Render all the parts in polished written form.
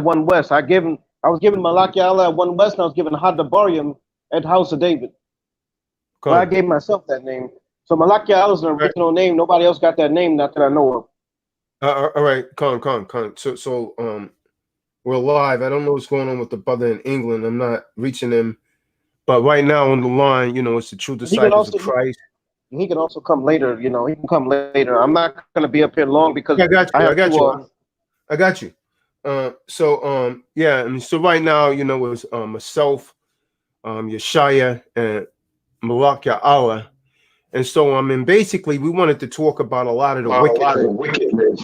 One West. I was given Malachi Allah at One West, and I was given Hadabarium at House of David. But I Come. gave myself that name. So Malachi Allah is an Right. original name. Nobody else got that name, not that I know of. All right, come. So we're live. I don't know what's going on with the brother in England. I'm not reaching him, but right now on the line, it's the true He can disciples of also Christ. he can also come later. He can come later. I'm not gonna be up here long because I got I you. have I got to. you. I got you. Yeah. I mean, so right now, it's myself, Yeshaya, and Malachi Allah. And so, basically, we wanted to talk about a lot of the wickedness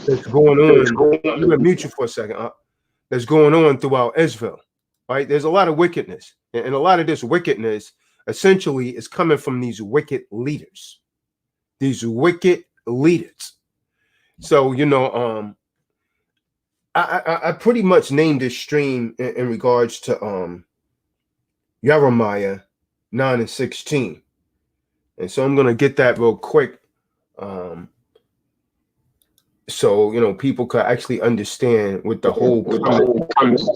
that's going on. I'm going to mute you for a second. That's going on throughout Israel, right? There's a lot of wickedness, and a lot of this wickedness essentially is coming from these wicked leaders. These wicked leaders. So, I pretty much named this stream in regards to Jeremiah 9 and 16. And so I'm gonna get that real quick. So people could actually understand what the whole premise.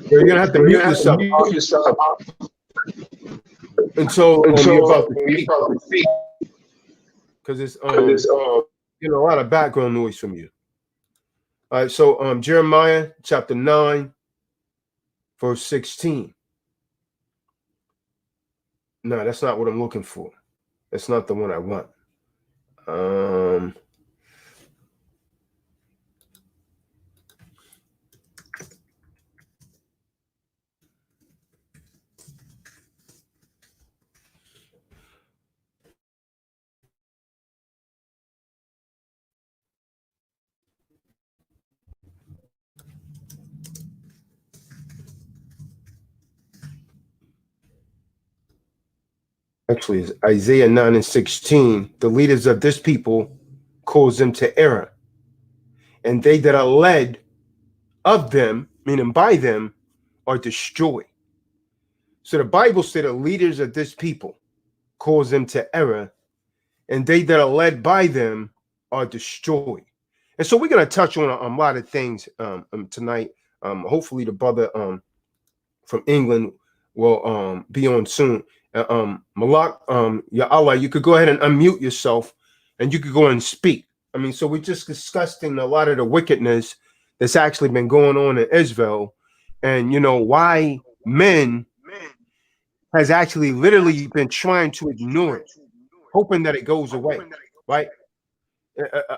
You're gonna have to mute yourself until you're about to speak. Because it's a lot of background noise from you. All right, so Jeremiah chapter 9, verse 16. No, that's not what I'm looking for. That's not the one I want. Actually, it's Isaiah 9 and 16. The leaders of this people cause them to error, and they that are led of them, meaning by them, are destroyed. So the Bible said the leaders of this people cause them to error, and they that are led by them are destroyed. And so we're going to touch on a lot of things tonight. Hopefully the brother from England will be on soon. Malak, Ya Allah, you could go ahead and unmute yourself and you could go and speak. I mean, so we're just discussing a lot of the wickedness that's actually been going on in Israel, and why men has actually literally been trying to ignore it, hoping that it goes away, right?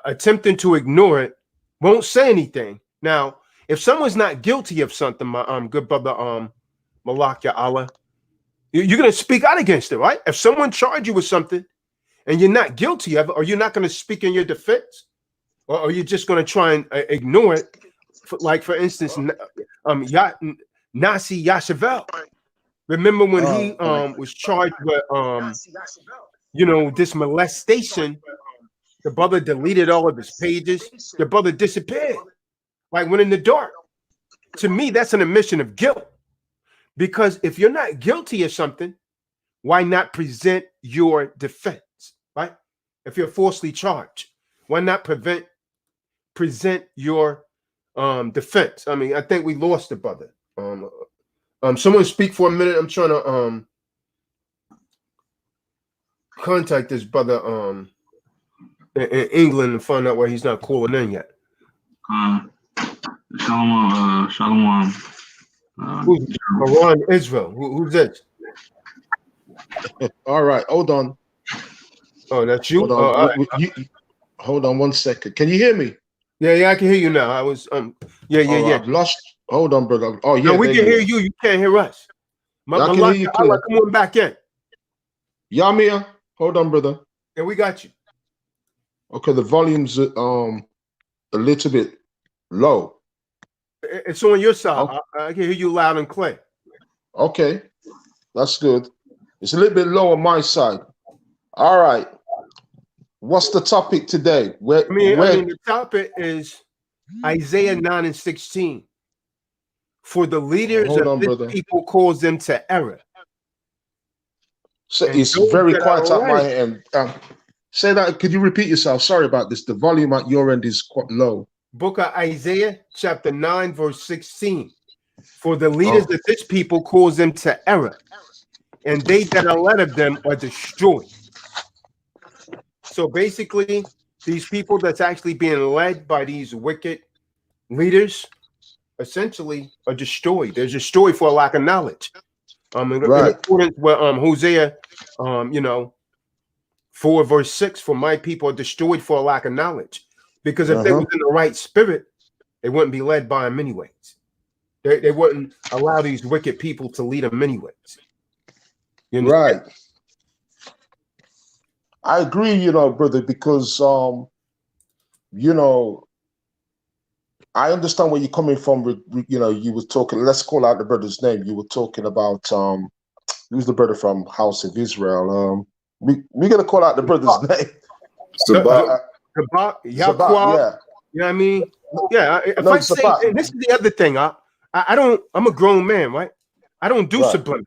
Attempting to ignore it, won't say anything. Now, if someone's not guilty of something, my good brother Malak Ya Allah, you're going to speak out against it, right? If someone charged you with something and you're not guilty of it, are you not going to speak in your defense? Or are you just going to try and ignore it? For instance, Nasi Yashavel. Remember when he was charged with, this molestation? The brother deleted all of his pages. The brother disappeared, like went in the dark. To me, that's an admission of guilt. Because if you're not guilty of something, why not present your defense, right? If you're falsely charged, why not present your defense? I mean, I think we lost the brother. Someone speak for a minute. I'm trying to contact this brother in England and find out why he's not calling in yet. Shalom. Who's Iran, Israel? Who's this? All right, hold on. Oh, that's you? Hold on 1 second. Can you hear me? Yeah, I can hear you now. I was yeah. I've lost. Hold on, brother. Oh yeah, no, we can hear you. You can't hear us. I can hear you clear. Come on back in. Yamia, hold on, brother. Yeah, we got you. Okay, the volume's a little bit low. It's on your side. Okay. I can hear you loud and clear. Okay, that's good. It's a little bit low on my side. All right. What's the topic today? I mean, the topic is Isaiah 9 and 16. For the leaders of this people cause them to error. So it's very quiet at my end. Say that. Could you repeat yourself? Sorry about this. The volume at your end is quite low. Book of Isaiah, chapter 9, verse 16. For the leaders of this people cause them to error, and they that are led of them are destroyed. So basically, these people that's actually being led by these wicked leaders essentially are destroyed. They're destroyed for a lack of knowledge. In accordance with Hosea, 4 verse 6, for my people are destroyed for a lack of knowledge. Because if they were in the right spirit, they wouldn't be led by them anyways. They wouldn't allow these wicked people to lead them anyways. Right. I agree, brother, because I understand where you're coming from. You were talking. Let's call out the brother's name. You were talking about who's the brother from House of Israel? We're gonna call out the brother's name. Zabak, Yaqua. Yeah. You know what I mean? Yeah. If I say, and this is the other thing, I don't. I'm a grown man, right? I don't do subliminals.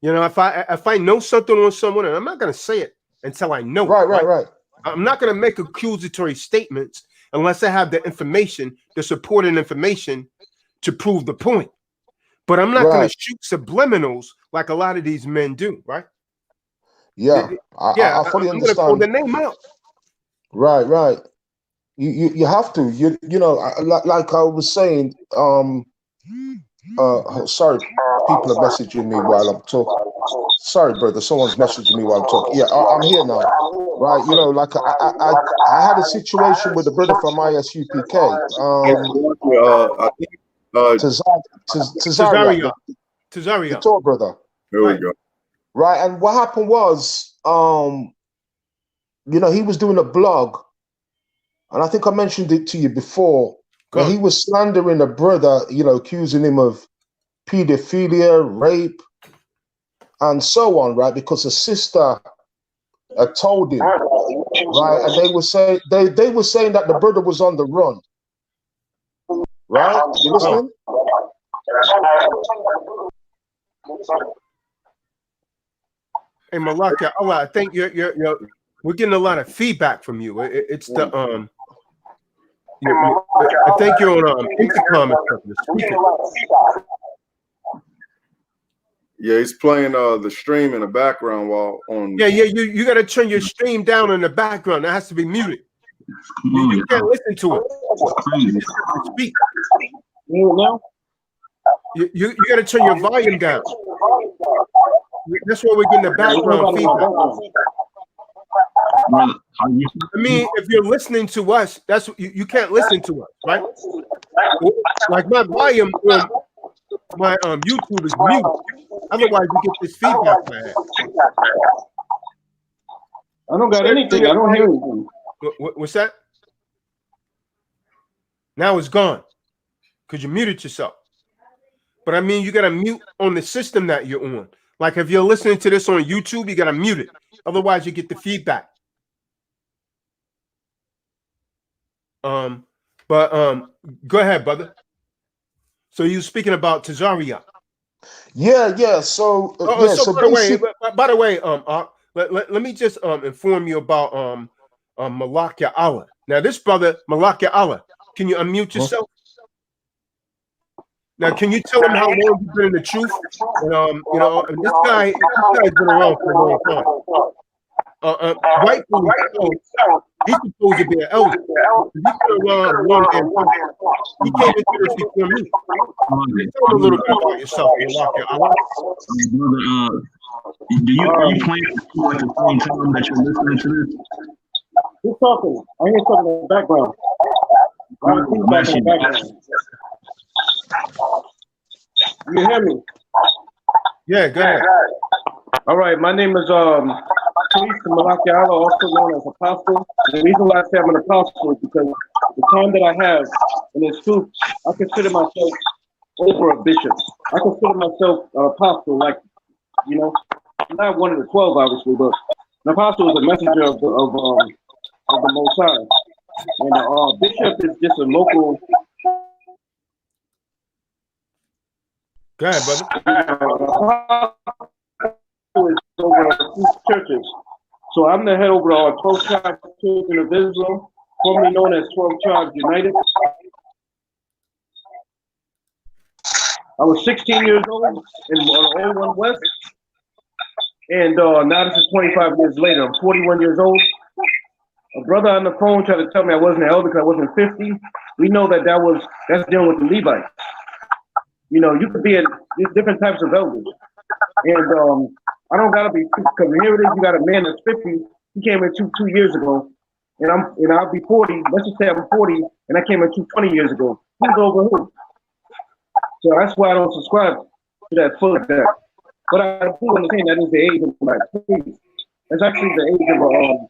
If I know something on someone, and I'm not gonna say it until I know. Right. I'm not gonna make accusatory statements unless I have the information, the supporting information to prove the point. But I'm not going to shoot subliminals like a lot of these men do, right? Yeah, I fully understand. Pull the name out. Right. You have to. Like I was saying. Sorry, people are messaging me while I'm talking. Sorry, brother, someone's messaging me while I'm talking. Yeah, I'm here now. Right, like I had a situation with a brother from ISUPK. Tazaria. Talk, brother. There we go. Right, and what happened was, he was doing a blog, and I think I mentioned it to you before. Where he was slandering a brother, accusing him of pedophilia, rape, and so on, right? Because a sister told him, right? And they were saying that the brother was on the run, right? You listening? Hey, Malaka, I think we're getting a lot of feedback from you. It's the I think you're on intercom and stuff. Yeah, he's playing the stream in the background while on. Yeah. You got to turn your stream down in the background. That has to be muted. You can't listen to it. Speak. No. You got to turn your volume down. That's why we're getting the background feedback. I mean, if you're listening to us, that's you can't listen to us, right? Like my volume on my YouTube is mute. Otherwise, you get this feedback. I don't got anything. I don't hear anything. What's that? Now it's gone because you muted yourself. But I mean, you got to mute on the system that you're on. Like if you're listening to this on YouTube, you got to mute it. Otherwise, you get the feedback. But go ahead, brother. So you speaking about Tazaria? Yeah. So, by the way, let me just inform you about Malakia Allah. Now, this brother Malakia Allah, can you unmute yourself? Now, can you tell him how long you've been in the truth? And, this guy's been around for a long time. Rightfully so, he's supposed to be an elder. He's been around long and he came into this before me. Tell him a little bit about yourself. Are you playing at the same time that you're listening to this? Who's talking? I hear something in the background. You hear me? Yeah, go ahead. All right, my name is Priest Malakia Allah, also known as Apostle. The reason why I say I'm an apostle is because the time that I have in this truth, I consider myself over a bishop. I consider myself an apostle, like, not one of the 12, obviously, but an apostle is a messenger of the Most High. And a bishop is just a local. Go ahead, brother. Is over 6 churches. So I'm the head over all 12 tribes children of Israel. formerly known as 12 Tribes United. I was 16 years old in 01 West, and now this is 25 years later. I'm 41 years old. A brother on the phone tried to tell me I wasn't an elder because I wasn't 50. We know that's dealing with the Levites. You know, you could be at different types of elders. And I don't gotta be, because here it is, you got a man that's 50, he came in two years ago, and I'll be 40, let's just say I'm 40, and I came in 20 years ago. Who's over who? So that's why I don't subscribe to that full of that. But I do understand that is the age of my priest. That's actually the age of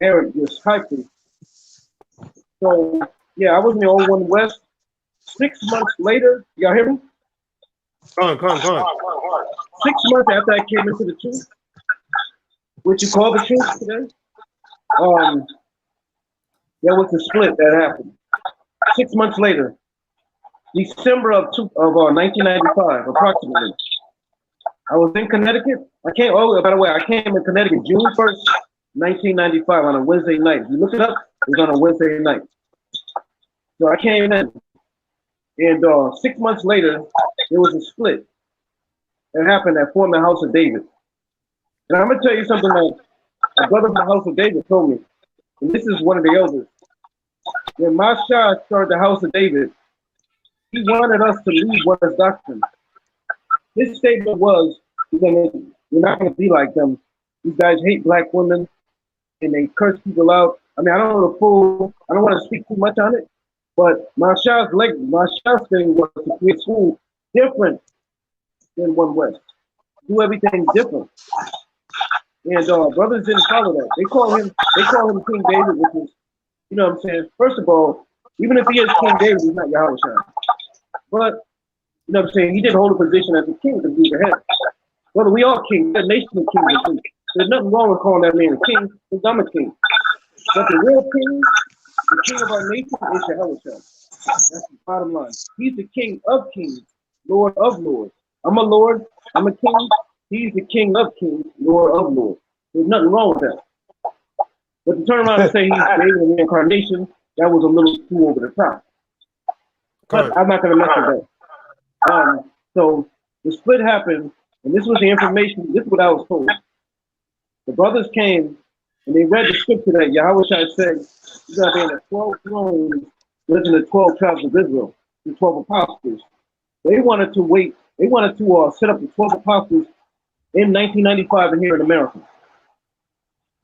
Aaron, this high priest. So yeah, I was in the 01 West. 6 months later, y'all hear me? Come on. 6 months after I came into the truth, which you call the truth today, there was a split that happened. 6 months later, December of 1995, approximately. I was in Connecticut. By the way, I came in Connecticut June 1st, 1995 on a Wednesday night. If you look it up, it was on a Wednesday night. So I came in, and 6 months later, there was a split that happened that formed the House of David. And I'm gonna tell you something that a brother from the House of David told me, and this is one of the elders. When Masha started the House of David, he wanted us to leave Oneness doctrine. His statement was, we're not going to be like them. These guys hate black women, and they curse people out. I mean, I don't want to speak too much on it, but Masha's thing was to create school different than One West. Do everything different. And brothers didn't follow that. They call him King David, which is, you know what I'm saying? First of all, even if he is King David, he's not Yahweh Shai. But, you know what I'm saying? He did hold a position as a king to be the head. Brother, we all kings. The nation of kings are kings. There's nothing wrong with calling that man a king, because I'm a king. But the real king, the king of our nation, is Yahweh Shai. That's the bottom line. He's the king of kings, Lord of lords. I'm a lord, I'm a king. He's the king of kings, Lord of lords. There's nothing wrong with that. But to turn around and say he's David in the incarnation, that was a little too over the top. But I'm not going to mess with that. So the split happened, and this was the information, this is what I was told. The brothers came, and they read the scripture that Yahweh Shai said, you're going to be in the 12 thrones, judging the 12 tribes of Israel, the 12 apostles. They wanted to set up the 12 apostles in 1995 here in America.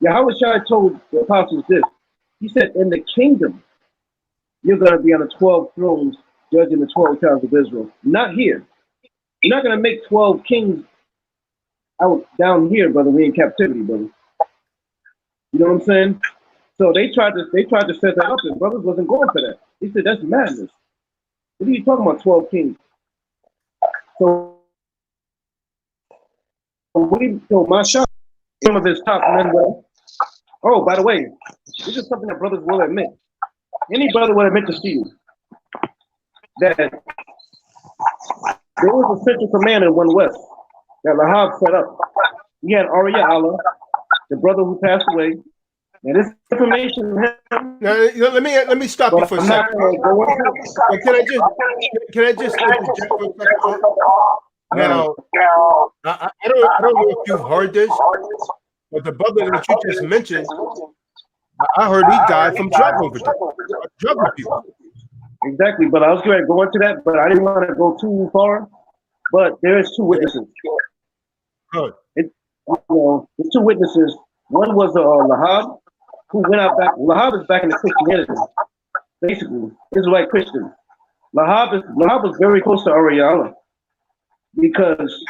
Yahweh Shai told the apostles this. He said, in the kingdom, you're going to be on the 12 thrones judging the 12 tribes of Israel. Not here. You're not going to make 12 kings out down here, brother. We in captivity, brother. You know what I'm saying? So they tried to set that up, and brothers wasn't going for that. He said, that's madness. What are you talking about, 12 kings? So my shot, some of his top men were, oh, by the way, this is something that brothers will admit. Any brother will admit to you that there was a central command in One West that Lahab set up. He had Arya Allah, the brother who passed away. And this information. Now, let me stop you for a second. Can I just interject for a second? Now, I don't know if you've heard this, but the brother that you just mentioned, I heard he died from drug abuse. Exactly, but I was going to go into that, but I didn't want to go too far. But there is two witnesses. Good. The two witnesses. One was Lahab, who went out back. Lahab is back in the Christianity, basically Israelite Christian. Lahab was very close to Ariella because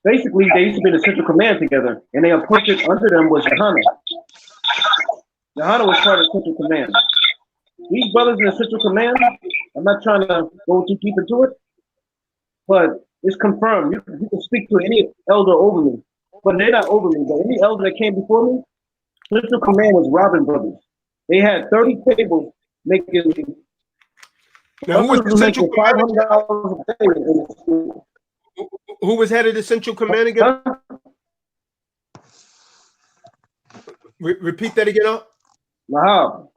basically they used to be in the central command together, and they appointed under them was Johanna. Johanna was part of the central command. These brothers in the central command, I'm not trying to go too deep into it, but it's confirmed. You can speak to any elder over me, but they're not over me. But any elder that came before me, central command was Robin Brothers. They had 30 tables making. Now, who was the central command? $500 a day. Who was head of the central command again? Repeat that again. Lahab.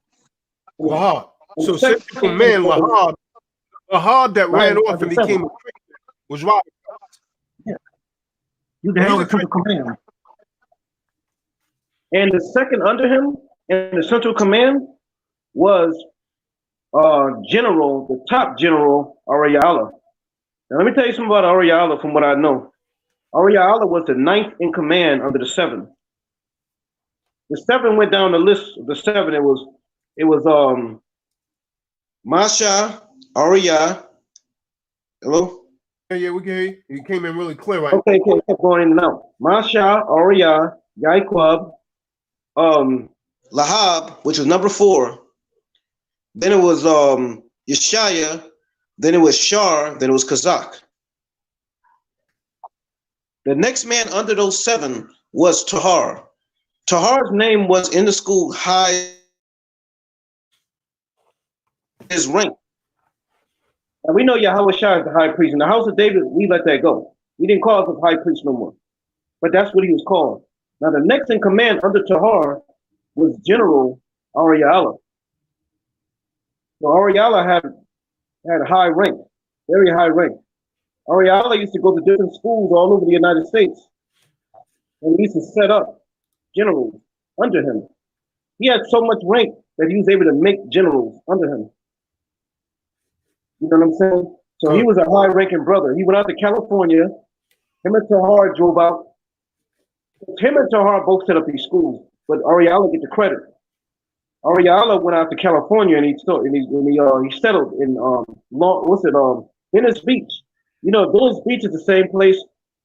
Lahab. And So the second central command, Lahab that Right, ran off and number became a Christian was Robert. You the hell the central command. And the second under him in the central command was General, the top general, Ariala. Now let me tell you something about Ariala from what I know. Ariala was the 9th in command under the 7. The 7 went down the list of the 7. It was Masha, Ariya. Hello? Yeah, we can hear you. You came in really clear, right? Okay, kept going in and out. Masha, Ariya, Yaquab, Lahab, which was number 4. Then it was Yeshaya. Then it was Shar. Then it was Kazak. The next man under those 7 was Tahar. Tahar's name was in the school high his rank. And we know Yahweh Shai is the high priest. In the house of David, we let that go. We didn't call him high priest no more. But that's what he was called. Now the next in command under Tahar was General Ariala. So Ariala had a high rank, very high rank. Ariala used to go to different schools all over the United States. And he used to set up generals under him. He had so much rank that he was able to make generals under him. You know what I'm saying? So he was a high-ranking brother. He went out to California. Him and Tahar drove out. Him and Tahar both set up these schools, but Ariala get the credit. Ariala went out to California and he settled in Venice Beach. You know, Venice Beach is the same place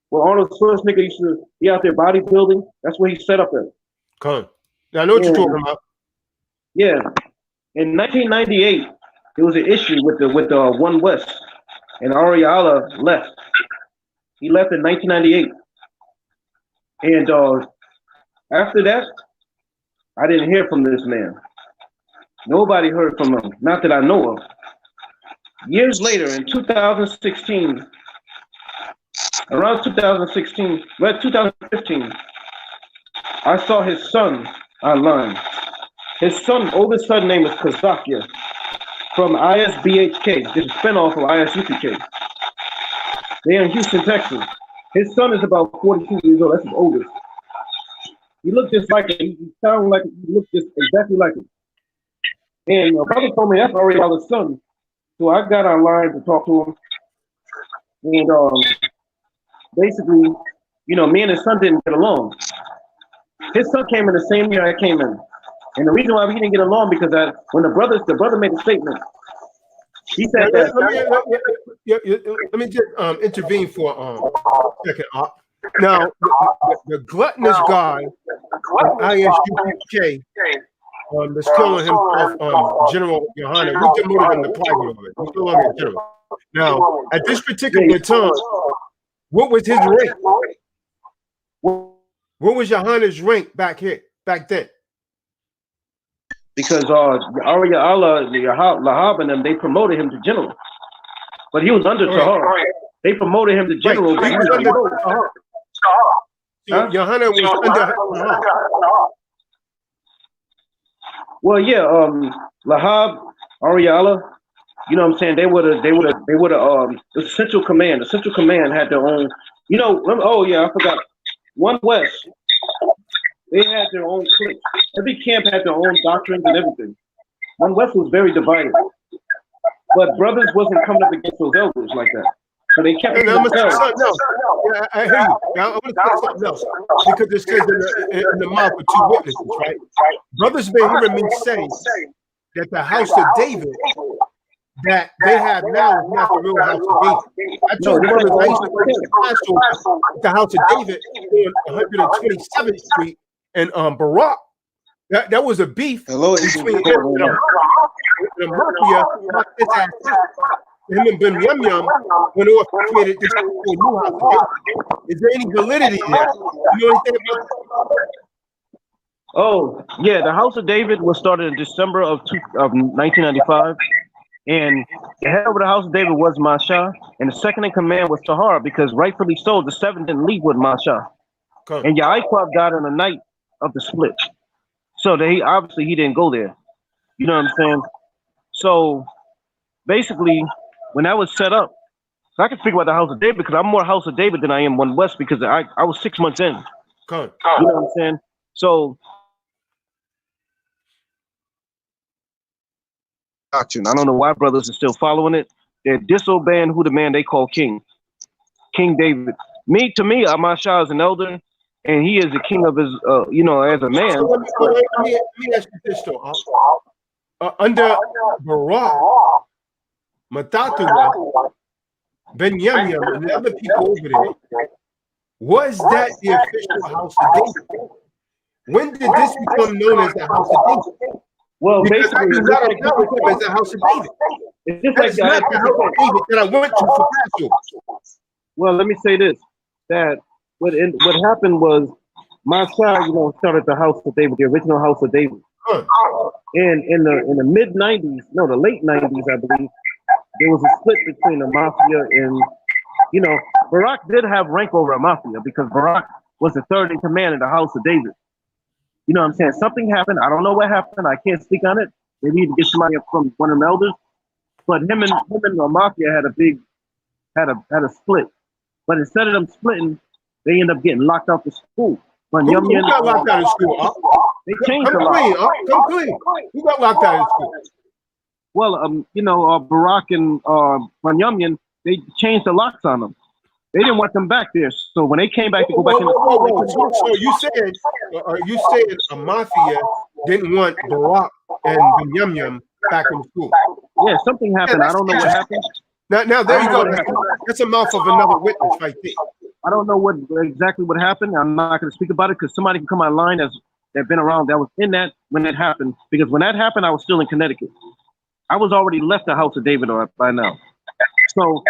where Arnold Schwarzenegger used to be out there bodybuilding. That's where he set up at. Come. Now I know what you're talking about. Yeah. In 1998, there was an issue with the One West, and Ariala left. He left in 1998, and after that, I didn't hear from this man. Nobody heard from him, not that I know of. Years later, in 2016, around 2016, right, 2015, I saw his son online. His oldest son name is Kazakia from ISBHK. It's a spinoff of ISUPK. They're in Houston, Texas. His son is about 42 years old. That's his oldest. He looked just like it. He sounded like it. He looked just exactly like it. And my brother told me that's Ariala's son. So I got online to talk to him. And basically, you know, me and his son didn't get along. His son came in the same year I came in. And the reason why we didn't get along because when the brother made a statement. He said that. Let me just intervene for a second. Now, the gluttonous guy from ISUPK that's calling himself General Yohana, we demoted him to private of it. He's no longer general. Now, at this particular time, what was his rank? What was Yohana's rank back then? Because Ariala, Lahab, and them, they promoted him to general. But he was under Tahar. They promoted him to general. Right. He was under Tahar. So Yohana was under Tahar. Well, yeah, Lahab, Ariala, you know what I'm saying? They would have the Central Command. The Central Command had their own, you know, oh yeah, I forgot. One West. They had their own clique. Every camp had their own doctrines and everything. One West was very divided. But brothers wasn't coming up against those elders like that. So they kept it themselves. Yeah, I hear you. Now, I want to say something else. Because it says in the mouth of 2 witnesses, right? Brothers been hearing me say that the house of David that they have now is not the real house of David. I told brothers I used to go to the house of David on 127th Street and Barak. That was a beef between him and Murkia. Him and Ben Yum went off and created this new house of David. Is there any validity there? You know anything about that? Oh, yeah, the House of David was started in December of 1995. And the head of the House of David was Masha, and the second in command was Tahar, because rightfully so, the 7 didn't leave with Masha. And Yaquab died on the night of the split. So he didn't go there. You know what I'm saying? So basically, when that was set up, so I can speak about the House of David because I'm more House of David than I am One West because I was 6 months in. Come. You know what I'm saying? So doctrine. I don't know why brothers are still following it. They're disobeying who the man they call king, King David. To me, Amasha is an elder, and he is the king of his, as a man. So let me ask you this though. Under Barak, Mattatha, Ben Yamyam, and the other people over there, was that the official House of David? When did this become known as the House of David? Well, Because I basically, do not acknowledge them as the House of David. it's just That's like not the House of David that I went to for Passover. Well, let me say this: that what happened was Masha, started the House of David, the original House of David, and in the mid '90s, no, the late '90s, I believe, there was a split between the mafia and Barak did have rank over a mafia because Barak was the third in command in the House of David. You know what I'm saying? Something happened. I don't know what happened. I can't speak on it. They need to get somebody up from one of the elders. But him and the mafia had a split. But instead of them splitting, they end up getting locked out of school. Who got locked out of school? They changed Come clean. Who got locked out of school? Well, Barak and Banyamyan, they changed the locks on them. They didn't want them back there. So when they came back to go back in the school, so you said a mafia didn't want Barak and Banyamyan back in school? Yeah, something happened. I don't know what happened. Now there you go. That's a mouth of another witness right there. I don't know exactly what happened. I'm not going to speak about it because somebody can come online that's been around that was in that when it happened. Because when that happened, I was still in Connecticut. I was already left the House of David by now. So,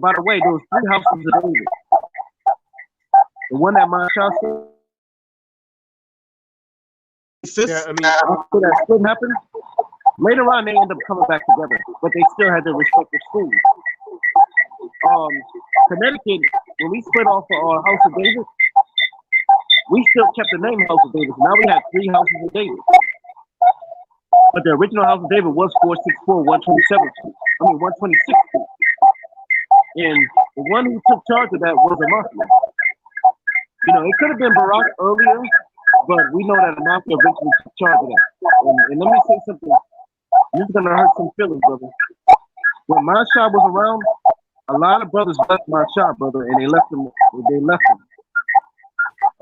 by the way, there was 3 houses of David. The one that Masha said, after that split happened, later on they ended up coming back together, but they still had their respective schools. Connecticut, when we split off House of David, we still kept the name House of David. So now we had 3 houses of David. But the original House of David was 464, 126th Street. And the one who took charge of that was a mafia. It could have been Barak earlier, but we know that the mafia eventually took charge of that. And let me say something. This is going to hurt some feelings, brother. When Masha was around, a lot of brothers left Masha, brother, and they left him. A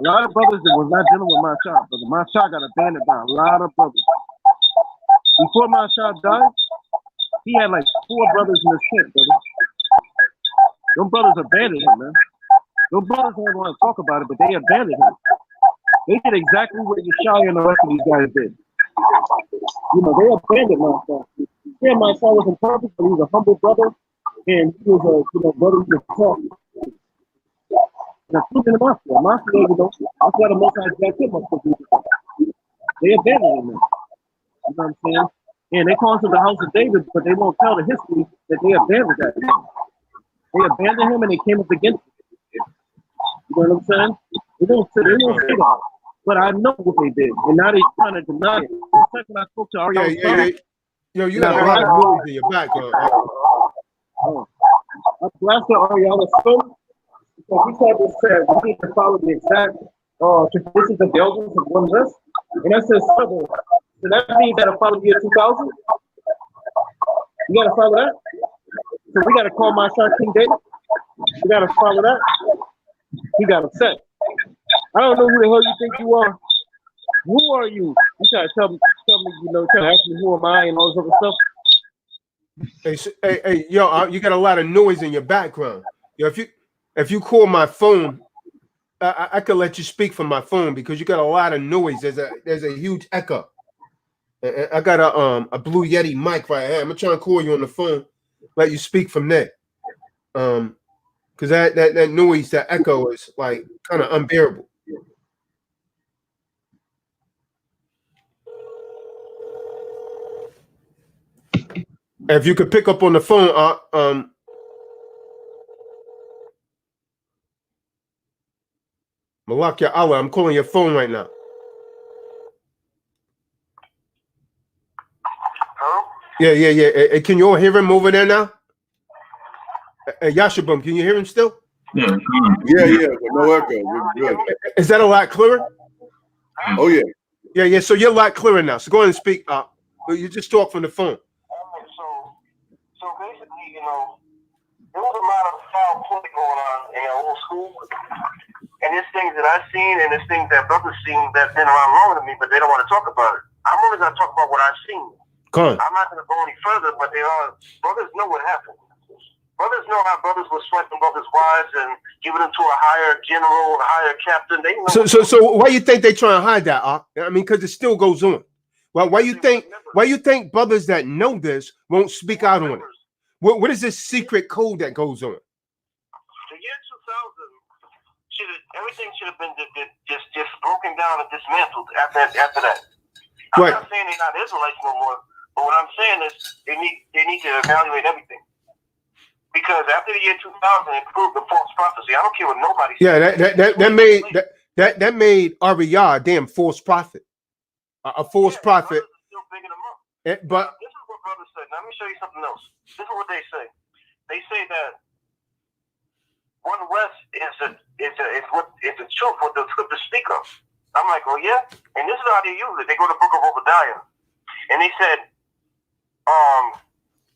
lot of brothers that was not dealing with Masha, brother. Masha got abandoned by a lot of brothers. Before Masha died, he had like 4 brothers in his tent, brother. Those brothers abandoned him, man. Those brothers don't want to talk about it, but they abandoned him. They did exactly what Yeshaya and the rest of these guys did. They abandoned Masha. Yeah, Masha wasn't perfect, but he was a humble brother, and he was a brother who was tough. Now, in the mafia, that's why the most I jacked him up for people. They abandoned him, man. You know what I'm saying? And they call it the House of David, but they won't tell the history that they abandoned that man. They abandoned him and they came up against him. You know what I'm saying? They don't say that. But I know what they did. And now they're trying to deny it. The second I spoke to Ariel, you got a lot of noise in your back. I blasted Ariel Stone because he tried to say we need to follow the exact traditions of the elders of One West. And I said, so that means that I follow the year 2000? You got to follow that? So we got to call my son King David? We got to follow that? He got upset. I don't know who the hell you think you are. Who are you? You try to tell me, try to ask me who am I and all this other stuff. Hey, you got a lot of noise in your background. If you call my phone, I could let you speak from my phone because you got a lot of noise. There's a huge echo. I got a Blue Yeti mic right here. I'm gonna try to call you on the phone, let you speak from there. Because that noise, that echo is like kind of unbearable. If you could pick up on the phone, Malakia Allah, I'm calling your phone right now. Hello? Yeah. Can you all hear him over there now? Yashabum, can you hear him still? Yeah. Yeah, with no echo. We're good. Is that a lot clearer? Oh yeah. Yeah. So you're a lot clearer now. So go ahead and speak. You just talk from the phone. So basically, you know, there was a lot of foul play going on in our old school. And there's things that I've seen and there's things that brothers seen that's been around longer than me, but they don't want to talk about it. I'm only going to talk about what I've seen. Come on. I'm not going to go any further, but brothers know what happened. Brothers know how brothers were swiping brothers' wives and giving them to a higher general, a higher captain. They know. So why you think they trying to hide that? I mean, because it still goes on. Well, why you think brothers that know this won't speak out on it? What is this secret code that goes on? The year 2000, everything should have been just broken down and dismantled after that. I'm not saying they're not Israelites no more, but what I'm saying is they need to evaluate everything. Because after the year 2000, it proved the false prophecy. I don't care what nobody says. Yeah, that made Ariah a damn false prophet, a false prophet. Still bigging them up. But this is what brothers say. Now, let me show you something else. This is what they say. They say that One West is a truth what the scriptures speak of. I'm like, oh yeah, and this is how they use it. They go to the book of Obadiah, and they said,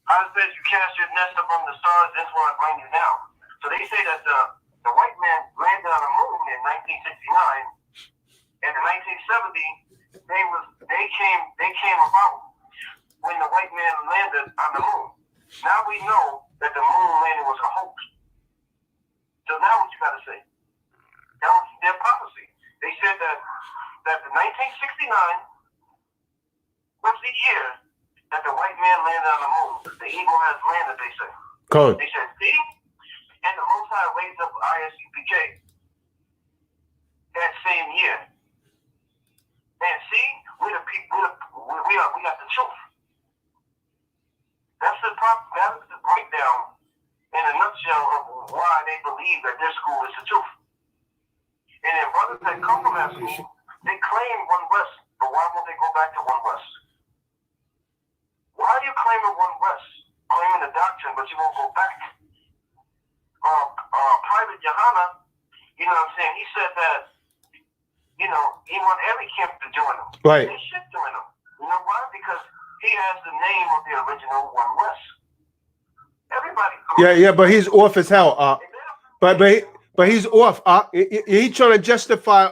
I said you cast your nest among the stars, that's where I bring you down. So they say that the white man landed on the moon in 1969, and in 1970 they came about when the white man landed on the moon. Now we know that the moon landing was a hoax. So now what you gotta say? That was their prophecy. They said that the 1969 was the year that the white man landed on the moon. The eagle has landed, they say. Cool. They said, see? And the Most High raised up ISUPK that same year. And see, we got the truth. That's the breakdown in a nutshell of why they believe that their school is the truth. And then brothers that come from that school, they claim One West, but why won't they go back to One West? Why are you claiming One West, claiming the doctrine, but you won't go back? Private Yohana, you know what I'm saying? He said that, you know, he want every camp to join him. Right. They should join him. You know why? Because he has the name of the original One West. Everybody. Yeah, but he's off as hell. But he's off. He trying to justify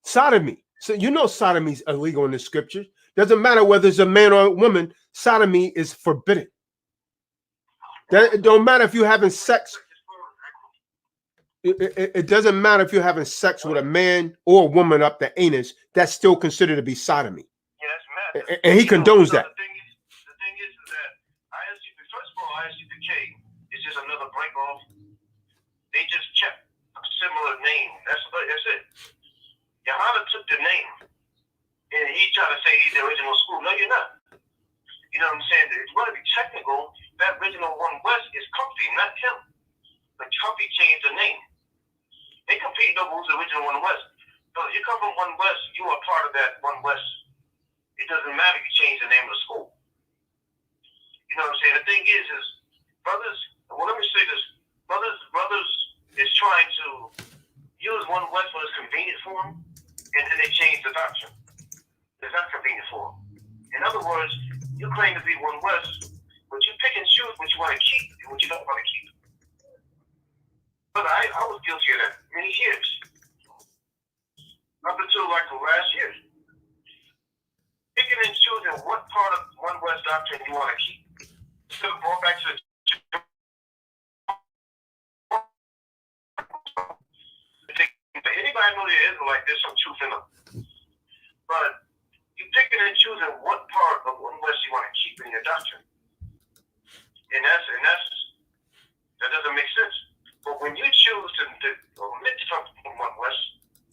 sodomy. So you know sodomy is illegal in the scriptures. Doesn't matter whether it's a man or a woman. Sodomy is forbidden. It don't matter if you're having sex. It doesn't matter if you're having sex with a man or a woman up the anus. That's still considered to be sodomy. Yeah, that's mad. And he condones that. The thing is that first of all, ISUPK is just another break off. They just check a similar name. That's it. Yohana took the name, and he tried to say he's the original school. No, you're not. You know what I'm saying? If you want to be technical, that original One West is Comfy, not him. But Comfy changed the name. They competed over who's the original One West. So if you come from One West, you are part of that One West. It doesn't matter if you change the name of the school. You know what I'm saying? The thing is brothers, well, let me say this. Brothers is trying to use One West when it's convenient for them, and then they change the doctrine. It's not convenient for them. In other words, you claim to be One West, but you pick and choose what you want to keep and what you don't want to keep. But I was guilty of that many years. Up until like the last year. Picking and choosing what part of One West doctrine you want to keep. Instead of going back to the anybody know there is like there's some truth in them. But you picking and choosing what part of One West you want to keep in your doctrine. And that doesn't make sense. But when you choose to omit something from One West,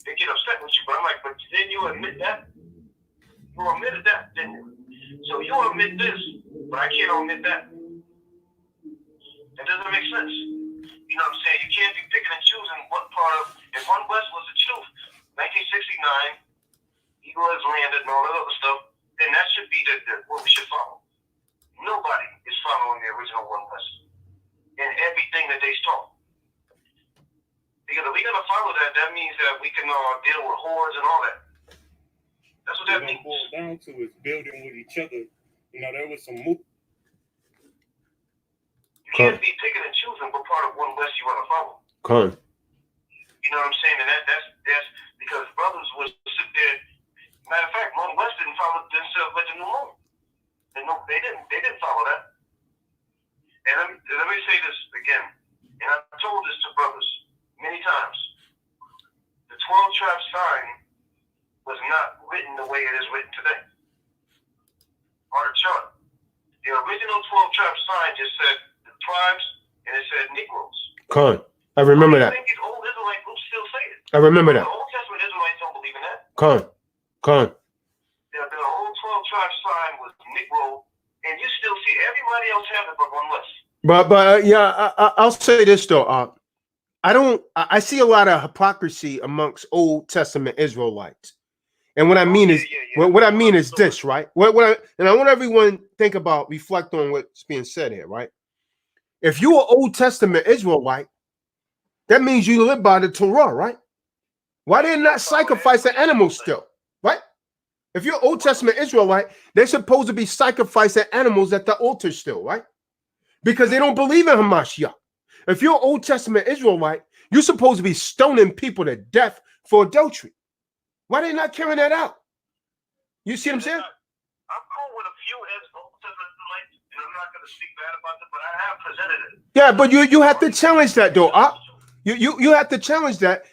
they get upset with you. But I'm like, but then you admit that? You omitted that, didn't you? So you omit this, but I can't omit that. That doesn't make sense. You know what I'm saying? You can't be picking and choosing what part of, if One West was the truth, 1969, Eagle has landed and all that other stuff, then that should be what we should follow. Nobody is following the original One West in everything that they taught. Because if we're going to follow that, that means that we can deal with whores and all that. That's what that means. What it boils down to is building with each other. You know, there was some You can't be picking and choosing what part of One West you want to follow. You know what I'm saying? And that's because brothers would sit there. Matter of fact, One West didn't follow themselves with the new moon. They didn't follow that. And let me say this again. And I've told this to brothers many times. The 12 tribe sign was not written the way it is written today. On the chart. The original 12 tribe sign just said the tribes and it said Negroes. I remember that. I think these old Israelite groups still say it. I remember that. The Old Testament Israelites don't believe in that. The whole 12 tribe sign was Negro, and you still see everybody else have it but One West. But yeah, I'll say this though. I see a lot of hypocrisy amongst Old Testament Israelites. And what I mean is, what I mean is this, right? And I want everyone to think about, reflect on what's being said here, right? If you're an Old Testament Israelite, that means you live by the Torah, right? Why they not sacrifice an animal still, right? If you're an Old Testament Israelite, they're supposed to be sacrificing animals at the altar still, right? Because they don't believe in Hamashiach. If you're an Old Testament Israelite, you're supposed to be stoning people to death for adultery. Why are they not carrying that out? You see what I'm saying? I'm cool with a few Old Testament Israelites, and I'm not going to speak bad about them, but I have presented it. Yeah, but you have to challenge that though. You have to challenge that.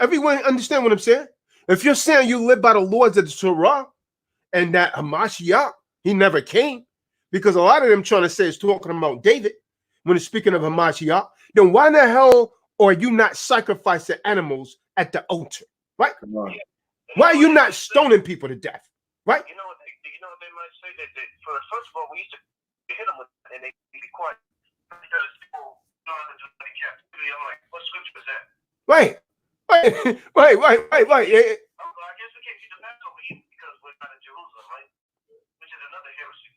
Everyone understand what I'm saying? If you're saying you live by the laws of the Torah and that Hamashiach, he never came, because a lot of them trying to say it's talking about David when it's speaking of Hamashiach, then why the hell are you not sacrificing animals at the altar, right? Why are you not stoning people to death, right? You know what they might say that first of all, we used to hit them with and they'd be quiet. Because people don't have to do any captivity. I'm like, what scripture is that? Right. I guess we can't keep the Passover eating because we're not in Jerusalem, right? Which is another heresy.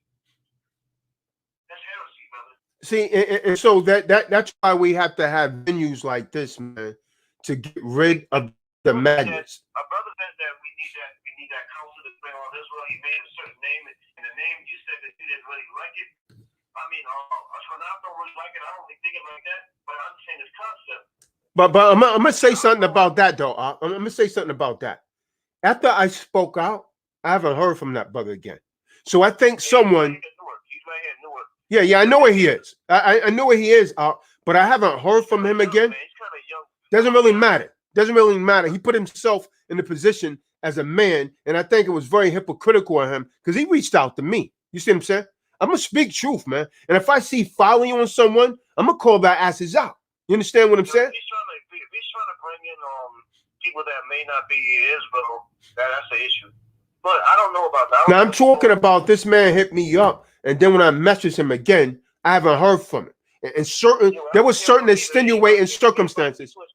That's heresy, brother. See, and so that's why we have to have venues like this, man, to get rid of the madness. My brother said that we need that council to bring all Israel. He made a certain name, and the name you said that you didn't really like it. I mean, I don't really like it. I don't really think it like that, but I'm saying this concept. But I'm gonna say something about that though. I'm gonna say something about that. After I spoke out, I haven't heard from that brother again. So I think someone. Yeah, I know where he is. I know where he is, but I haven't heard from him again. Doesn't really matter. He put himself in the position as a man, and I think it was very hypocritical of him because he reached out to me. You see what I'm saying? I'm gonna speak truth, man. And if I see folly on someone, I'm gonna call that asses out. You understand what I'm saying? If he's trying to bring in people that may not be Israel, that's the issue. But I don't know about that. Now I'm talking about this man hit me up, and then when I messaged him again, I haven't heard from him. And there was certain extenuating circumstances. But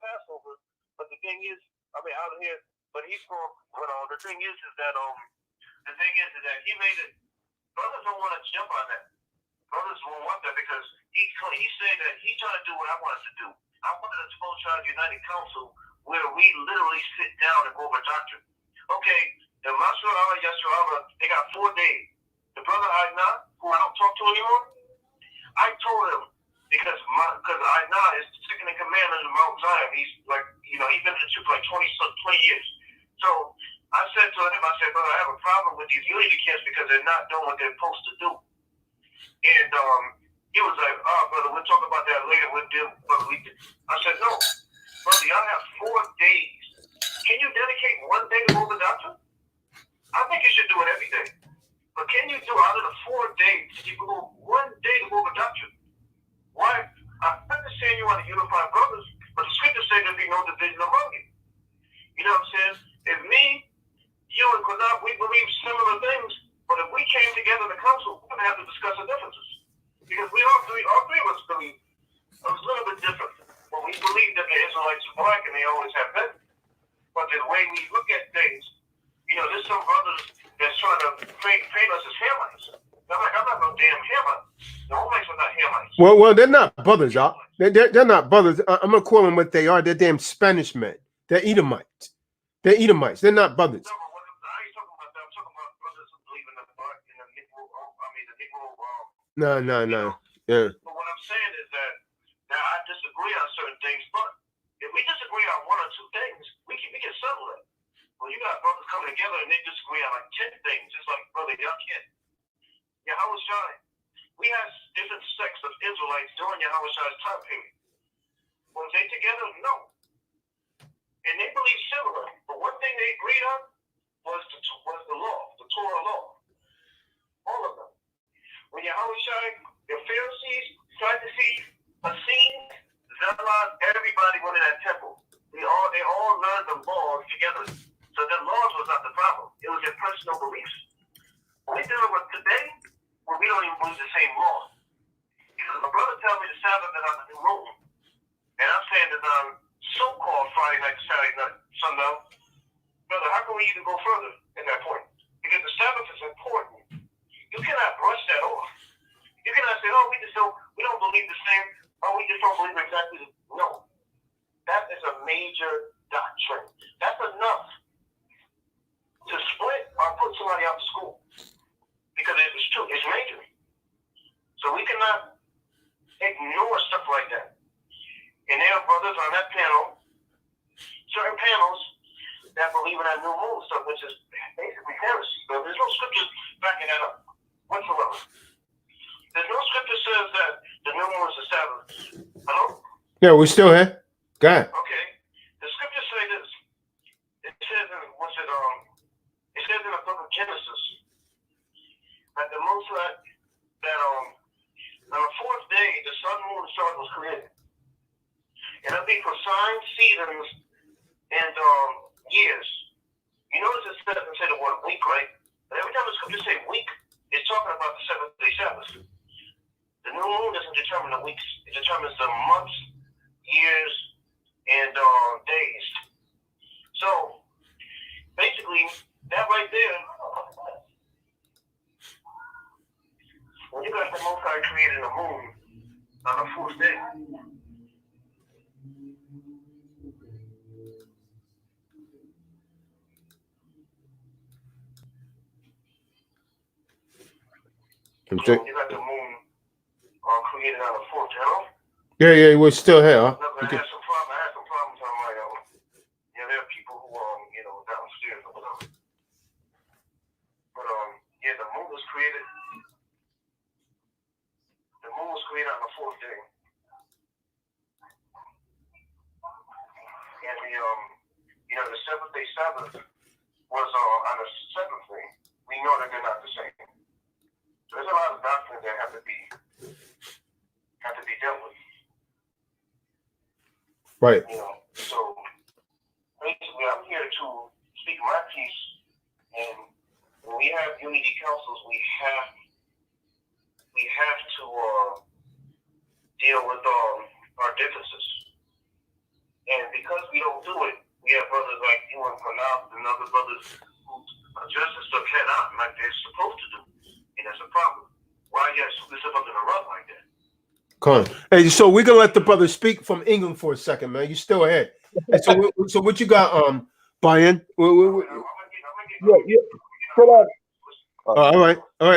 the thing is, I mean, out here, but he's going. The thing is that he made it. Brothers don't want to jump on that. Brothers won't want that because he said that he's trying to do what I wanted to do. I wanted a 12 tribe united council where we literally sit down and go over doctrine. Okay, the Masur Allah Yasser, they got 4 days. The brother Aina, who I don't talk to anymore, I told him because Aina is the second in command of Mount Zion. He's like, he's been in the church for like 20 years. So I said to him, brother, I have a problem with these unity camps because they're not doing what they're supposed to do. And he was like, brother, we'll talk about that later. I said, no, brother, y'all have 4 days. Can you dedicate 1 day to move the doctrine? I think you should do it every day. But can you do out of the 4 days, you go 1 day to move the doctrine? Why? I'm not saying you want to unify brothers, but the scripture says there'll be no division among you. You know what I'm saying? If me, you, and Qadab, we believe similar things, but if we came together in the council, we're going to have to discuss the differences. Because all three of us believe a little bit different. But we believe that the Israelites are black and they always have been. But the way we look at things, there's some brothers that trying to paint us as Hamites. I'm not no damn Hamite. The Romites were not Hamites. Well, they're not brothers, y'all. They're not brothers. I'm gonna call them what they are. They're damn Spanish men. They're Edomites. They're Edomites. They're not brothers. No, but I ain't talking about that. I'm talking about brothers who believe in the Negro. No. Yeah. But what I'm saying is that now I disagree on certain things, but if we disagree on one or two things, we can settle it. Well, you got brothers coming together and they disagree on like 10 things. It's like, brother, y'all can't. Yahweh Shai, we had different sects of Israelites during Yahweh Shai's time period. Was they together? No. And they believed similar. But one thing they agreed on was the law, the Torah law. All of them. When Yahweh Shai, the Pharisees, Sadducees, Essenes, Zealots, everybody went in that temple. They all learned the laws together. So their laws was not the problem. It was their personal beliefs. What we're dealing with today, well, we don't even believe the same law. Because my brother tells me the Sabbath is on the new moon. And I'm saying that on so-called Friday night to Saturday night, sundown. Brother, how can we even go further at that point? Because the Sabbath is important. You cannot brush that off. You cannot say, oh, we don't believe the same. Oh, we just don't believe exactly. No. That is a major doctrine. That's enough to split or put somebody out of school. Because it's true. It's major. So we cannot ignore stuff like that. And there are brothers on that panel, certain panels, that believe in that new moon stuff, which is basically heresy. But there's no scriptures backing that up whatsoever. There's no scripture says that the new moon is the Sabbath. Hello? Yeah, we're still here. Go ahead. Okay. The scriptures say this. It says in it says in the book of Genesis that the Most High, that on the fourth day the sun, moon, and stars was created. And it'll be for signs, seasons, and years. You notice it doesn't say the word week, right? But every time the scripture say week, it's talking about the seventh-day Sabbath. The new moon doesn't determine the weeks. It determines the months, years, and days. So, basically, that right there, when you got the Most High creating the moon on the fourth day, you got the moon created on the fourth. Hello? Yeah, we're still here. Huh? I had some problems on my own. There are people who downstairs or whatever. But the moon was created. The moon was created on the fourth day. And the seventh day Sabbath was on the seventh day. We know that they're not the same. So there's a lot of doctrines that have to be dealt with. Right. So basically I'm here to speak my piece, and when we have unity councils, we have to deal with our differences. And because we don't do it, we have brothers like you and Pranab and other brothers who address this stuff head on like they're supposed to do. And that's a problem. Why you have to sweep this up under the rug like that? Come on. Hey, so we're gonna let the brother speak from England for a second, man. You still ahead. Hey, so what you got, Brian? Yeah. Hold on. All right. All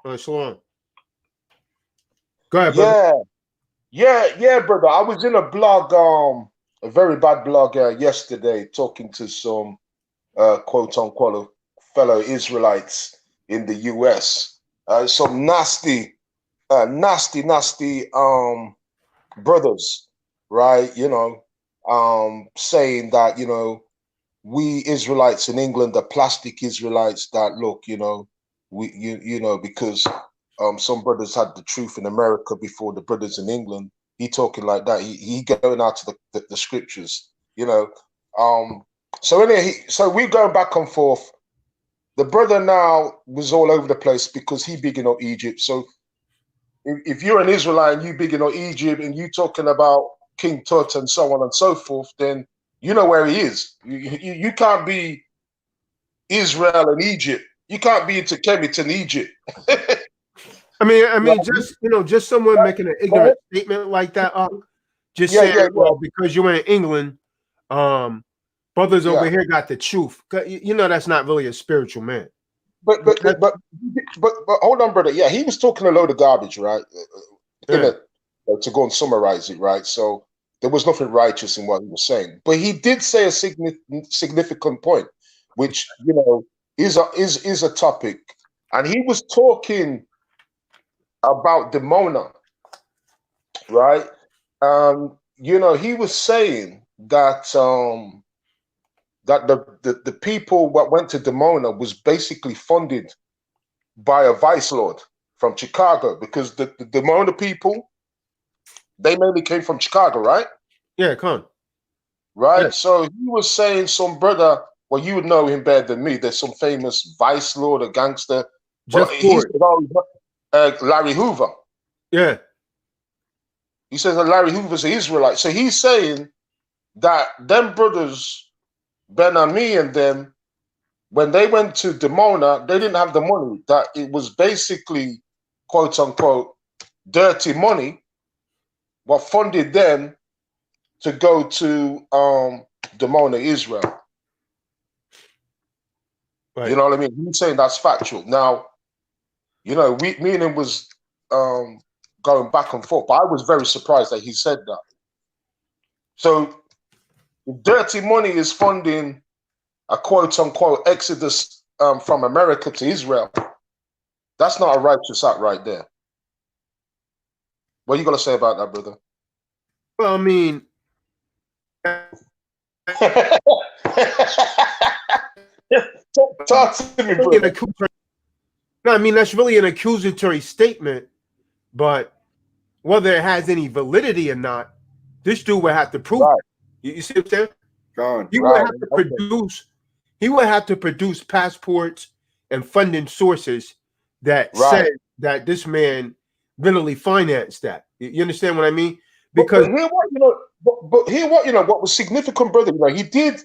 right, so on. Go ahead, brother. Yeah, brother. I was in a blog, a very bad blog yesterday, talking to some quote unquote fellow Israelites in the US. Some nasty brothers, right? Saying that, we Israelites in England are plastic Israelites that look, because some brothers had the truth in America before the brothers in England. He talking like that. He going out to the scriptures, So anyway, so we going back and forth. The brother now was all over the place because he bigging up Egypt. So if you're an Israelite and you bigging up Egypt and you talking about King Tut and so on and so forth, then you know where he is. You can't be Israel and Egypt. You can't be into Kemet and Egypt. I mean, just just someone making an ignorant statement like that, just saying, well, because you're in England, brothers over here got the truth. You know, that's not really a spiritual man. But hold on, brother. Yeah, he was talking a load of garbage, right? To go and summarize it, right? So there was nothing righteous in what he was saying, but he did say a significant point, which is a topic, and he was talking about Dimona, right? He was saying that that the people that went to Dimona was basically funded by a vice lord from Chicago, because the Dimona people, they mainly came from Chicago, right? Yeah, come on. Right. Yeah. So he was saying some brother, well, you would know him better than me. There's some famous vice lord, a gangster. Jeff Ford. Larry Hoover. Yeah. He says that Larry Hoover's an Israelite. So he's saying that them brothers, Ben Ami and them, when they went to Dimona, they didn't have the money. That it was basically, quote unquote, dirty money, what funded them to go to Dimona, Israel. Right. You know what I mean? He's saying that's factual. Now, me and him was going back and forth, but I was very surprised that he said that. So, dirty money is funding a quote-unquote exodus from America to Israel. That's not a righteous act right there. What are you going to say about that, brother? Well, I mean, talk to me, brother. No, I mean, that's really an accusatory statement, but whether it has any validity or not, this dude would have to prove it. You see what I'm saying? He would have to produce. He would have to produce passports and funding sources that said that this man literally financed that. You understand what I mean? Because what was significant, brother. He did.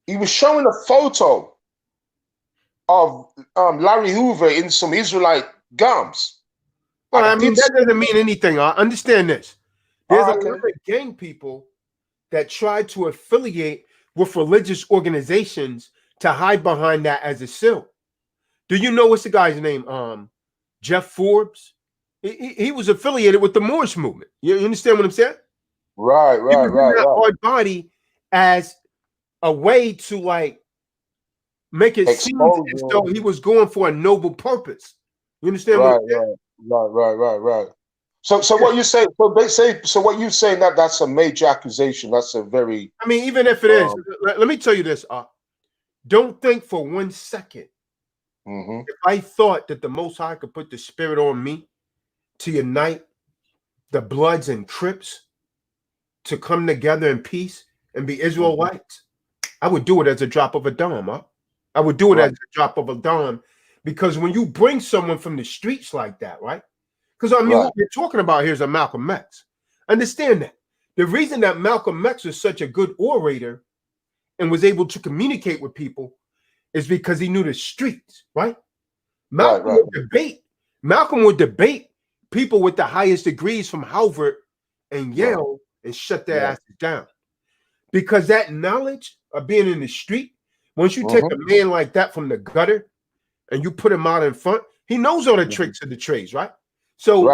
He was showing a photo of Larry Hoover in some Israelite gowns. Well, I mean, that doesn't mean anything. I understand this. There's a lot of gang people that try to affiliate with religious organizations to hide behind that as a shield. Do you know what's the guy's name? Jeff Forbes. He was affiliated with the Moorish movement. You understand what I'm saying? Right. Hard body as a way to make it seem as though he was going for a noble purpose. You understand what I'm saying? Right. So what you say? So what you saying that's a major accusation? That's a very. I mean, even if it is, let me tell you this. Don't think for 1 second. If I thought that the Most High could put the Spirit on me to unite the Bloods and Crips to come together in peace and be Israelites, I would do it as a drop of a dime. I would do it as a drop of a dime, because when you bring someone from the streets like that, right? Because I mean, what we're talking about here is a Malcolm X. Understand that. The reason that Malcolm X was such a good orator and was able to communicate with people is because he knew the streets, right? Malcolm would debate people with the highest degrees from Harvard and Yale and shut their asses down. Because that knowledge of being in the street, once you take a man like that from the gutter and you put him out in front, he knows all the tricks of the trades, right? So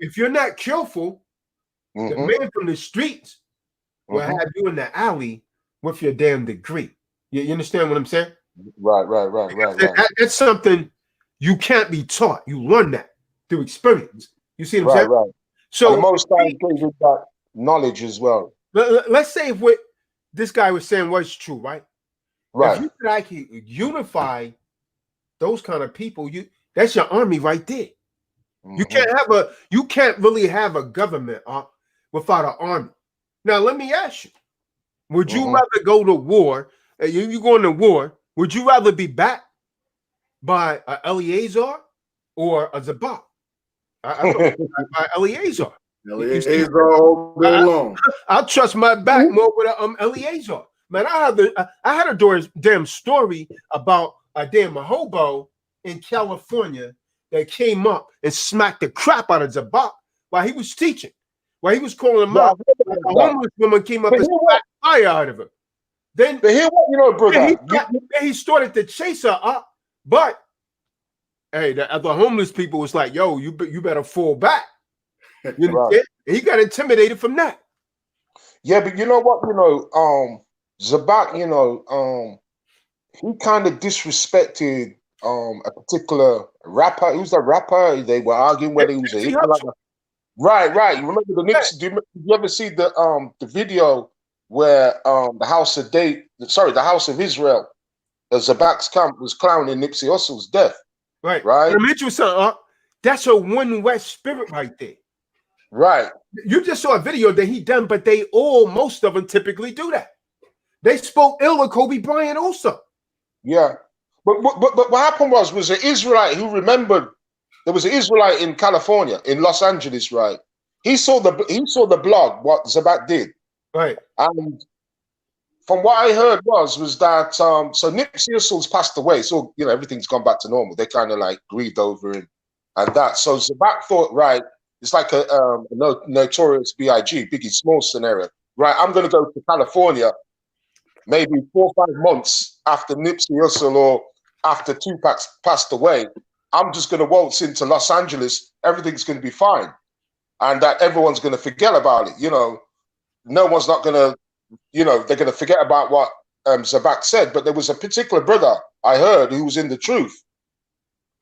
if you're not careful, the man from the streets will have you in the alley with your damn degree. You understand what I'm saying? Right. That's something you can't be taught. You learn that through experience. You see what I'm saying? Right. So the Most High gives you that knowledge as well. Let's say if what this guy was saying was true, right? If you could actually unify those kind of people, that's your army right there. You can't really have a government without an army. Now let me ask you, would you rather go to war? You going to war? Would you rather be backed by a Eleazar or a Zabak? By Eleazar. Eleazar all day long. I'll trust my back more with Eleazar, Man, I had a damn story about a damn hobo in California that came up and smacked the crap out of Zabak while he was teaching, while he was calling him out. A homeless woman came up and smacked fire out of him. Then, but here what you know, brother. He started to chase her up, but hey, the other homeless people was like, "Yo, you better fall back." You know, right. He got intimidated from that. Yeah, but you know what? You know, Zabak, you know, he kind of disrespected a particular rapper. He was a rapper. They were arguing whether he was a right. You remember the Nipsey? Did you ever see the video where the House of Israel, Zabak's camp was clowning Nipsey Hussle's death? Right. Let me mention something. That's a One West spirit right there. Right. You just saw a video that he done, but most of them typically do that. They spoke ill of Kobe Bryant also. Yeah. But what happened was an Israelite who remembered there was an Israelite in California, in Los Angeles, right? He saw the blog, what Zabak did. Right. And from what I heard was that so Nipsey Hussle's passed away, so you know everything's gone back to normal. They kind of like grieved over him and that. So Zabak thought, right, it's like a Notorious B.I.G. Biggie Smalls scenario, right? I'm going to go to California, maybe 4 or 5 months after Nipsey Hussle or after Tupac passed away. I'm just going to waltz into Los Angeles. Everything's going to be fine, and that everyone's going to forget about it. You know, no one's not going to. You know, they're going to forget about what Zabak said. But there was a particular brother I heard who was in the truth,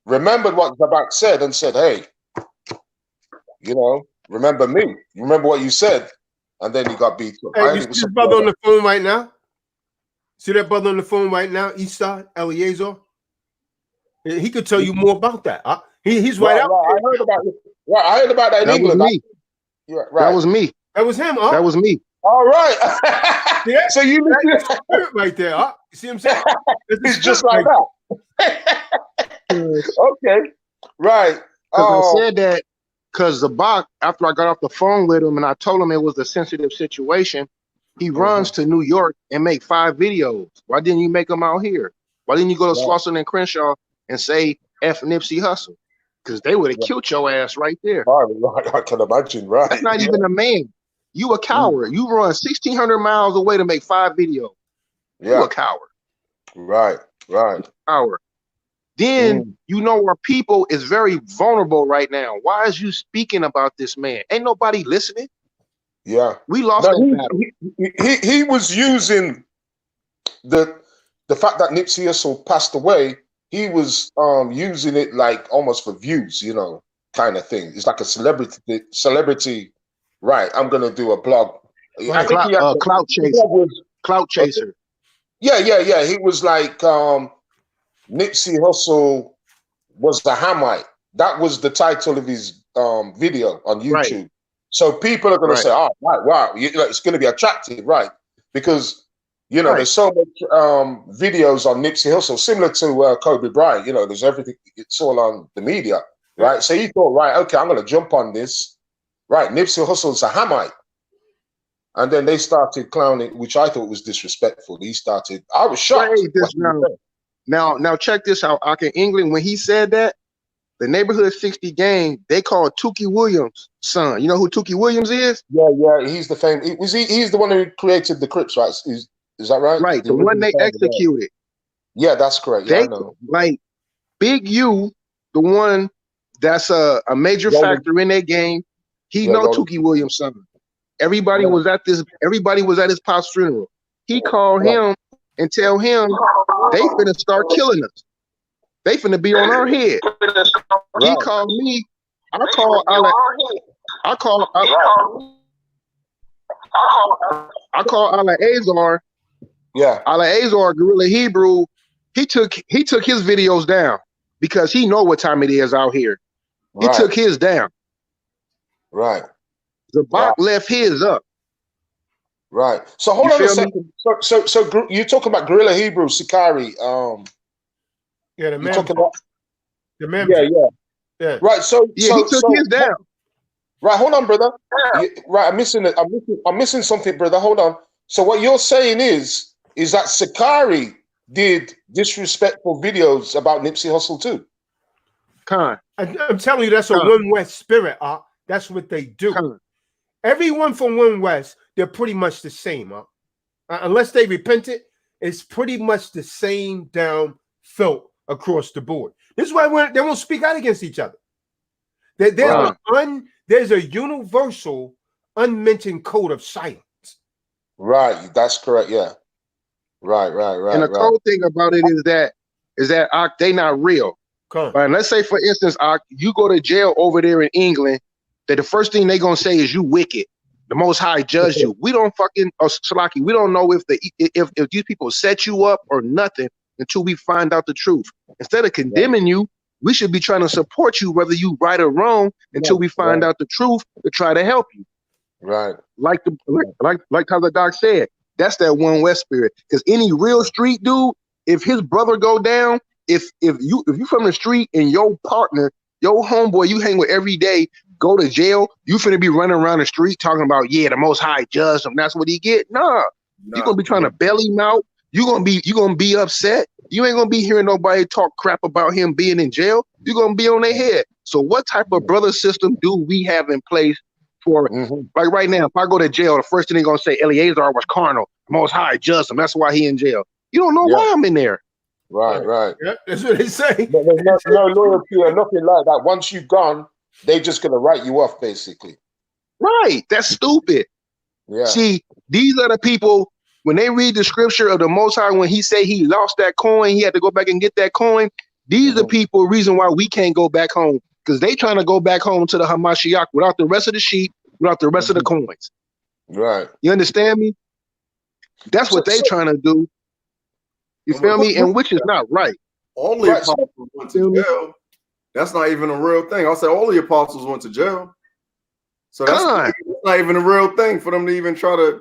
remembered what Zabak said and said, "Hey, you know, remember me. Remember what you said." And then he got beat up. Hey, you see this brother on the phone right now? See that brother on the phone right now, Eastside, Eliezer? He could tell you more about that. He's right out. I heard about it. Right, I heard about that in England. Was me. That was me. That was him, That was me. All right. Yeah. So you spirit right there, You see what I'm saying? It's just like that. Okay. Right. Because I said that because Zabak, after I got off the phone with him and I told him it was a sensitive situation, he runs to New York and make 5 videos. Why didn't you make them out here? Why didn't you go to Slauson and Crenshaw and say F Nipsey Hussle? Because they would have killed your ass right there. I can imagine, right? That's not even a man. You a coward. You run 1,600 miles away to make 5 videos. You a coward. Right. Coward. Then you know our people is very vulnerable right now. Why is you speaking about this man? Ain't nobody listening. Yeah. We lost that battle. He was using the fact that Nipsey Hussle passed away. He was using it like almost for views, you know, kind of thing. It's like a celebrity. Right, I'm gonna do a blog. I think he had clout chaser. Clout chaser. Yeah. He was like Nipsey Hussle was the Hamite. That was the title of his video on YouTube. Right. So people are gonna say, "Oh, right, wow, it's gonna be attractive, right?" Because you know there's so much videos on Nipsey Hussle, similar to Kobe Bryant. You know, there's everything. It's all on the media, right? So he thought, right, okay, I'm gonna jump on this. Right, Nipsey Hussle's a Hamite. And then they started clowning, which I thought was disrespectful. I was shocked. Now check this out. In England, when he said that, the Neighborhood 60 gang, they called Tookie Williams' son. You know who Tookie Williams is? Yeah, he's the famous. He's the one who created the Crips, right? Is that right? Right, the one they executed. Yeah, that's correct. Yeah, I know. Like Big U, the one that's a major factor in that game. He know Tookie Williams' son. Everybody was at his pop's funeral. He called him and tell him they finna start killing us. They finna be on our head. He called me. I call Ala Azar. Yeah. Ala Azar, Guerrilla Hebrew. He took his videos down because he know what time it is out here. He took his down. Right. Zabak left his up. Right. So hold on a second. So you talking about Guerrilla Hebrew, Sikari? Yeah, the man. Talking about the man. Yeah. Right. So he took his down. Right. Hold on, brother. Right. I'm missing it. I'm missing something, brother. Hold on. So what you're saying is is that Sakari did disrespectful videos about Nipsey Hussle too. I'm telling you, that's a One West spirit. That's what they do. Everyone from One West, they're pretty much the same. Unless they repented, it's pretty much the same down filth across the board. This is why they won't speak out against each other. There's a universal unmentioned code of silence. Right, that's correct. Yeah, right. And the cool thing about it is that they not real. Right? Let's say, for instance, you go to jail over there in England. That the first thing they gonna say is you wicked. The Most High judged you. We don't fucking Salaki. We don't know if these people set you up or nothing until we find out the truth. Instead of condemning you, we should be trying to support you, whether you right or wrong, until we find out the truth to try to help you. Right. Like how the doc said, that's that One West spirit. Because any real street dude, if his brother go down, if you from the street and your partner, your homeboy you hang with every day, go to jail, you finna be running around the street talking about, the Most High judged him. That's what he get. Nah. You're gonna be trying to bail him out. You're gonna be upset. You ain't gonna be hearing nobody talk crap about him being in jail. You're gonna be on their head. So what type of brother system do we have in place for like right now? If I go to jail, the first thing they're gonna say, Eleazar was carnal. Most High judged him. That's why he in jail. You don't know why I'm in there. Right. Yeah, that's what they say. But there's no loyalty or nothing like that. Once you've gone, they're just gonna write you off, basically. Right. That's stupid. Yeah. See, these are the people, when they read the scripture of the Most High, when he said he lost that coin, he had to go back and get that coin. These are people, reason why we can't go back home, because they trying to go back home to the Hamashiach without the rest of the sheep, without the rest of the coins. Right. You understand me? That's what they trying to do. You feel me? And which is not right. All the apostles went to jail. That's not even a real thing. I'll say all the apostles went to jail. So that's not even a real thing for them to even try to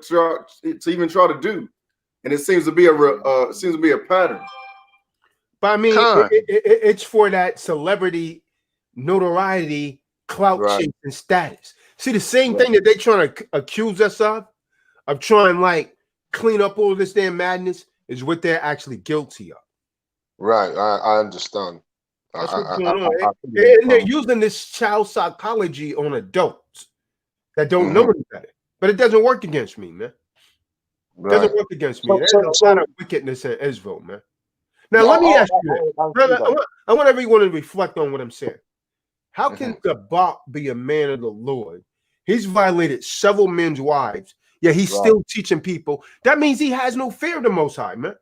do. And it seems to be a pattern. But I mean, it's for that celebrity notoriety, clout chasing status. See, the same thing that they trying to accuse us of trying like clean up all this damn madness is what they're actually guilty of. Right, I understand. That's what's going on. And they're using this child psychology on adults that don't know any better. But it doesn't work against me, man. It doesn't work against me. There's a lot of wickedness in Israel, man. Now, let me ask you that. I want everyone to reflect on what I'm saying. How can Gabak be a man of the Lord? He's violated several men's wives, yet he's still teaching people. That means he has no fear of the Most High, man.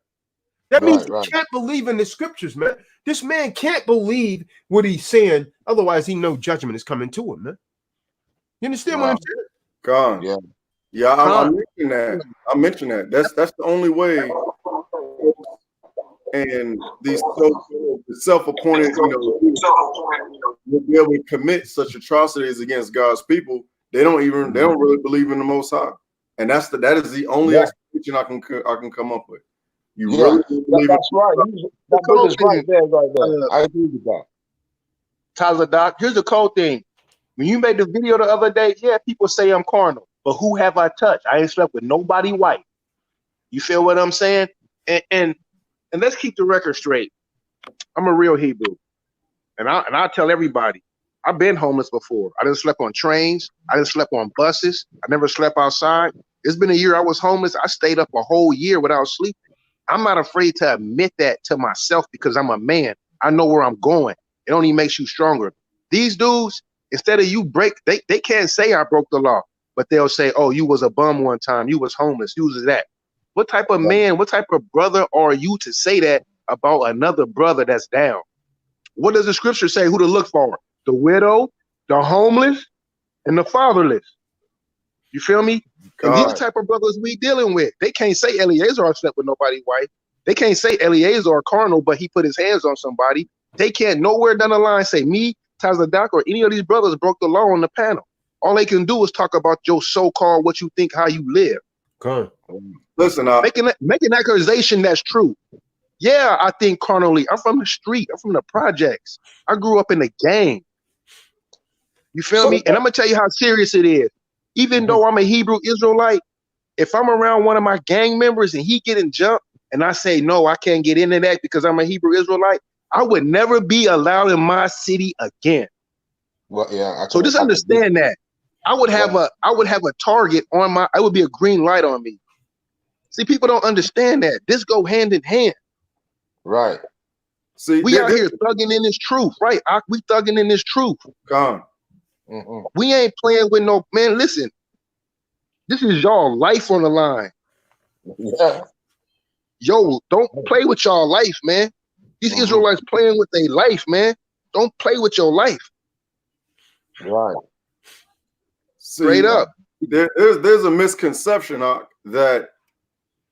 That means he can't believe in the scriptures, man. This man can't believe what he's saying. Otherwise, he knows judgment is coming to him, man. You understand what I'm saying? God. Yeah, I mentioned that. That's the only way. And these self-appointed, will be able to commit such atrocities against God's people. They don't really believe in the Most High, and that is the only explanation I can come up with. You really believe that's right. That brother's right there. I agree with that. Tyler Doc, here's the cold thing. When you made the video the other day, people say I'm carnal, but who have I touched? I ain't slept with nobody white. You feel what I'm saying? And let's keep the record straight. I'm a real Hebrew, and I tell everybody, I've been homeless before. I didn't sleep on trains. I didn't sleep on buses. I never slept outside. It's been a year I was homeless. I stayed up a whole year without sleeping. I'm not afraid to admit that to myself because I'm a man. I know where I'm going. It only makes you stronger. These dudes, instead of they can't say I broke the law, but they'll say, oh, you was a bum one time. You was homeless. You was that. What type of man, what type of brother are you to say that about another brother that's down? What does the scripture say who to look for? The widow, the homeless, and the fatherless. You feel me? And these type of brothers we dealing with, they can't say Eleazar slept with nobody white. They can't say Eleazar carnal, but he put his hands on somebody. They can't nowhere down the line say me, Tazadaq, or any of these brothers broke the law on the panel. All they can do is talk about your so-called what you think, how you live. Listen, making accusation that's true. Yeah, I think carnally. I'm from the street. I'm from the projects. I grew up in the gang. You feel me? And I'm gonna tell you how serious it is. Even though I'm a Hebrew Israelite, If I'm around one of my gang members and he getting jumped, and I say no, I can't get into that because I'm a Hebrew Israelite, I would never be allowed in my city again. Well, yeah. So just understand that. I would have a target on my. I would be a green light on me. See, people don't understand that. This go hand in hand. Right. See, We out here thugging in this truth, right? We thugging in this truth. Gone. We ain't playing with no man. Listen, this is y'all life on the line. Yeah. Yo, don't play with y'all life, man. These Israelites playing with their life, man. Don't play with your life. Right. See, Straight up. There's a misconception that,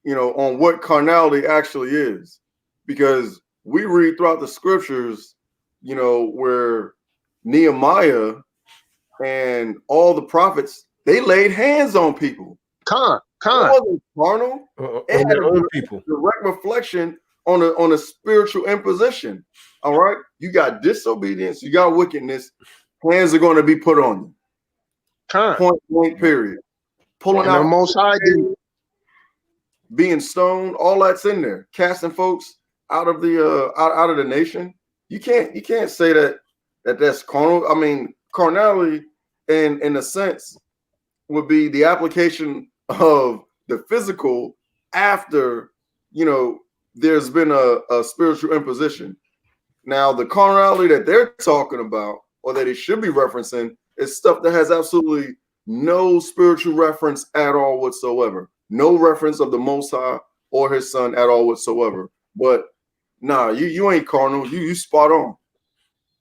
you know, on what carnality actually is, because we read throughout the scriptures, you know, where Nehemiah and all the prophets, they laid hands on people. Con. It wasn't carnal. It had their a own people. direct reflection on a spiritual imposition. All right, you got disobedience, you got wickedness. Hands are going to be put on you. Con. Point blank. Period. Pulling And out, the Most High did. being stoned, all that's in there. Casting folks out of the out of the nation. You can't say that's carnal. I mean, carnality, in a sense, would be the application of the physical after, you know, there's been a spiritual imposition. Now, the carnality that they're talking about, or that it should be referencing, is stuff that has absolutely no spiritual reference at all whatsoever. No reference of the Most High or His Son at all whatsoever. But nah, you ain't carnal. You spot on.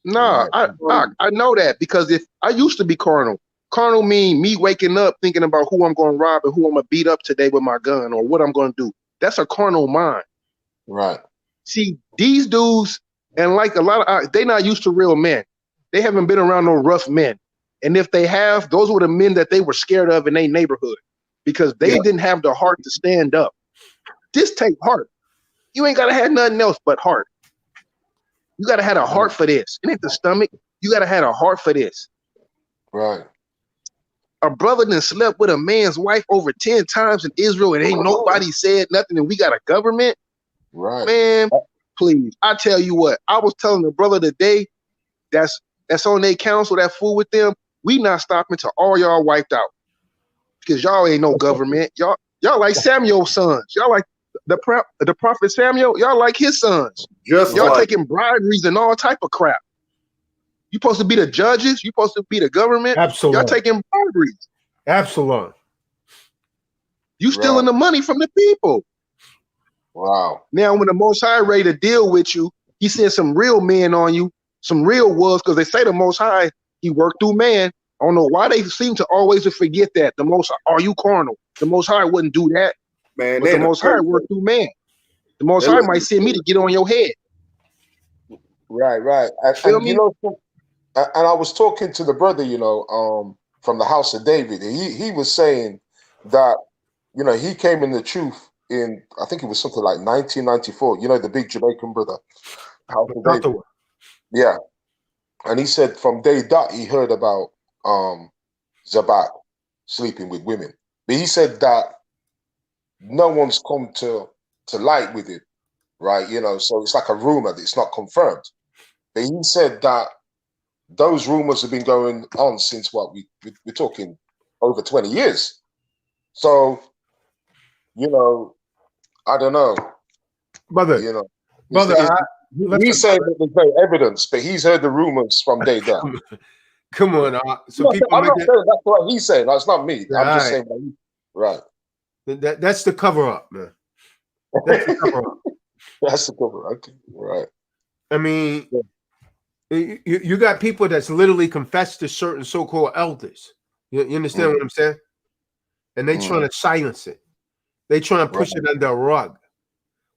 Nah, I know that, because if I used to be carnal. Carnal mean me waking up thinking about who I'm going to rob and who I'm going to beat up today with my gun, or what I'm going to do. That's a carnal mind. Right. See, these dudes, and like a lot of, they not used to real men. They haven't been around no rough men. And if they have, those were the men that they were scared of in their neighborhood, because they didn't have the heart to stand up. This take heart. You ain't got to have nothing else but heart. You got to have a heart for this. It ain't the stomach. You got to have a heart for this. Right. A brother done slept with a man's wife over 10 times in Israel and ain't nobody said nothing, and we got a government? Right. Man, please. I tell you what, I was telling the brother today that's on their council, that fool with them, we not stopping till all y'all wiped out. Because y'all ain't no government. Y'all like Samuel's sons. Y'all like the prophet Samuel. Y'all like his sons. Just y'all like taking briberies and all type of crap. You supposed to be the judges. You supposed to be the government. Absalom. Y'all taking briberies. Absalom. You stealing the money from the people. Wow. Now, when the Most High ready to deal with you, He sent some real men on you, some real wolves, because they say the Most High, He worked through man. I don't know why they seem to always forget that. The Most High, are you carnal? The Most High wouldn't do that. man, But the Most High worked through man. The Most High might send me to get on your head. Right. And you know, and I was talking to the brother, you know, from the house of David. He was saying that, you know, he came in the truth in, I think it was something like 1994. You know, the big Jamaican brother. House of David. Yeah. And he said from day dot he heard about Zabak sleeping with women. But he said that no one's come to light with it, right? You know, so it's like a rumor that it's not confirmed. But he said that those rumors have been going on since we're talking over 20 years. So, you know, I don't know. Brother, you know, brother, he's saying that there's no evidence, but he's heard the rumors from day dot. Come on, so people. I'm not saying that's what he's saying. That's not me. I'm just right. saying, right. That's the cover up, man. That's the cover up. That's the cover. Okay, right. I mean, you got people that's literally confessed to certain so-called elders. You understand what I'm saying? And they trying to silence it. They trying to push it under a rug.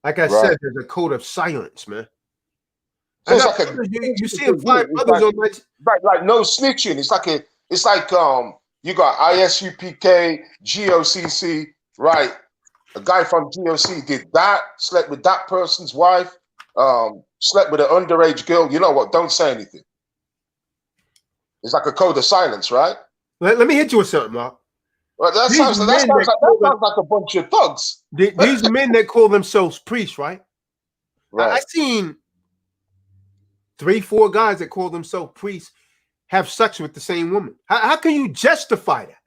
Like I said, there's a code of silence, man. So it's like you see him find others on like no snitching. It's like you got ISUPK, GOCC, right? A guy from GOC did that, slept with that person's wife, slept with an underage girl. You know what? Don't say anything. It's like a code of silence, right? Let me hit you with something, Mark. Well, that sounds like a bunch of thugs. These men that call themselves priests, right? Right. I seen 3-4 guys that call themselves priests have sex with the same woman. How can you justify that?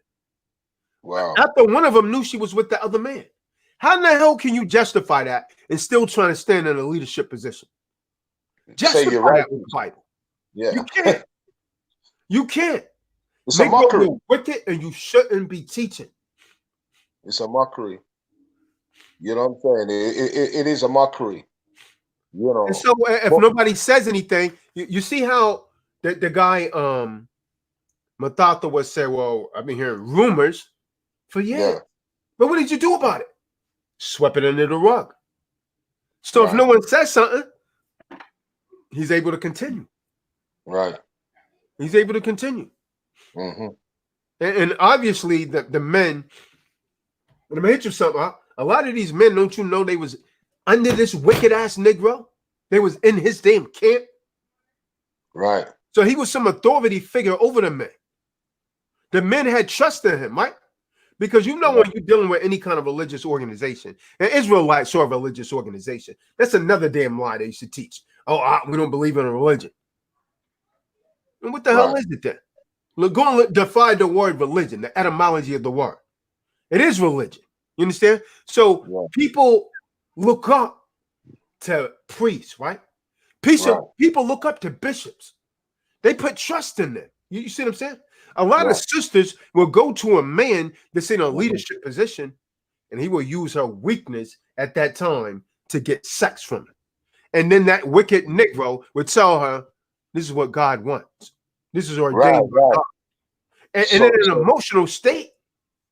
Wow. After one of them knew she was with the other man. How in the hell can you justify that and still trying to stand in a leadership position? Justify you're right. that with the Bible. Yeah. You can't. You can't. It's a mockery. You're wicked and you shouldn't be teaching. It's a mockery. You know what I'm saying? It is a mockery. You know. And so if nobody says anything, you see how the guy Matata was say, well, I've been hearing rumors for years. Yeah. But what did you do about it? Swept it under the rug. So if no one says something, he's able to continue. Right. He's able to continue. Mm-hmm. And obviously the men, let me hit you something. A lot of these men, don't you know, they was under this wicked ass Negro. They was in his damn camp. Right. So he was some authority figure over the men. The men had trust in him, right? Because you know when you're dealing with any kind of religious organization, and Israelites are a religious organization, that's another damn lie they used to teach. Oh, we don't believe in a religion. And what the hell is it then? Look, go and define the word religion, the etymology of the word. It is religion. You understand? So people look up to priests, right? People look up to bishops. They put trust in them. You see what I'm saying? A lot of sisters will go to a man that's in a leadership position, and he will use her weakness at that time to get sex from her. And then that wicked Negro would tell her, this is what God wants. This is ordained by God. And in an emotional state,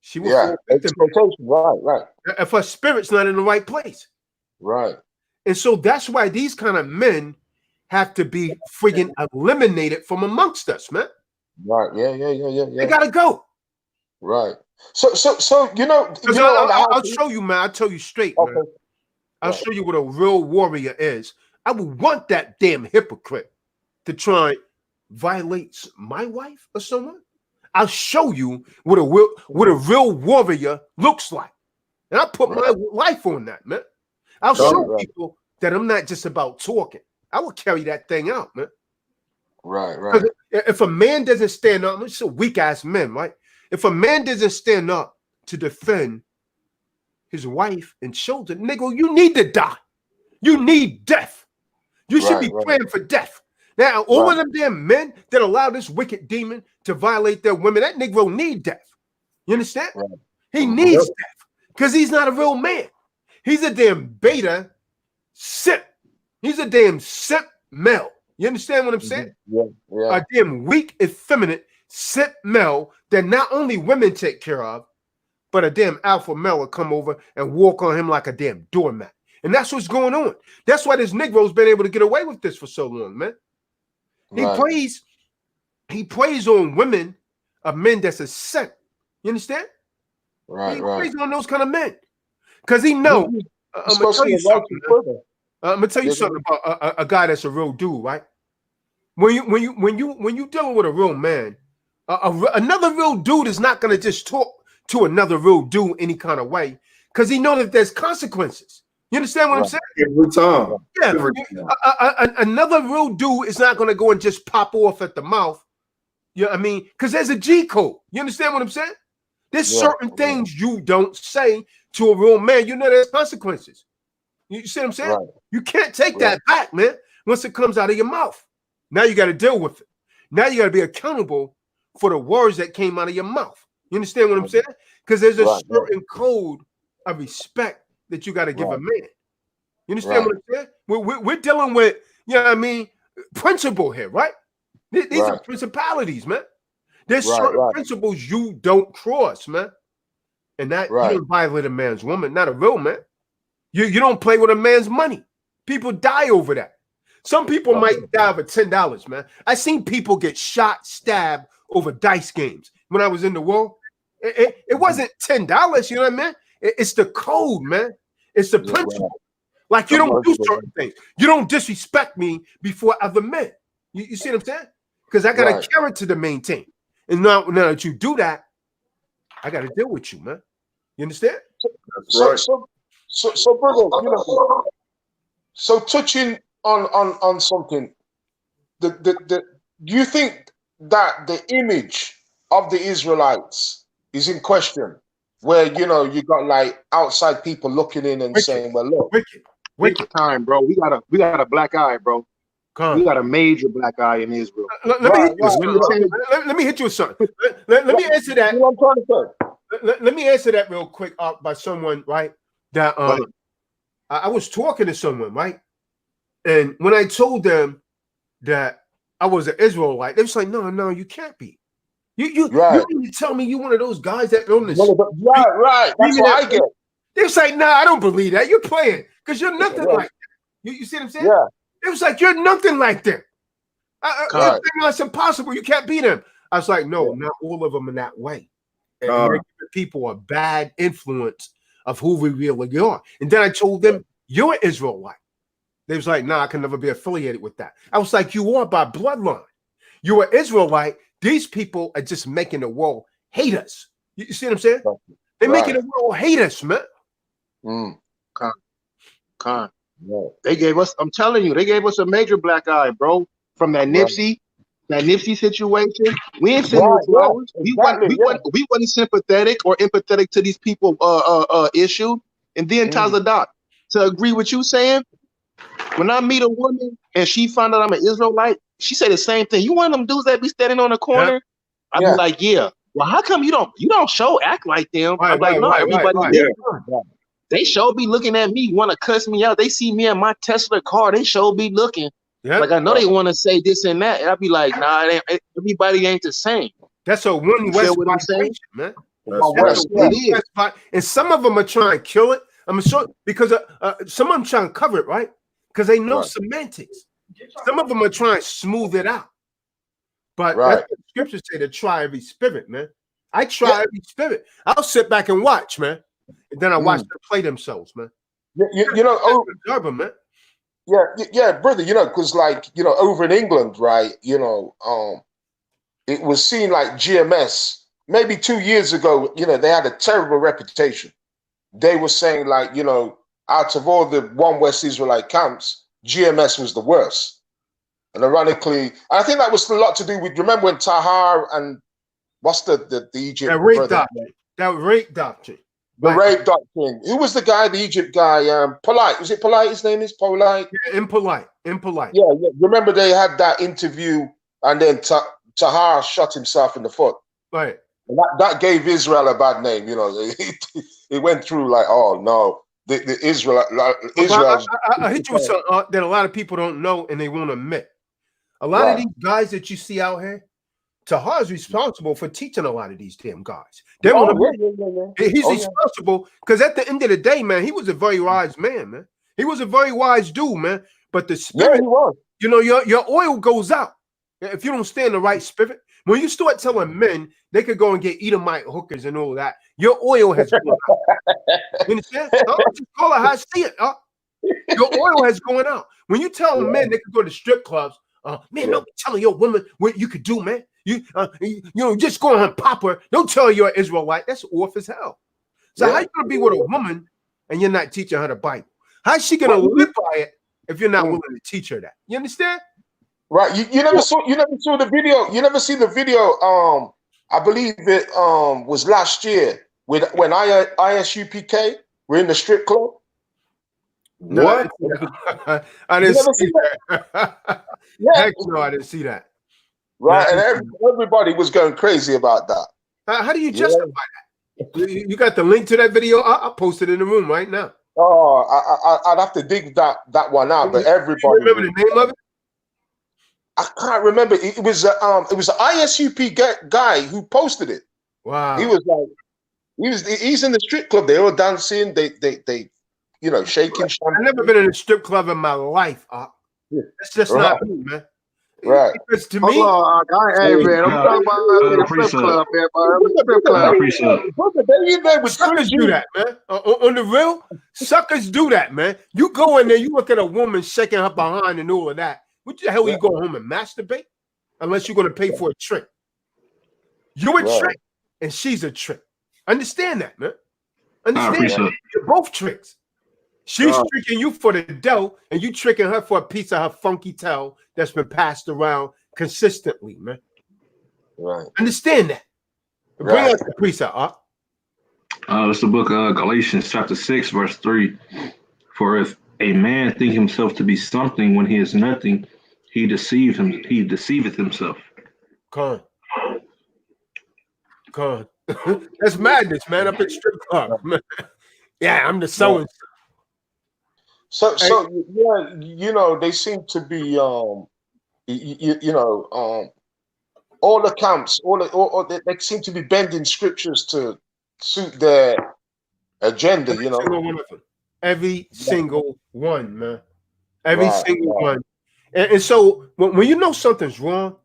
she will right. If her spirit's not in the right place. Right. And so that's why these kind of men have to be friggin' eliminated from amongst us, man. Right. Yeah. They gotta go. Right. So you know I'll show you, man. I'll tell you straight, man. I'll show you what a real warrior is. I would want that damn hypocrite to try and violate my wife or someone. I'll show you what a real warrior looks like. And I put my life on that, man. I'll show people that I'm not just about talking. I will carry that thing out, man. Right. If a man doesn't stand up, it's a weak ass man, right? If a man doesn't stand up to defend his wife and children, nigga, you need to die. You need death. You should be praying for death. Now, all of them damn men that allow this wicked demon to violate their women, that Negro need death. You understand? He needs death because he's not a real man. He's a damn beta simp. He's a damn simp male. You understand what I'm saying? Yeah. A damn weak, effeminate simp male that not only women take care of, but a damn alpha male will come over and walk on him like a damn doormat. And that's what's going on. That's why this Negro's been able to get away with this for so long, man. He preys on women of men that's a simp. You understand? He preys on those kind of men. Because he knows. I'm gonna tell you something. I'm gonna tell you something about a guy that's a real dude, right? When you dealing with a real man, another real dude is not gonna just talk to another real dude any kind of way because he knows that there's consequences. You understand what I'm saying? Every time. Yeah. Another real dude is not gonna go and just pop off at the mouth. You know what I mean? Because there's a G code. You understand what I'm saying? There's certain things you don't say to a real man. You know there's consequences. You see what I'm saying? You can't take that back, man, once it comes out of your mouth. Now you got to deal with it. Now you got to be accountable for the words that came out of your mouth. You understand what I'm saying? Because there's a certain code of respect that you got to give a man. You understand what I'm saying? We're dealing with, you know what I mean, principle here, right? These are principalities, man. There's certain principles you don't cross, man. And that you don't violate a man's woman, not a real man. You don't play with a man's money. People die over that. Some people might die over $10, man. I seen people get shot, stabbed over dice games. When I was in the war, it wasn't $10, you know what I mean? It's the code, man. It's the principle. Like you don't do certain things. You don't disrespect me before other men. You see what I'm saying? Because I got a character to maintain. And now that you do that, I got to deal with you, man. You understand? That's right. So, brother, you know, so touching on something, do you think that the image of the Israelites is in question? Where, you know, you got like outside people looking in and saying, well, look, Big time, bro. We got a black eye, bro. We got a major black eye in Israel. Let me hit you with something. Let me answer that. You know what I'm trying to say? Let me answer that real quick by someone, right? That I was talking to someone, right? And when I told them that I was an Israelite, they was like, no, you can't be. You mean to tell me you one of those guys that own this? Right. That's what I get. They was like, nah, I don't believe that. You're playing because you're nothing like that. You see what I'm saying? Yeah. It was like, you're nothing like them. That's impossible. You can't beat them. I was like, no, not all of them in that way. And they're giving people a bad influence of who we really are. And then I told them, you're an Israelite. They was like, nah, I can never be affiliated with that. I was like, you are by bloodline. You're an Israelite. These people are just making the world hate us. You see what I'm saying? They're making the world hate us, man. They gave us, I'm telling you, they gave us a major black eye, bro. From that Nipsey situation. We ain't sending flowers. We wasn't sympathetic or empathetic to these people issue. And then Tazadat, to agree with you saying, when I meet a woman and she found out I'm an Israelite, she said the same thing. You one of them dudes that be standing on the corner? I'd be like, yeah. Well, how come you don't act like them? I'm like, no, everybody they sure be looking at me, want to cuss me out. They see me in my Tesla car, they sure be looking. Like I know they want to say this and that. And I'd be like, nah, everybody ain't the same. That's a one West vibration, man. It is. And some of them are trying to kill it. I'm sure because some of them trying to cover it, right? Because they know semantics. Some of them are trying to smooth it out. But that's what the scriptures say, to try every spirit, man. I try every spirit. I'll sit back and watch, man. And then I watch them play themselves, man. You know, man. Yeah, brother, you know, because like, you know, over in England, right, you know, it was seen like GMS, maybe 2 years ago, you know, they had a terrible reputation. They were saying like, you know, out of all the One West Israelite camps, GMS was the worst. And ironically, I think that was a lot to do with, remember when Tahar and what's the Egypt brother? That rape doctrine. The rape doctrine. Who was the guy, the Egypt guy? Polite. Was it Polite? His name is Polite? Yeah, Impolite. Yeah. Remember they had that interview and then Tahar shot himself in the foot. Right. And that gave Israel a bad name. You know, it went through like, oh no, the Israel. I hit you with something that a lot of people don't know and they won't admit. A lot of these guys that you see out here, Tahar is responsible for teaching a lot of these damn guys. He's responsible because at the end of the day, man, he was a very wise man. He was a very wise dude, man. But the spirit, he was. You know, your oil goes out if you don't stay in the right spirit. When you start telling men they could go and get Edomite hookers and all that, your oil has gone out. You understand? Just call it how I see it. Your oil has gone out. When you tell men they could go to strip clubs, man, don't be telling your woman what you could do, man. You know, just go on and pop her. Don't tell her you're an Israelite. That's off as hell. So how you gonna be with a woman and you're not teaching her the Bible? How's she gonna live by it if you're not willing to teach her that? You understand? Right. You never saw the video. You never see the video. I believe it was last year when ISUPK were in the strip club. What? I didn't see that. Heck no, I didn't see that. Right, and everybody was going crazy about that. How do you justify that? You got the link to that video? I'll post it in the room right now. Oh, I'd have to dig that one out. But everybody. You remember the name of it? I can't remember. It was an ISUP guy who posted it. Wow. He was like, he's in the strip club. They were dancing. They you know, shaking. I've never been in a strip club in my life. That's just not me, man. Right. Because to me, hey man, I'm talking about the strip club, man. Suckers do that, man. On the real, suckers do that, man. You go in there, you look at a woman shaking her behind and all of that. What the hell are you going home and masturbate? Unless you're going to pay for a trick. You're a trick, and she's a trick. Understand that, man. I Understand appreciate that. it. You're both tricks. She's tricking you for the dough, and you tricking her for a piece of her funky tail that's been passed around consistently, man. Right. Understand that. Bring out the precept, Art. It's the book of Galatians chapter 6, verse 3. For if a man think himself to be something when he is nothing, he deceiveth himself. Come on. That's madness, man. Up at strip club. Yeah, I'm the so and so. So yeah, you know, they seem to be all the camps, they seem to be bending scriptures to suit their agenda, you know. Every single one, man. Every single one. And so when you know something's wrong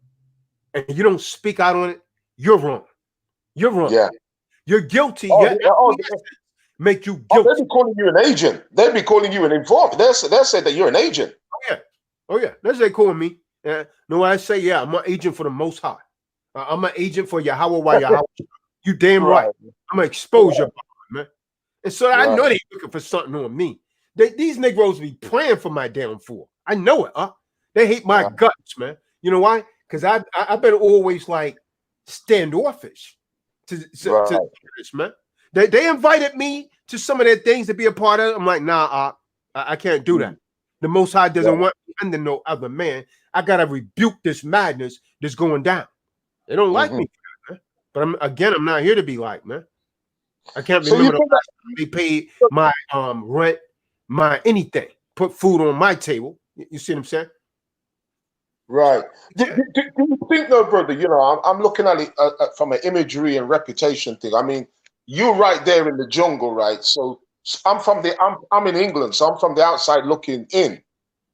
and you don't speak out on it, you're wrong. You're wrong. Yeah. You're guilty. Make you guilty. They'll be calling you an agent. They'll be calling you an informant. They'll say that you're an agent. Oh yeah. That's what they call me. No, I say, yeah, I'm an agent for the Most High. I'm an agent for Yahweh. You damn right. I'm gonna expose your body, man. And so I know they looking for something on me. These Negroes be praying for my downfall. I know it. They hate my guts, man. You know why? Because I've been always like standoffish to this, man. They invited me to some of their things to be a part of it. I'm like, nah, I can't do that. The Most High doesn't want me under no other man. I gotta rebuke this madness that's going down. They don't like me, man. But I'm not here to be like, man. I can't remember the last time they paid my rent, my anything, put food on my table. You see what I'm saying? Right. Do you think, though, brother? You know, I'm looking at it from an imagery and reputation thing. I mean, you're right there in the jungle, right? So I'm in England, so I'm from the outside looking in,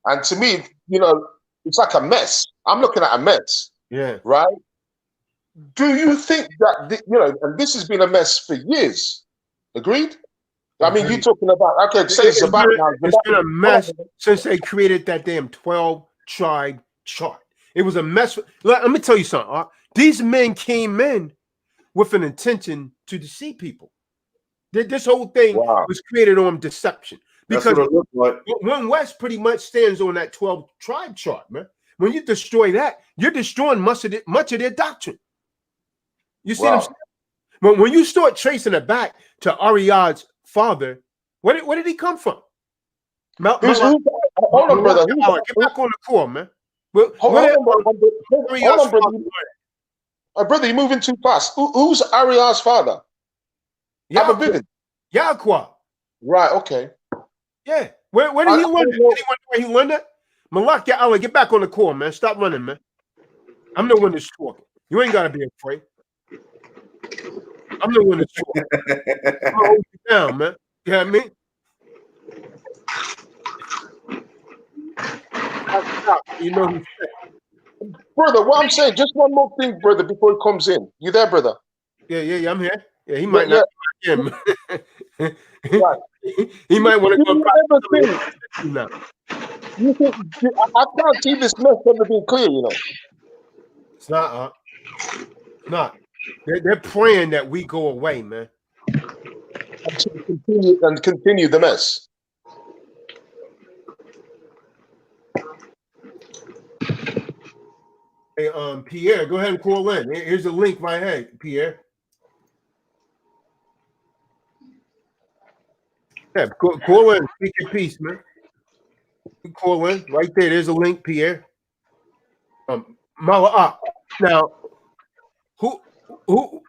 and to me, you know, it's like a mess. I'm looking at a mess. Yeah. Right. Do you think that and this has been a mess for years? Agreed. I mean, you're talking about it's been a mess since they created that damn 12-tribe chart. It was a mess. Let me tell you something. These men came in with an intention to deceive people. This whole thing was created on deception because One West pretty much stands on that 12-tribe chart, man. When you destroy that, you're destroying much of their doctrine. You see what I'm saying? When you start tracing it back to Ariad's father, where did he come from? Hold on, brother. Get back on the core, man. Hold on, brother. You're moving too fast. Who's Ariad's father? Yahweh. Right. Okay. Yeah. Where did he learn it? Anyone know where he learned it? Malak Ya'ala, get back on the core, man. Stop running, man. I'm the one that's talking. You ain't gotta be afraid. I'm the one that's talking. I'm gonna hold you down, man. You know what I mean? Stop. You know who's saying. Brother, what I'm saying, just one more thing, brother, before he comes in. You there, brother? Yeah, I'm here. Yeah, he might not be him. He might want to go now. I can't see this mess ever being clear, you know. It's not. Not. They're praying that we go away, man. Continue the mess. Hey, Pierre, go ahead and call in. Here's a link right here, Pierre. Yeah, call in. Speak your piece, man. You call in right there. There's a link, Pierre. Mala'ak. Now,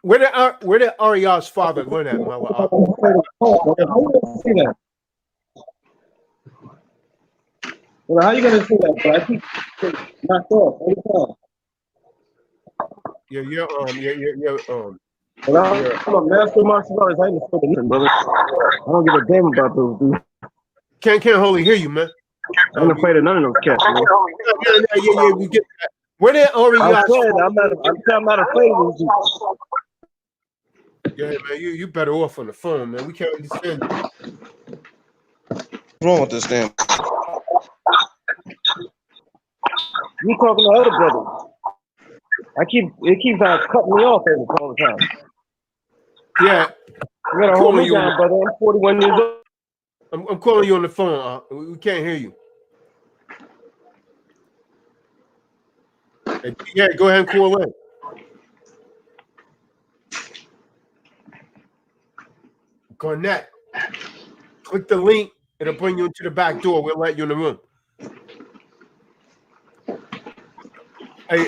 where did Ariel's father learn that, Mala'ak? Well, how you gonna see that? But I keep knocked off every time. I'm a master martial artist. I ain't for nothing, brother. I don't give a damn about those dudes. Can't hardly hear you, man. I ain't afraid of none of those cats, man. Yeah, we get that. Where did Ariel? I'm not afraid of these. Yeah, man, you better off on the phone, man. We can't understand you. What's wrong with this damn? You talking to other brothers? It keeps cutting me off all the time. Yeah, You gotta hold me down, brother. I'm 41 years old. I'm calling you on the phone. We can't hear you. Yeah, go ahead and call in. Garnett, click the link. It'll bring you into the back door. We'll let you in the room. Hey,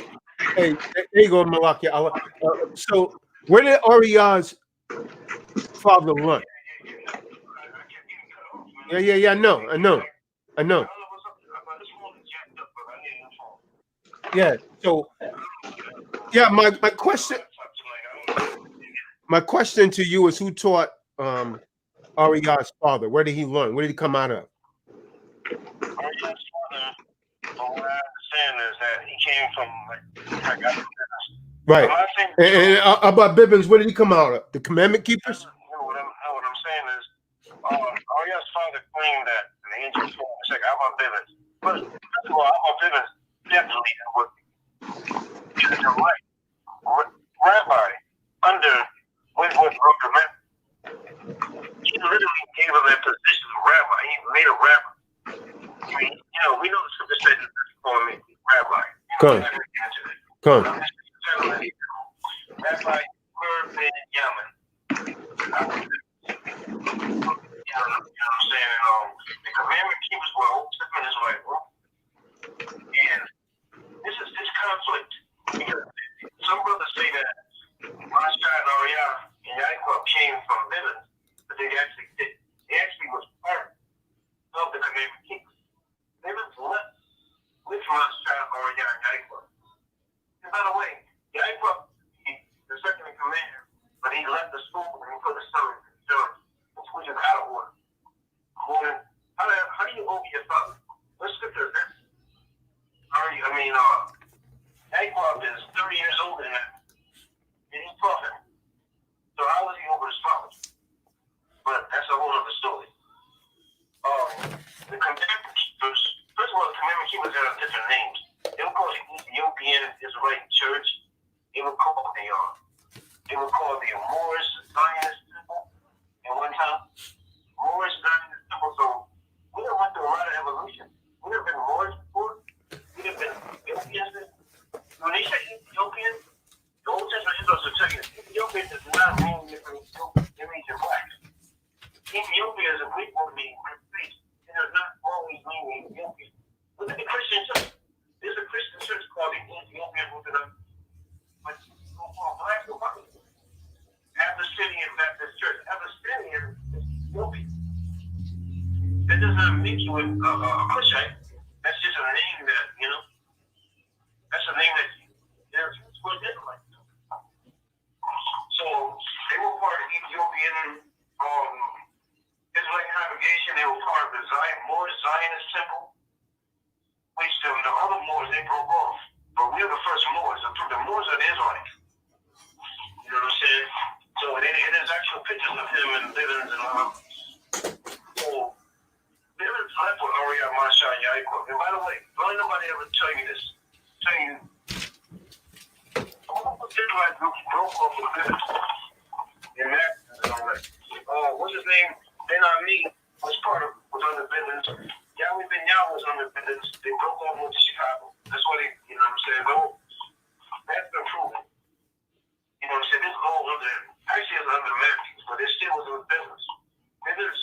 there you go, Malachi. So, where did Ariah's father run? Yeah. I know. Yeah. So, yeah. My question to you is, who taught Ariah's father? Where did he learn? Where did he come out of? Ariah's father, from what I understand, is that he came from right. And about Bibbins, where did he come out of? The Commandment Keepers? What I'm saying is, Ariah's father claimed that the angel told him, like, Abba Bibbins. But first of all, Abba Bibbins definitely was the right rabbi under Wentworth Rucker. He literally gave him that position of rabbi. He made a rabbi. I mean, we know the scripture says that he called me rabbi. Come. Rabbi Ben Yamin. You know what I'm saying? The commandment keepers were Old Testament Israelite. And this conflict, because some brothers say that Mashai and Ariah and Yaakov came from Bibbins, but they actually was part of the commandment keepers. Bibbins left with Mashai, Ariah, and Yaakov. And by the way, Yaakov, the second in command, but he left the school and he put the son in church, which is out of order. How do you obey your father? What scripture is that? Yaakov is 30 years older than that. And he's prophet. So how was he over his father? But that's a whole other story. The commandment keepers, first of all, the commandment keepers have different names. They were called the Ethiopian Israelite Church. They were called the Moorish Zionist Temple at one time. Moorish Zionist Temple. So we have went through a lot of evolution. We have been Moorish before. We have been Ethiopians. When they say Ethiopian, the Old Testament Israelites will tell you Ethiopian does not mean you're Ethiopian. It means you're black. Ethiopia is a Greek word meaning black face. It does not always mean Ethiopian. Look at the Christian church. There's a Christian church called the Ethiopian Orthodox. But so-called black or white. Abyssinian Baptist Church. Abyssinian is Ethiopian. That does not make you a Cushite. That's just a name that, that's a name that they're supposed to like. So they were part of the Ethiopian Israelite congregation. They were part of the Moorish Zionist Temple, which the other Moors, they broke off. But we are the first Moors. The Moors are the Israelites. You know what I'm saying? So there's actual pictures of him and Bibbins and all. So Bibbins left with Ariah, Mashai, and Yaakov. And by the way, don't let nobody ever tell you this. All the Israelite groups broke off with Bibbins. And that and all that. What's his name? Ben Ami was under Bibbins. Yahweh Ben Yah was under Bibbins. They broke off with Chicago. That's why they, you know what I'm saying? That's been proven. You know what I'm saying? This is all under, actually it's under Matthews, but it still was with Bibbins. Matthews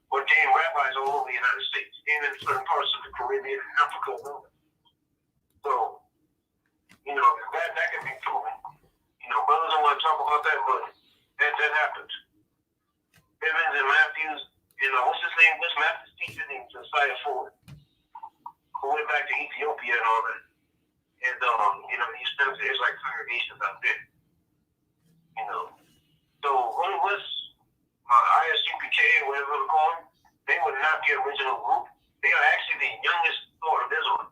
ordained rabbis all over the United States and in certain parts of the Caribbean and Africa. So, that can be proven. Brothers don't want to talk about that, but that happened. Bibbins and Matthews, what's his name? What's Matthews' teacher named Josiah Ford, who went back to Ethiopia and all that. And, he spent the Israelite congregations out there. So when it was ISUPK or whatever they call them, they were not the original group. They are actually the youngest sort of Israel.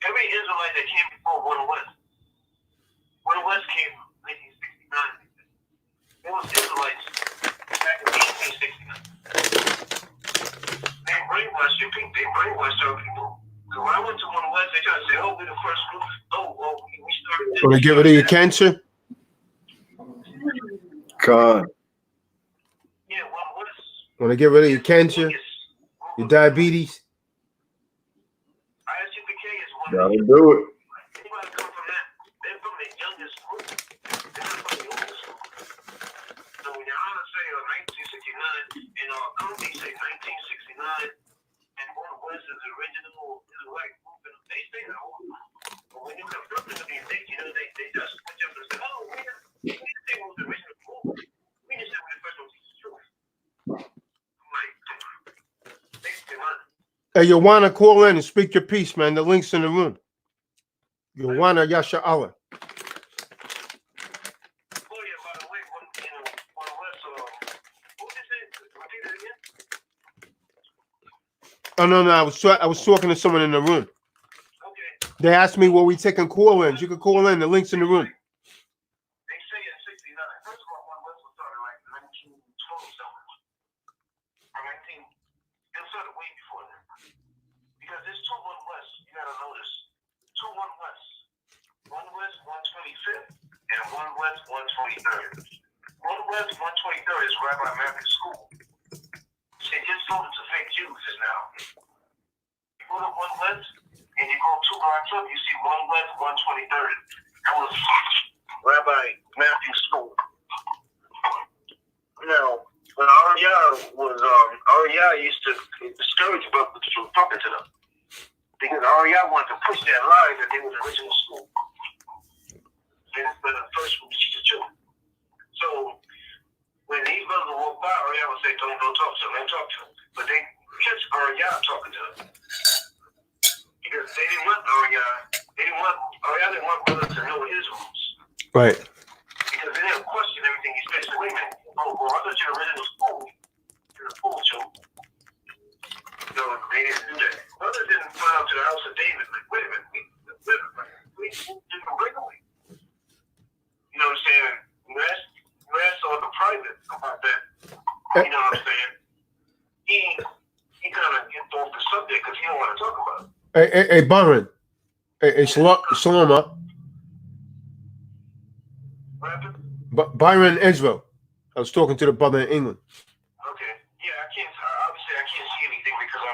Every Israelite that came before One West came in 1969. There was Israelites back in 1869. They brainwashed your people. They brainwashed our people. So when I went to One West, they tried to say, we're the first group. We started this. Want to get rid of your cancer? Con. Yeah, what is Want to get rid of your cancer, your diabetes? ISUPK is one Gotta of the do it. anybody come from that, they're from the youngest group. They're not from the oldest group. So when your honor say 1969 and Kobe say 1969 and One West is the original like group, and they say that old. But when you come up to these things, you know, they just switch up and say, oh, we didn't say it was the original group. We just said we the first one to teach the truth. I'm like, thanks to man. Hey, you want to call in and speak your piece, man? The link's in the room. You want to Yasha Allah. Oh yeah, by the way, One West, what did you say? Repeat it again? Oh no, I was talking to someone in the room. Okay. They asked me, "Were we taking call-ins?" You can call in. The link's in the room. They say in 69. First of all, One West was started like 1912 something. Or 19. It started way before that. Because there's two One West. You gotta notice. Two One West. One West 125th and One West 123rd. One West 123rd is Rabbi Matthew's school. They just sold it to fake Jews now. You go to One West and you go 2 blocks up, you see One West 123rd. That was Rabbi Matthew's school. Now, when Ariah used to discourage brothers from talking to them. Because Ariah wanted to push that lie that they were the original school. And for the first one to teach the truth. So when these brothers walk by, Ariah would say, don't talk to them, don't talk to them. But they catch Ariah talking to them. Because they didn't want Ariah didn't want brothers to know his rules. Right. Because they didn't question everything he said. So wait a minute, I thought your original school. You're a fool, Joe. So they didn't do that. Brothers didn't fly up to the house of David. Like, wait a minute, we didn't break away. You know what I'm saying? Rest on the private about that. You know what I'm saying? He kind of gets off the subject because he don't want to talk about it. Hey, Byron. Hey, Shalom up. What happened? Byron Israel. I was talking to the brother in England. Okay. Yeah, obviously I can't see anything because when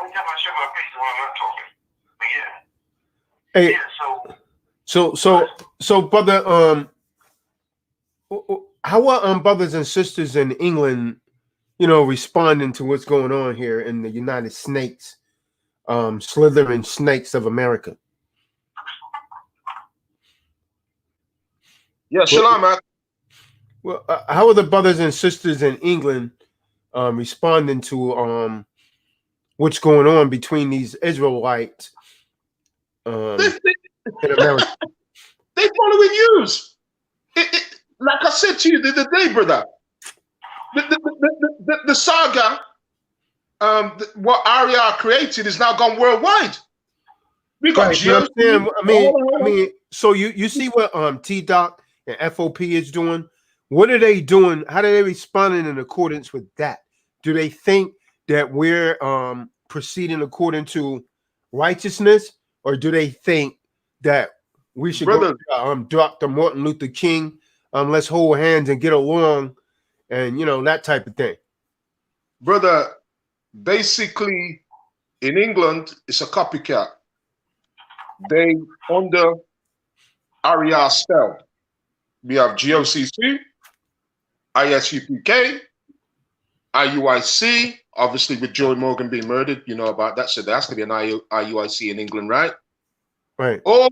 only time I show my face is when I'm not talking. But yeah. Hey. Yeah, So brother, how are brothers and sisters in England, responding to what's going on here in the United Snakes, slithering snakes of America? Yeah, shalom, man. Well, how are the brothers and sisters in England responding to what's going on between these Israelites in America? They following yous. Like I said to you the other day, brother. The saga, what Ariah created, is now gone worldwide. We got so you see what T-Doc and FOP is doing? What are they doing? How are they responding in accordance with that? Do they think that we're proceeding according to righteousness, or do they think that we should go Dr. Martin Luther King? Let's hold hands and get along, and that type of thing. Brother, basically in England, it's a copycat. They under Ariah spell. We have GOCC, ISUPK, IUIC, obviously with Joy Morgan being murdered, you know about that. So there has to be an IUIC in England, right? Right. All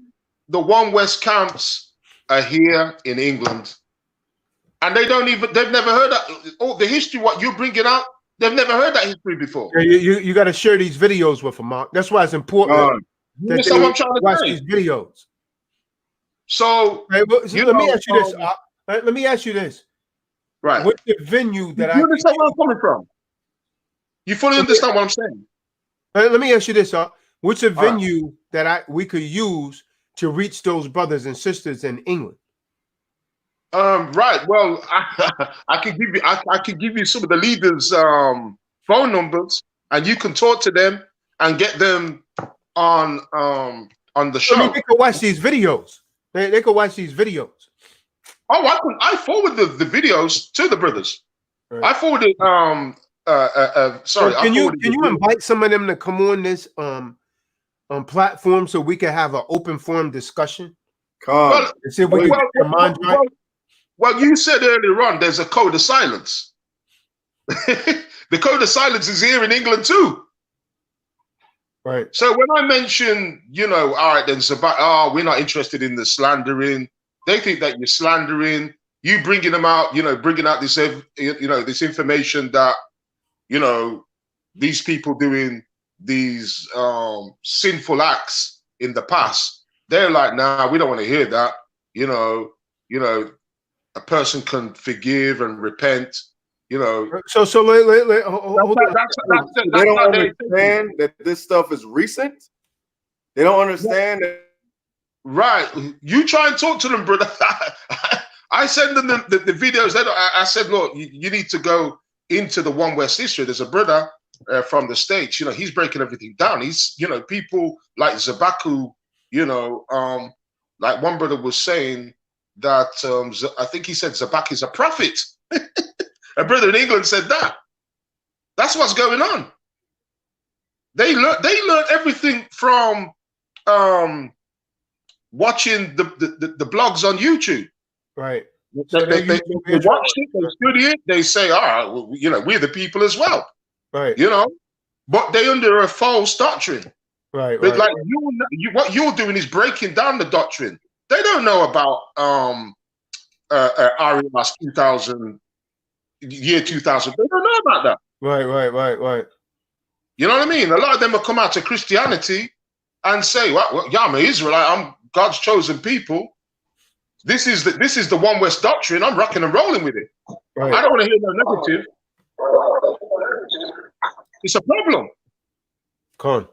the One West camps are here in England. And they've never heard that. All the history, what you're bringing out, they've never heard that history before. Yeah, you got to share these videos with them, Mark. That's why it's important that they watch these videos. So, let me ask you this. Let me ask you this. Right. What's the venue that you understand where I'm coming from? You fully understand what I'm saying? Let me ask you this. What's a venue that we could use to reach those brothers and sisters in England? Right. Well, I can give you some of the leaders' phone numbers, and you can talk to them and get them on the show. They can watch these videos. They can watch these videos. Oh, I forwarded the videos to the brothers. Right. I forwarded. Sorry. So can you invite some of them to come on this platform so we can have an open forum discussion? Well, and see if we can get their minds right. Well, you said earlier on there's a code of silence. The code of silence is here in England too. Right. So when I mention, all right, then Zabak, we're not interested in the slandering. They think that you're slandering. You bringing them out, bringing out this, this information that, these people doing these sinful acts in the past. They're like, nah, we don't want to hear that. A person can forgive and repent. So hold on. They don't understand that this stuff is recent. They don't understand that. Right. You try and talk to them, brother. I send them the videos. I said, look, you need to go into the One West history. There's a brother from the States. He's breaking everything down. He's, people like Zabaku, like one brother was saying that I think he said Zabak is a prophet. A brother in England said that. That's what's going on. They learn everything from watching the blogs on YouTube. Right. They watch it, they study it, they say, all right, well, we're the people as well. Right. But they under a false doctrine. Right. But like what you're doing is breaking down the doctrine. They don't know about RES 2000. Year 2000, they don't know about that. Right. You know what I mean? A lot of them will come out to Christianity and say, well, yeah, I'm an Israelite, I'm God's chosen people. This is the One West doctrine. I'm rocking and rolling with it. Right. I don't want to hear no negative. It's a problem. Come on.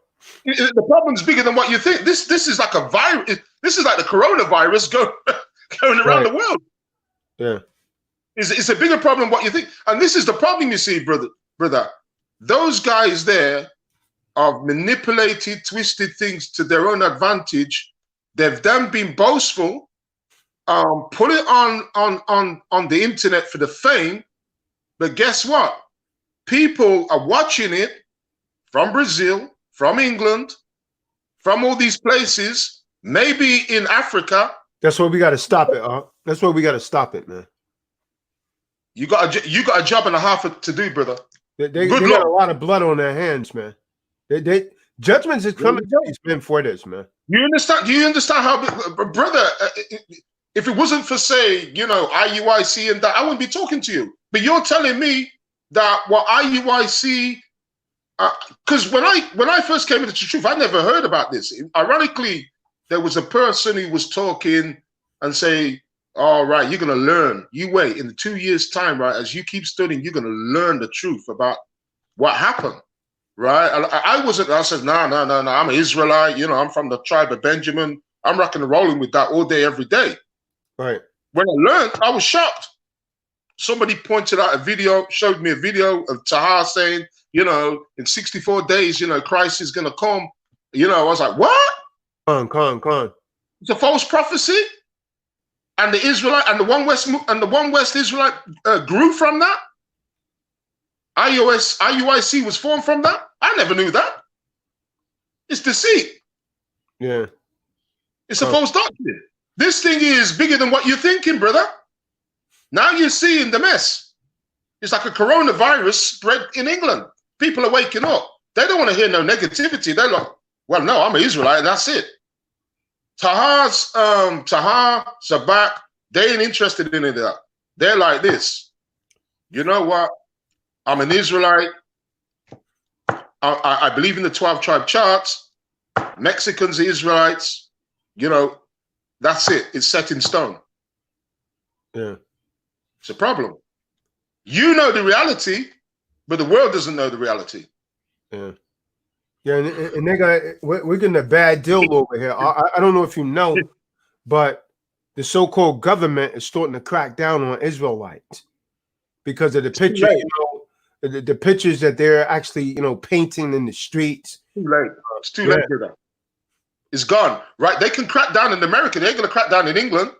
The problem's bigger than what you think. This is like a virus. This is like the coronavirus going around the world. Yeah. It's a bigger problem than what you think. And this is the problem, you see, brother. Those guys there have manipulated, twisted things to their own advantage. They've then been boastful, put it on the internet for the fame. But guess what? People are watching it from Brazil, from England, from all these places, maybe in Africa. That's why we got to stop it, That's why we got to stop it, man. You got a job and a half to do, brother. They got a lot of blood on their hands, man. They judgments is coming to these men for this, man. You understand? Do you understand how, brother? If it wasn't for, say, IUIC and that, I wouldn't be talking to you. But you're telling me that what IUIC, because when I first came into the truth, I never heard about this. Ironically, there was a person who was talking and say, all right, you're going to learn. You wait, in 2 years' time, right, as you keep studying, you're going to learn the truth about what happened, right? I said, no, I'm an Israelite. I'm from the tribe of Benjamin. I'm rocking and rolling with that all day, every day. Right. When I learned, I was shocked. Somebody pointed out showed me a video of Tahar saying, in 64 days, Christ is going to come. I was like, what? Come on. It's a false prophecy. And the Israelite and the One West Israelite grew from that. IUIC was formed from that. I never knew that. It's deceit. Yeah. It's a false doctrine. This thing is bigger than what you're thinking, brother. Now you're seeing the mess. It's like a coronavirus spread in England. People are waking up. They don't want to hear no negativity. They're like, well, no, I'm an Israelite and that's it. Tahar, Zabak, they ain't interested in any of that. They're like this. You know what? I'm an Israelite. I believe in the 12 tribe charts. Mexicans are Israelites. That's it. It's set in stone. Yeah. It's a problem. You know the reality, but the world doesn't know the reality. Yeah. Yeah, and we're getting a bad deal over here. I don't know if you know, but the so-called government is starting to crack down on Israelites because of the picture, the pictures that they're actually, painting in the streets. Too late. It's too late, brother. It's gone. Right? They can crack down in America. They're going to crack down in England.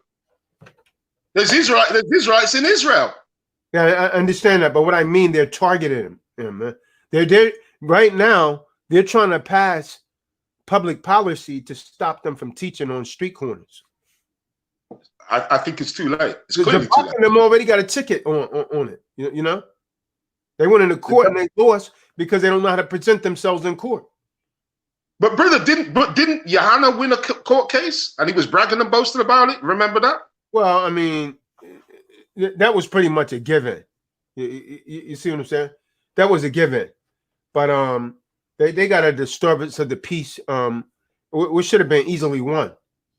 There's Israelites in Israel. Yeah, I understand that, but what I mean, they're targeting him, man. They're right now. They're trying to pass public policy to stop them from teaching on street corners. I think it's too late. It's The clearly too late. them already got a ticket on it. You know, they went into court and they lost because they don't know how to present themselves in court. But brother, didn't Johanna win a court case and he was bragging and boasting about it? Remember that? Well, I mean, that was pretty much a given. You see what I'm saying? That was a given. But they got a disturbance of the peace, which should have been easily won.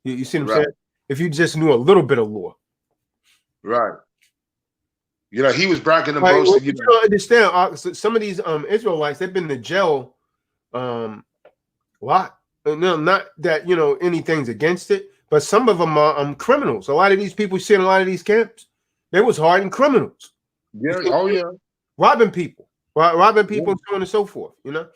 You see what I'm saying? If you just knew a little bit of law. Right. You know, he was bragging and Like, boasting. you don't understand. Some of these Israelites, they've been to jail a lot. No, not that, you know, anything's against it, but some of them are criminals. A lot of these people you see in a lot of these camps, they was hardened criminals. Yeah. Oh, yeah. Robbing people, and so on and so forth, you know?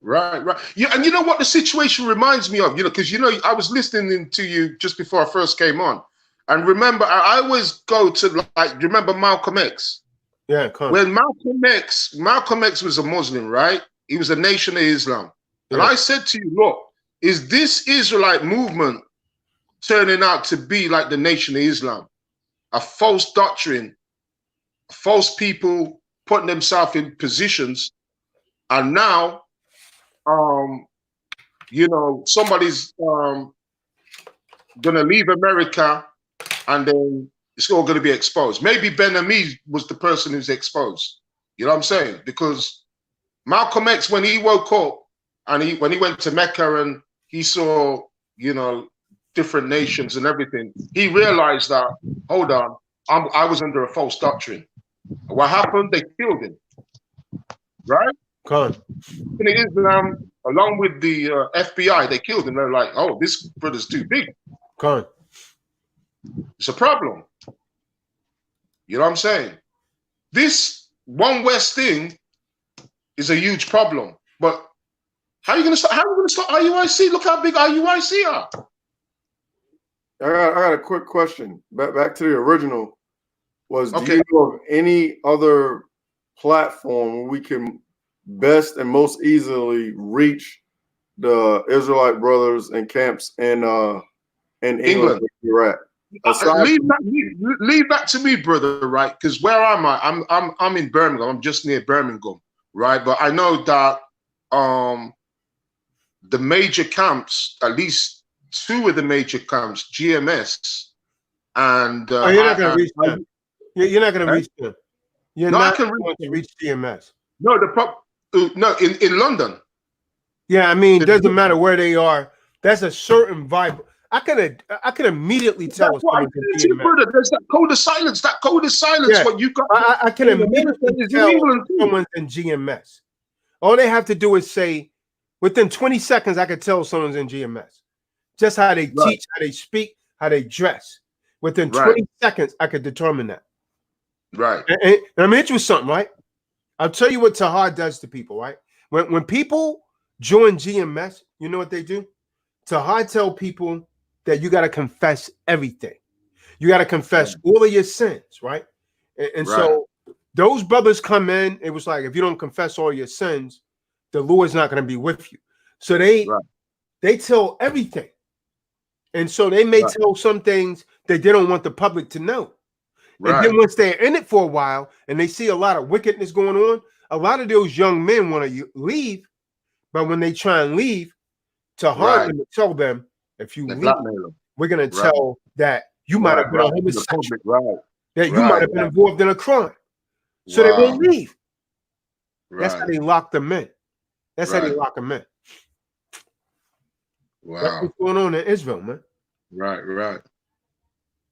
Right. Yeah, and you know what the situation reminds me of, you know, because, you know, I was listening to you just before I first came on. And remember, I always go to, like, remember Malcolm X? Yeah, when Malcolm X was a Muslim, right? He was a Nation of Islam. And I said to you, look, is this Israelite movement turning out to be like the Nation of Islam? A false doctrine, false people putting themselves in positions, and now, you know, somebody's gonna leave America, and then it's all gonna be exposed. Maybe Ben Ami was the person who's exposed. You know what I'm saying? Because Malcolm X, when he woke up and when he went to Mecca and he saw, you know, different nations and everything, he realized that, hold on, I was under a false doctrine. What happened? They killed him, right? In Islam, along with the FBI, they killed him. They're like, oh, this brother's too big. It's a problem. You know what I'm saying? This One West thing is a huge problem. But how are you going to start? How are you going to start IUIC? Look how big IUIC are. I got a quick question. Back to the original. Do you know of any other platform where we can best and most easily reach the Israelite brothers and camps in England? You're at? Leave that to me, brother. Right? Because where am I? I'm in Birmingham. I'm just near Birmingham, right? But I know that the major camps, at least two of the major camps, GMS and you're not going to reach them. You're not going to reach them. You're not going to reach GMS. No, no, in London. Yeah, I mean, it doesn't matter where they are. That's a certain vibe. I could immediately tell. That's what I said to you, brother. There's that code of silence. That code of silence. Yeah. What you got? I can immediately tell someone's in GMS. All they have to do is say, within 20 seconds, I could tell someone's in GMS. Just how they teach, how they speak, how they dress. Within 20 seconds, I could determine that. Right. And I'm hit you with something, right? I'll tell you what Tahar does to people, right? When people join GMS, you know what they do? Tahar tell people that you got to confess everything. You got to confess all of your sins, right? And so those brothers come in, it was like, if you don't confess all your sins, the Lord's not going to be with you. So they tell everything. And so they may tell some things that they don't want the public to know. And then once they're in it for a while and they see a lot of wickedness going on, a lot of those young men want to leave. But when they try and leave, Tahar to tell them, if you leave, we're going to tell that you might have been a homosexual, that you might have been involved in a crime. So they won't leave. That's how they lock them in. That's how they lock them in. Wow. That's what's going on in Israel, man. Right.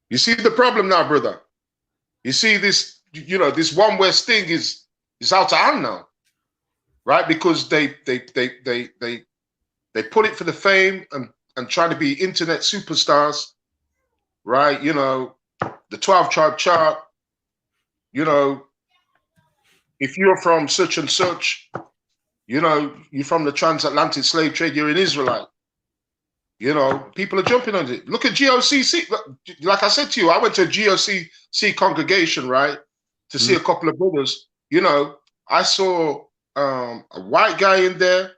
You see the problem now, brother. You see this, you know, this One West thing is out of hand now, right? Because they put it for the fame and try to be internet superstars, right? You know, the 12 tribe chart, you know, if you're from such and such, you know, you're from the transatlantic slave trade, you're an Israelite. You know, people are jumping on it. Look at GOCC. Like I said to you, I went to a GOCC congregation, right, to see a couple of brothers. You know, I saw a white guy in there,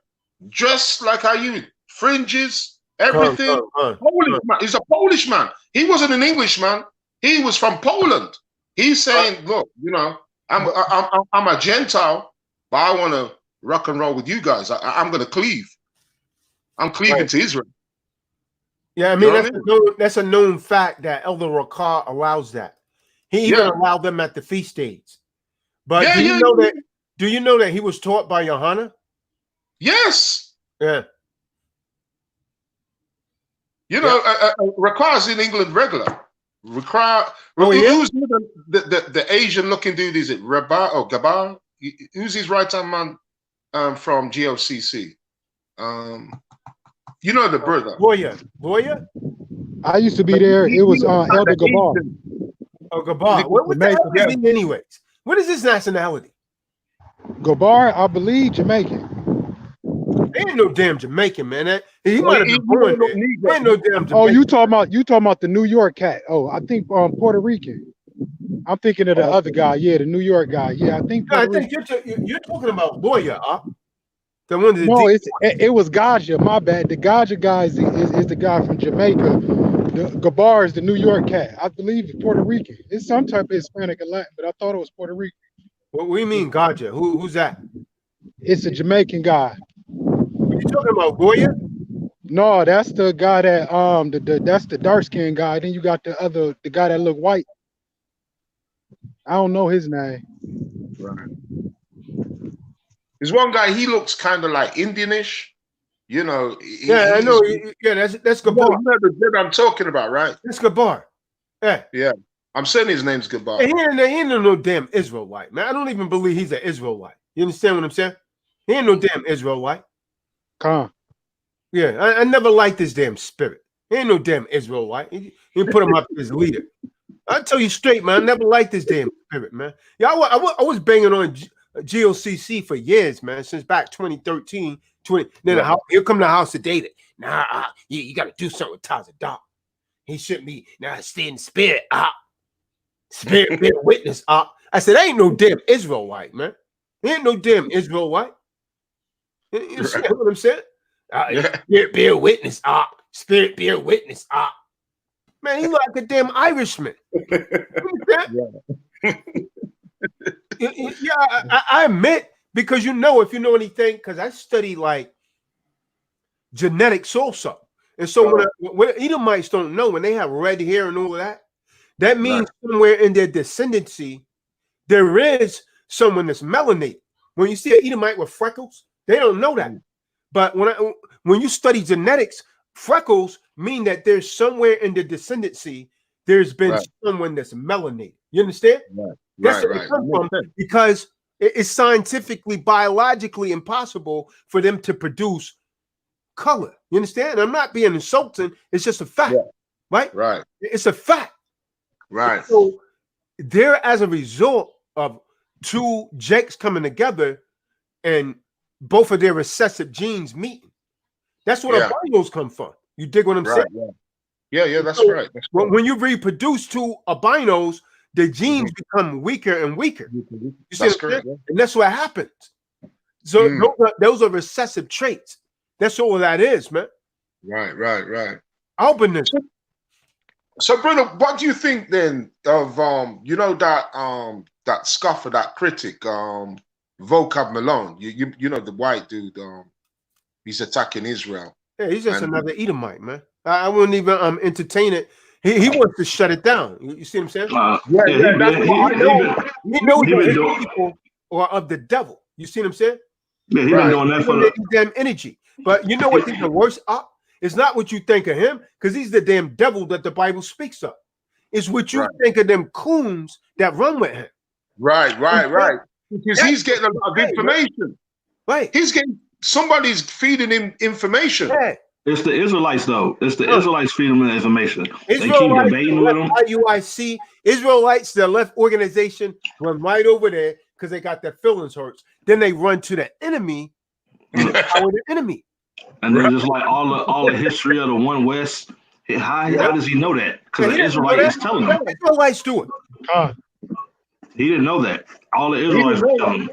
dressed like how you, fringes, everything. Polish man. He's a Polish man. He wasn't an Englishman. He was from Poland. He's saying, look, you know, I'm a Gentile, but I want to rock and roll with you guys. I'm going to cleave. I'm cleaving to Israel. Yeah, I mean, that's a known fact that Elder Rakar allows that. He even allowed them at the feast days. But do you know that he was taught by Yohanan? Yes. Yeah. You know, Rakar's in England regular. Rakar, who's the Asian looking dude? Is it Rabar or Gabar? Who's his right hand man from GOCC? You know the brother. Boya? I used to be there. It was Elder Gabar. Oh, Gabar. What the hell is he anyways? What is his nationality? Gabar, I believe, Jamaican. He ain't no damn Jamaican, man. He might have been born there. He ain't no damn Jamaican. Oh, you talking about the New York cat? Oh, I think Puerto Rican. I'm thinking of the other guy. Yeah, the New York guy. Yeah, I think. I think you're talking about Boya, huh? The one that no, it was Gaja. My bad. The Gaja guy is the guy from Jamaica. The Gabar is the New York cat. I believe it's Puerto Rican. It's some type of Hispanic or Latin, but I thought it was Puerto Rican. What do you mean Gaja? Who's that? It's a Jamaican guy. You talking about Goya? No, that's the guy that that's the dark skinned guy. Then you got the guy that look white. I don't know his name. Right. There's one guy, he looks kind of like Indianish, you know. I know. Yeah, that's Gabar. You know the dude I'm talking about, right? That's Gabar. Yeah. Yeah. I'm saying his name's Gabar. He ain't no damn Israelite, man. I don't even believe he's an Israelite. You understand what I'm saying? He ain't no damn Israelite. Yeah, I never liked this damn spirit. He ain't no damn Israelite. He put him up as leader. I tell you straight, man. I never liked this damn spirit, man. Yeah, I was banging on GOCC for years, man, since back 2013. Then here come the house of David. Nah, you got to do something with Tazadaq. He shouldn't be. Now stay in the spirit. Spirit bear witness. I said, ain't no damn Israelite, man. He ain't no damn Israelite. You see what I'm saying? Spirit bear witness. Spirit bear witness. Man, he like a damn Irishman. I admit, because if you know anything, because I study like genetics also. And so when Edomites don't know, when they have red hair and all of that, that means somewhere in their descendancy, there is someone that's melanated. When you see an Edomite with freckles, they don't know that. But when you study genetics, freckles mean that there's somewhere in the descendancy, there's been someone that's melanated. You understand? That's where it comes from, because it's scientifically, biologically impossible for them to produce color. You understand? And I'm not being insulting. It's just a fact, right? Right. It's a fact. Right. So they're as a result of two Jakes coming together and both of their recessive genes meeting. That's what albinos come from. You dig what I'm saying? Yeah, that's right. When you reproduce two albinos, the genes become weaker and weaker. You see what I'm saying? And that's what happens. So those are recessive traits. That's all that is, man. Right. Albinism. So, brother, what do you think then of that scoffer, that critic, Vocab Malone? You know the white dude. He's attacking Israel. Yeah, he's just another Edomite, man. I wouldn't even entertain it. He wants to shut it down. You see what I'm saying? He knows that people are of the devil. You see what I'm saying? Yeah, he's been doing that for the damn energy. But you know what? He's the worst up. It's not what you think of him, because he's the damn devil that the Bible speaks of. It's what you think of them coons that run with him. Right. Because he's getting a lot of information. Right. He's getting, somebody's feeding him information. Yeah. It's the Israelites, though. It's the Israelites feeding them the information. They keep Israelites, debating with them. IUIC, Israelites, their left organization, run right over there because they got their feelings hurt. Then they run to the enemy and empower the enemy. And then just like all the history of the One West, how does he know that? Because the Israelite is telling him. Israelites do it. He didn't know that. All the Israelites were telling him.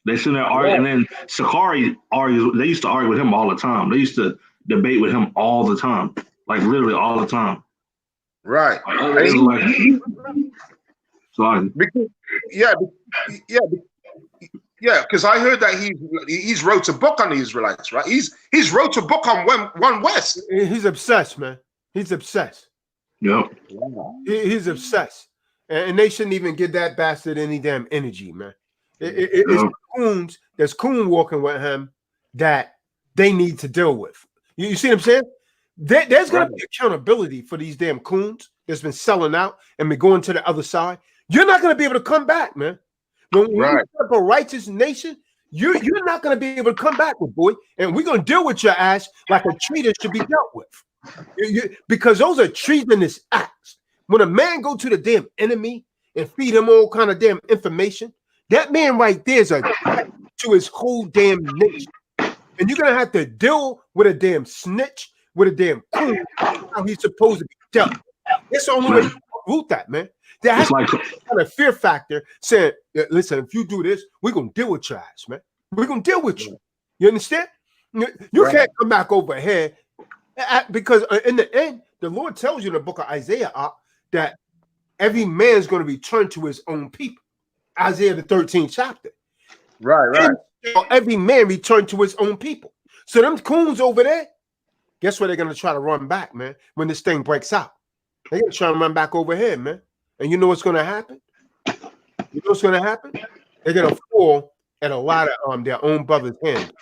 They sit there arguing, and then Sakari argues. They used to argue with him all the time. They used to debate with him all the time, like literally all the time. Right. Sorry. Because, because I heard that he's wrote a book on the Israelites, right? He's wrote a book on One West. He's obsessed, man. He's obsessed. Yep. He's obsessed, and they shouldn't even give that bastard any damn energy, man. It's coons that's coon walking with him that they need to deal with. You see what I'm saying? There's going to be accountability for these damn coons that's been selling out and been going to the other side. You're not going to be able to come back, man. When you have a righteous nation, you're not going to be able to come back with, boy. And we're going to deal with your ass like a traitor should be dealt with. Because those are treasonous acts. When a man go to the damn enemy and feed him all kind of damn information, that man right there is a threat to his whole damn nation. And you're going to have to deal with a damn snitch, with a damn coon, how he's supposed to be dealt. It's the only way to root that, man. There has to be kind of fear factor saying, listen, if you do this, we're going to deal with your ass, man. We're going to deal with you. You understand? You can't come back over here because in the end, the Lord tells you in the book of Isaiah that every man's going to return to his own people. Isaiah the 13th chapter. Right. Every man returned to his own people. So them coons over there, guess where they're going to try to run back, man, when this thing breaks out? They're going to try to run back over here, man. And you know what's going to happen? You know what's going to happen? They're going to fall at a lot of their own brother's hand.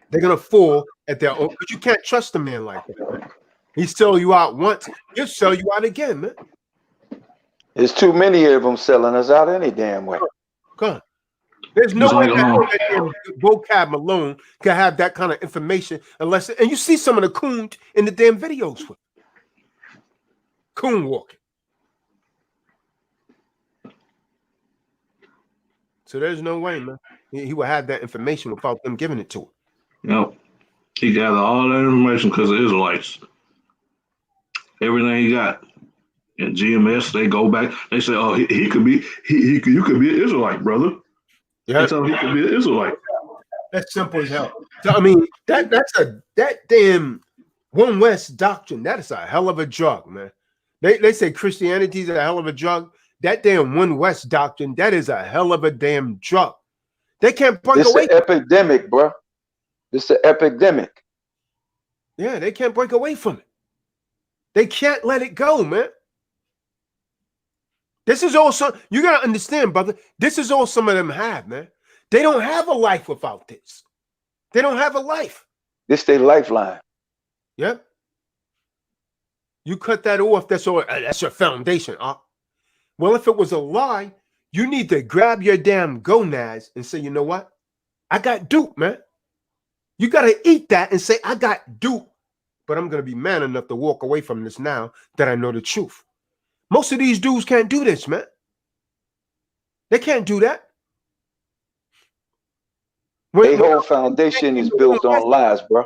They're going to fall at their own, but you can't trust a man like that, man. He sell you out once, he'll sell you out again, man. There's too many of them selling us out any damn way. Come on. There's no way that vocab Malone can have that kind of information unless, and you see some of the coons in the damn videos with coon walking. So there's no way, man. He would have that information without them giving it to him. Yep. He gathered all that information because of Israelites. Everything he got. And GMS, they go back. They say, "Oh, he could be. You could be an Israelite, brother." Yeah, they tell him he could be an Israelite. That's simple as hell. So I mean, that damn One West doctrine. That is a hell of a drug, man. They say Christianity is a hell of a drug. That damn One West doctrine. That is a hell of a damn drug. They can't break away. It's an epidemic, bro. It's an epidemic. Yeah, they can't break away from it. They can't let it go, man. This is also, you got to understand, brother, this is all some of them have, man. They don't have a life without this. They don't have a life. This their lifeline. Yep. You cut that off, that's all. That's your foundation. Well, if it was a lie, you need to grab your damn gonads and say, you know what? I got duped, man. You got to eat that and say, I got duped. But I'm going to be man enough to walk away from this now that I know the truth. Most of these dudes can't do this, man. They can't do that. Their whole foundation is built on lies, bro.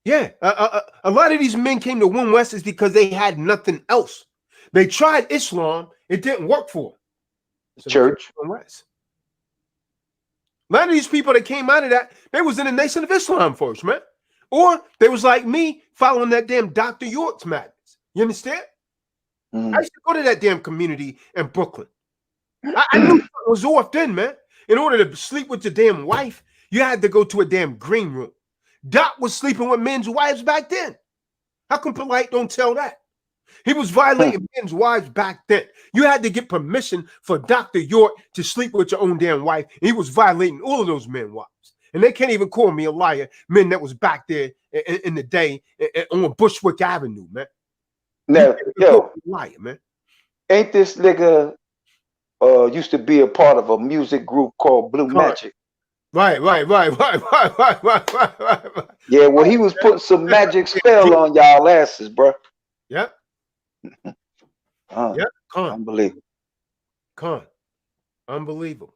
Yeah, a lot of these men came to One West is because they had nothing else. They tried Islam, it didn't work for them. So Church. One West. A lot of these people that came out of that, they was in the Nation of Islam first, man. Or they was like me, following that damn Dr. York's madness. You understand? I used to go to that damn community in Brooklyn. I knew it was off then, man. In order to sleep with your damn wife, you had to go to a damn green room. Doc was sleeping with men's wives back then. How come Polite don't tell that? He was violating men's wives back then. You had to get permission for Dr. York to sleep with your own damn wife. He was violating all of those men's wives. And they can't even call me a liar, men that was back there in the day on Bushwick Avenue, man. Now, yo, liar, man. Ain't this nigga used to be a part of a music group called Blue Magic? Right. Yeah, well, he was putting some magic spell on y'all asses, bro. Yep. Yep. Unbelievable.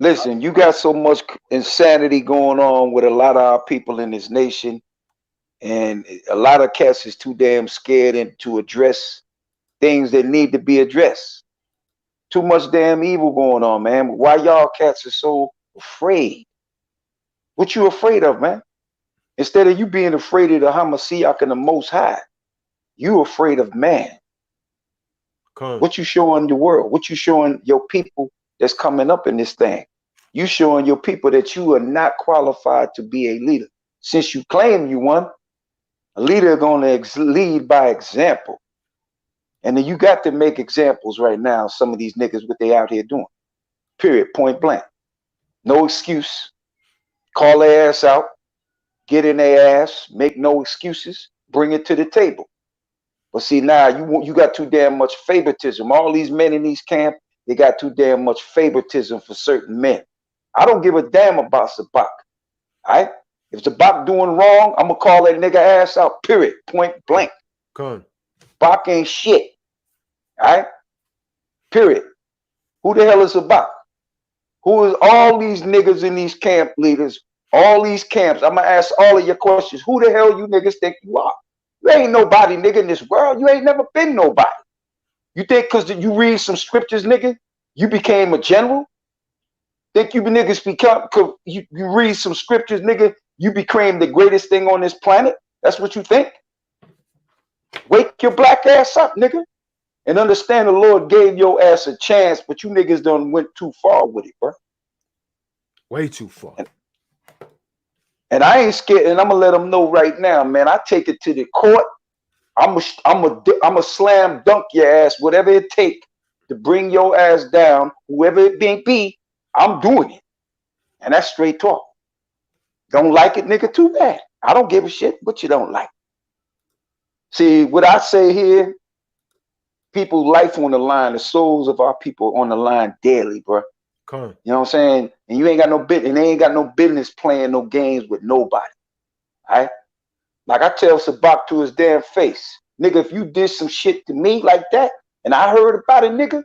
Listen, you got so much insanity going on with a lot of our people in this nation. And a lot of cats is too damn scared and to address things that need to be addressed. Too much damn evil going on, man. Why y'all cats are so afraid? What you afraid of, man? Instead of you being afraid of the Hamashiach and the Most High, you afraid of man. What you showing the world? What you showing your people that's coming up in this thing? You showing your people that you are not qualified to be a leader. Since you claim you one, a leader going to lead by example. And then you got to make examples right now. Some of these niggas, what they out here doing. Period. Point blank. No excuse. Call their ass out. Get in their ass. Make no excuses. Bring it to the table. But see, now you got too damn much favoritism. All these men in these camps, they got too damn much favoritism for certain men. I don't give a damn about Zabak. All right? If Zabak doing wrong, I'm going to call that nigga ass out. Period. Point blank. Zabak ain't shit. All right? Period. Who the hell is Zabak? Who is all these niggas in these camp leaders? All these camps. I'm going to ask all of your questions. Who the hell you niggas think you are? You ain't nobody, nigga, in this world. You ain't never been nobody. You think because you read some scriptures, nigga, you became a general? Think you niggas become, cause you read some scriptures, nigga, you became the greatest thing on this planet? That's what you think? Wake your black ass up, nigga. And understand the Lord gave your ass a chance, but you niggas done went too far with it, bro. Way too far. And I ain't scared, and I'm gonna let them know right now, man. I take it to the court. I'm a slam dunk your ass, whatever it take to bring your ass down, whoever it may be. I'm doing it, and that's straight talk. Don't like it, nigga? Too bad. I don't give a shit what you don't like. See what I say here? People's life on the line, the souls of our people on the line daily, bro. You know what I'm saying? And you ain't got no business, and they ain't got no business playing no games with nobody. All right? Like I tell Zabak to his damn face, nigga, if you did some shit to me like that, and I heard about it, nigga,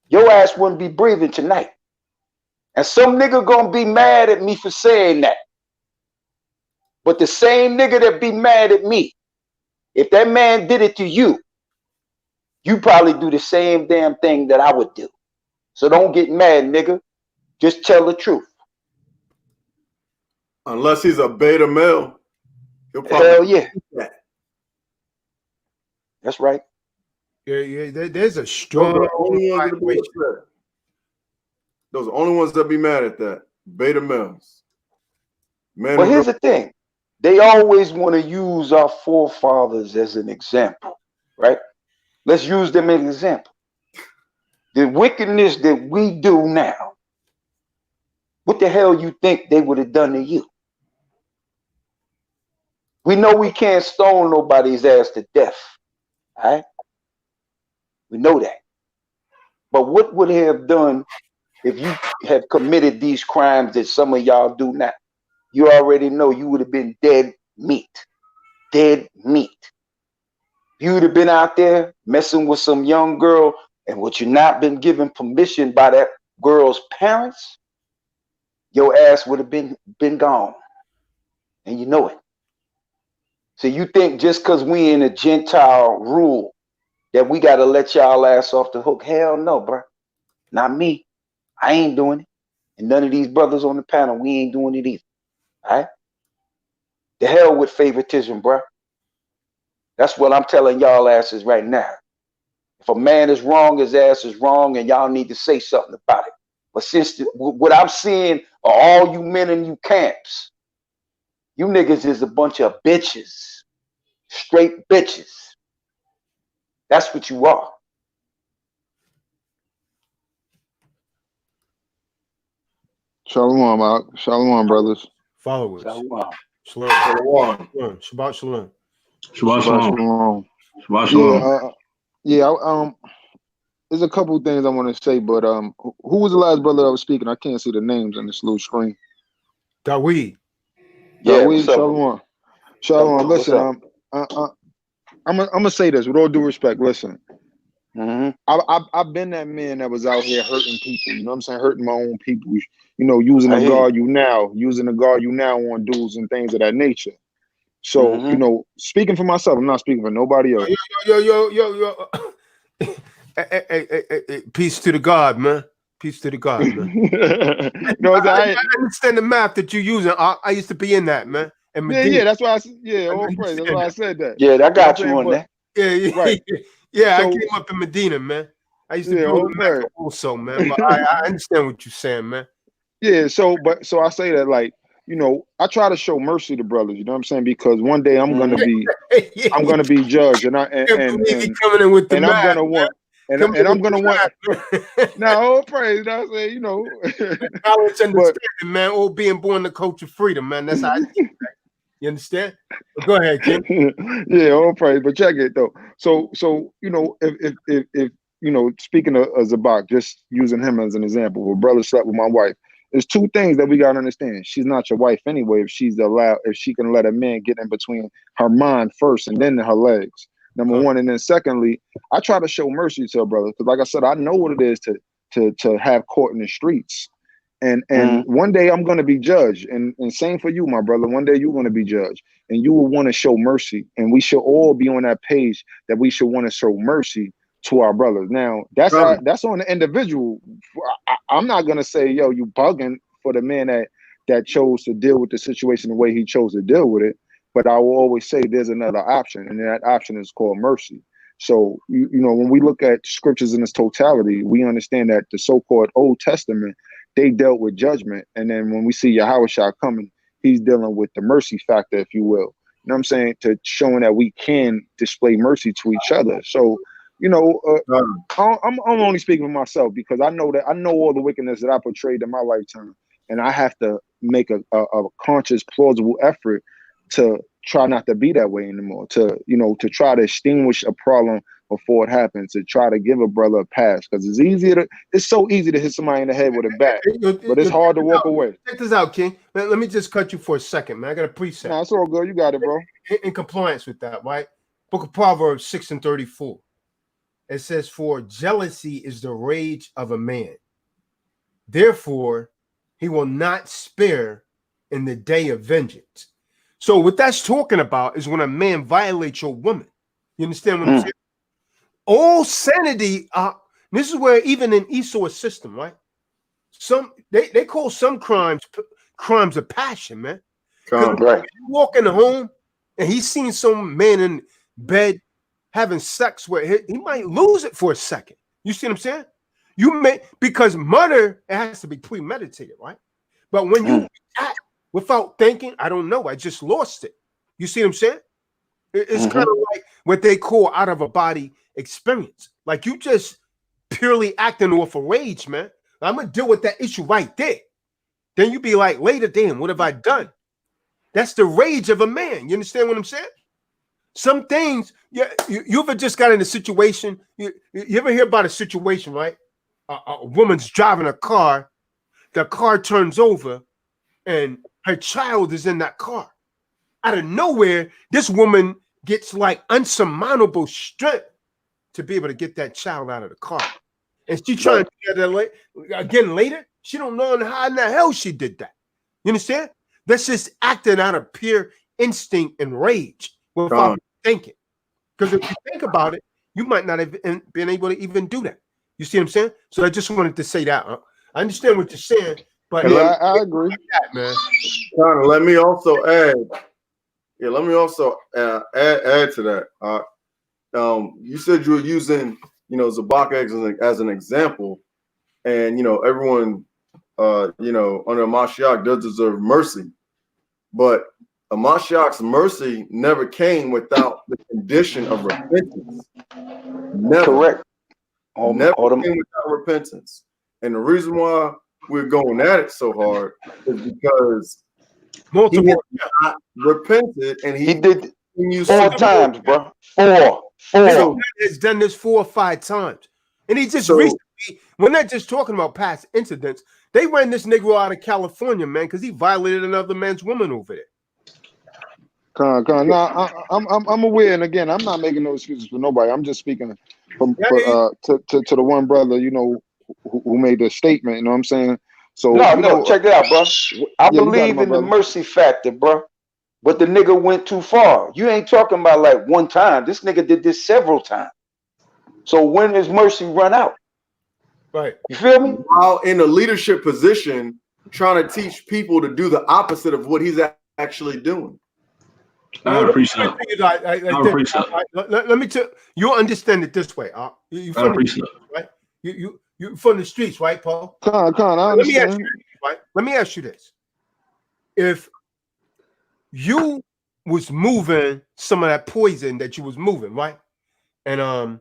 your ass wouldn't be breathing tonight. And some nigga gonna be mad at me for saying that. But the same nigga that be mad at me, if that man did it to you, you probably do the same damn thing that I would do. So don't get mad, nigga. Just tell the truth. Unless he's a beta male. Hell yeah. That's right. Yeah. There's a strong. Those are the only ones that be mad at that. Beta males. Man, but here's the thing. They always want to use our forefathers as an example, right? Let's use them as an example. The wickedness that we do now, what the hell you think they would have done to you? We know we can't stone nobody's ass to death, all right? We know that. But what would they have done if you have committed these crimes that some of y'all do now? You already know you would have been dead meat. Dead meat. You would have been out there messing with some young girl, and would you not been given permission by that girl's parents, your ass would have been gone. And you know it. So you think just because we in a Gentile rule that we got to let y'all ass off the hook? Hell no, bro. Not me. I ain't doing it. And none of these brothers on the panel, we ain't doing it either. All right? The hell with favoritism, bro. That's what I'm telling y'all asses right now. If a man is wrong, his ass is wrong, and y'all need to say something about it. But since what I'm seeing are all you men in you camps, you niggas is a bunch of bitches. Straight bitches. That's what you are. Shalom, Mark. Shalom, brothers. Followers. Shalom. Shalom. Shabbat shalom. Shabbat shalom. Shabbat shalom. Yeah. There's a couple things I want to say, but who was the last brother that was speaking? I can't see the names on this little screen. Dawid. Yeah, Dawid, shalom. Shalom. Listen, I'm gonna say this with all due respect. Listen, I've been that man that was out here hurting people. You know what I'm saying? Hurting my own people. You know, using the guard you now on dudes and things of that nature. So, you know, speaking for myself, I'm not speaking for nobody else. Yo. Hey, peace to the God, man. Peace to the God, man. I understand the math that you're using. I used to be in that, man. And yeah, that's why all praise. That's why I said that. Yeah, I got you on that. Yeah, right. Yeah, So, I came up in Medina, man. I used to yeah, go to Mecca also, man. But I understand what you're saying, man. Yeah, so I say that, like, you know, I try to show mercy to brothers, you know what I'm saying? Because one day I'm gonna be judged, and I'm gonna want no praise, that's it, you know. Knowledge, understanding, man. All being born the culture freedom, man. That's how I see that. You understand? But go ahead, King. Yeah, all praise. But check it though. So you know, if you know, speaking of Zabak, just using him as an example, a brother slept with my wife. There's two things that we gotta understand. She's not your wife anyway. If she can let a man get in between her mind first and then her legs. Number one, and then secondly, I try to show mercy to a brother because, like I said, I know what it is to have court in the streets. And one day I'm going to be judged, and same for you, my brother. One day you're going to be judged, and you will want to show mercy, and we should all be on that page that we should want to show mercy to our brothers. Now that's on the individual. I'm not going to say, yo, you bugging for the man that chose to deal with the situation the way he chose to deal with it. But I will always say there's another option, and that option is called mercy. So you know, when we look at scriptures in its totality, we understand that the so-called Old Testament, they dealt with judgment. And then when we see Yahushua coming, he's dealing with the mercy factor, if you will. You know what I'm saying? To showing that we can display mercy to each other. So, you know, I'm only speaking for myself because I know all the wickedness that I portrayed in my lifetime. And I have to make a conscious, plausible effort to try not to be that way anymore, to try to extinguish a problem before it happens, to try to give a brother a pass, because it's so easy to hit somebody in the head with a bat, but it's hard to walk away. Check this out, King. Let me just cut you for a second, man. I got a precept. Nah, it's all good. You got it, bro. In compliance with that, right? Book of Proverbs 6:34. It says, "For jealousy is the rage of a man. Therefore, he will not spare in the day of vengeance." So what that's talking about is when a man violates your woman. You understand what I'm saying? All sanity. This is where even in Esau's system, right? They call some crimes of passion, man. Right. You walk in the home and he's seen some man in bed having sex with he might lose it for a second. You see what I'm saying? Because murder, it has to be premeditated, right? But when you act without thinking, I don't know, I just lost it. You see what I'm saying? It's kind of like what they call out of a body experience. Like you just purely acting off a rage, man. I'm gonna deal with that issue right there. Then you be like, later, damn, what have I done? That's the rage of a man. You understand what I'm saying? Some things, you ever just got in a situation, you ever hear about a situation, right? A woman's driving a car, the car turns over, and her child is in that car. Out of nowhere, this woman gets like unsurmountable strength to be able to get that child out of the car. And she trying to get that again later. She don't know how in the hell she did that. You understand? That's just acting out of pure instinct and rage without thinking. Because if you think about it, you might not have been able to even do that. You see what I'm saying? So I just wanted to say that. I understand what you're saying, but I agree. Like that, man. Connor, let me also add. Yeah, let me also add to that. You said you were using, Zabak as an example, and everyone, under Mashiach does deserve mercy, but Mashiach's mercy never came without the condition of repentance. Never. Correct. Never came without repentance, and the reason why we're going at it so hard is because he has not repented, and he did 4 times, bro. 4. He's done this 4 or 5 times, and he just recently. We're not just talking about past incidents. They ran this Negro out of California, man, because he violated another man's woman over there. No, I'm aware, and again, I'm not making no excuses for nobody. I'm just speaking to the one brother, who made the statement. You know what I'm saying? So no, check it out, bro. I believe in the mercy factor, bro. but the nigga went too far. You ain't talking about like one time. This nigga did this several times. So when does mercy run out? Right. You feel me? While in a leadership position, trying to teach people to do the opposite of what he's actually doing. I appreciate it. Let me tell you, understand it this way. You from the streets, right? You from the streets, right, Paul? I understand. Let me ask you this. If you was moving some of that poison that you was moving, right? And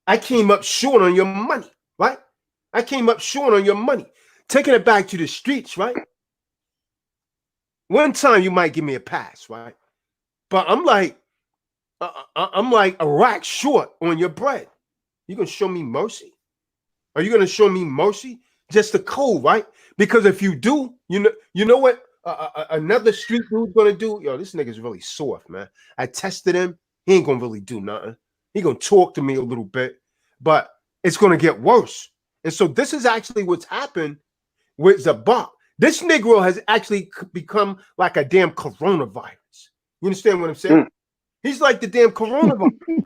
I came up short on your money, right? I came up short on your money. Taking it back to the streets, right? One time you might give me a pass, right? But I'm like a rack short on your bread. You gonna show me mercy? Are you gonna show me mercy? Just the code, right? Because if you do, you know what another street dude's gonna do? Yo, this nigga's really soft, man. I tested him. He ain't gonna really do nothing. He gonna talk to me a little bit, but it's gonna get worse. And so this is actually what's happened with Zabak. This Negro has actually become like a damn coronavirus. You understand what I'm saying? He's like the damn coronavirus.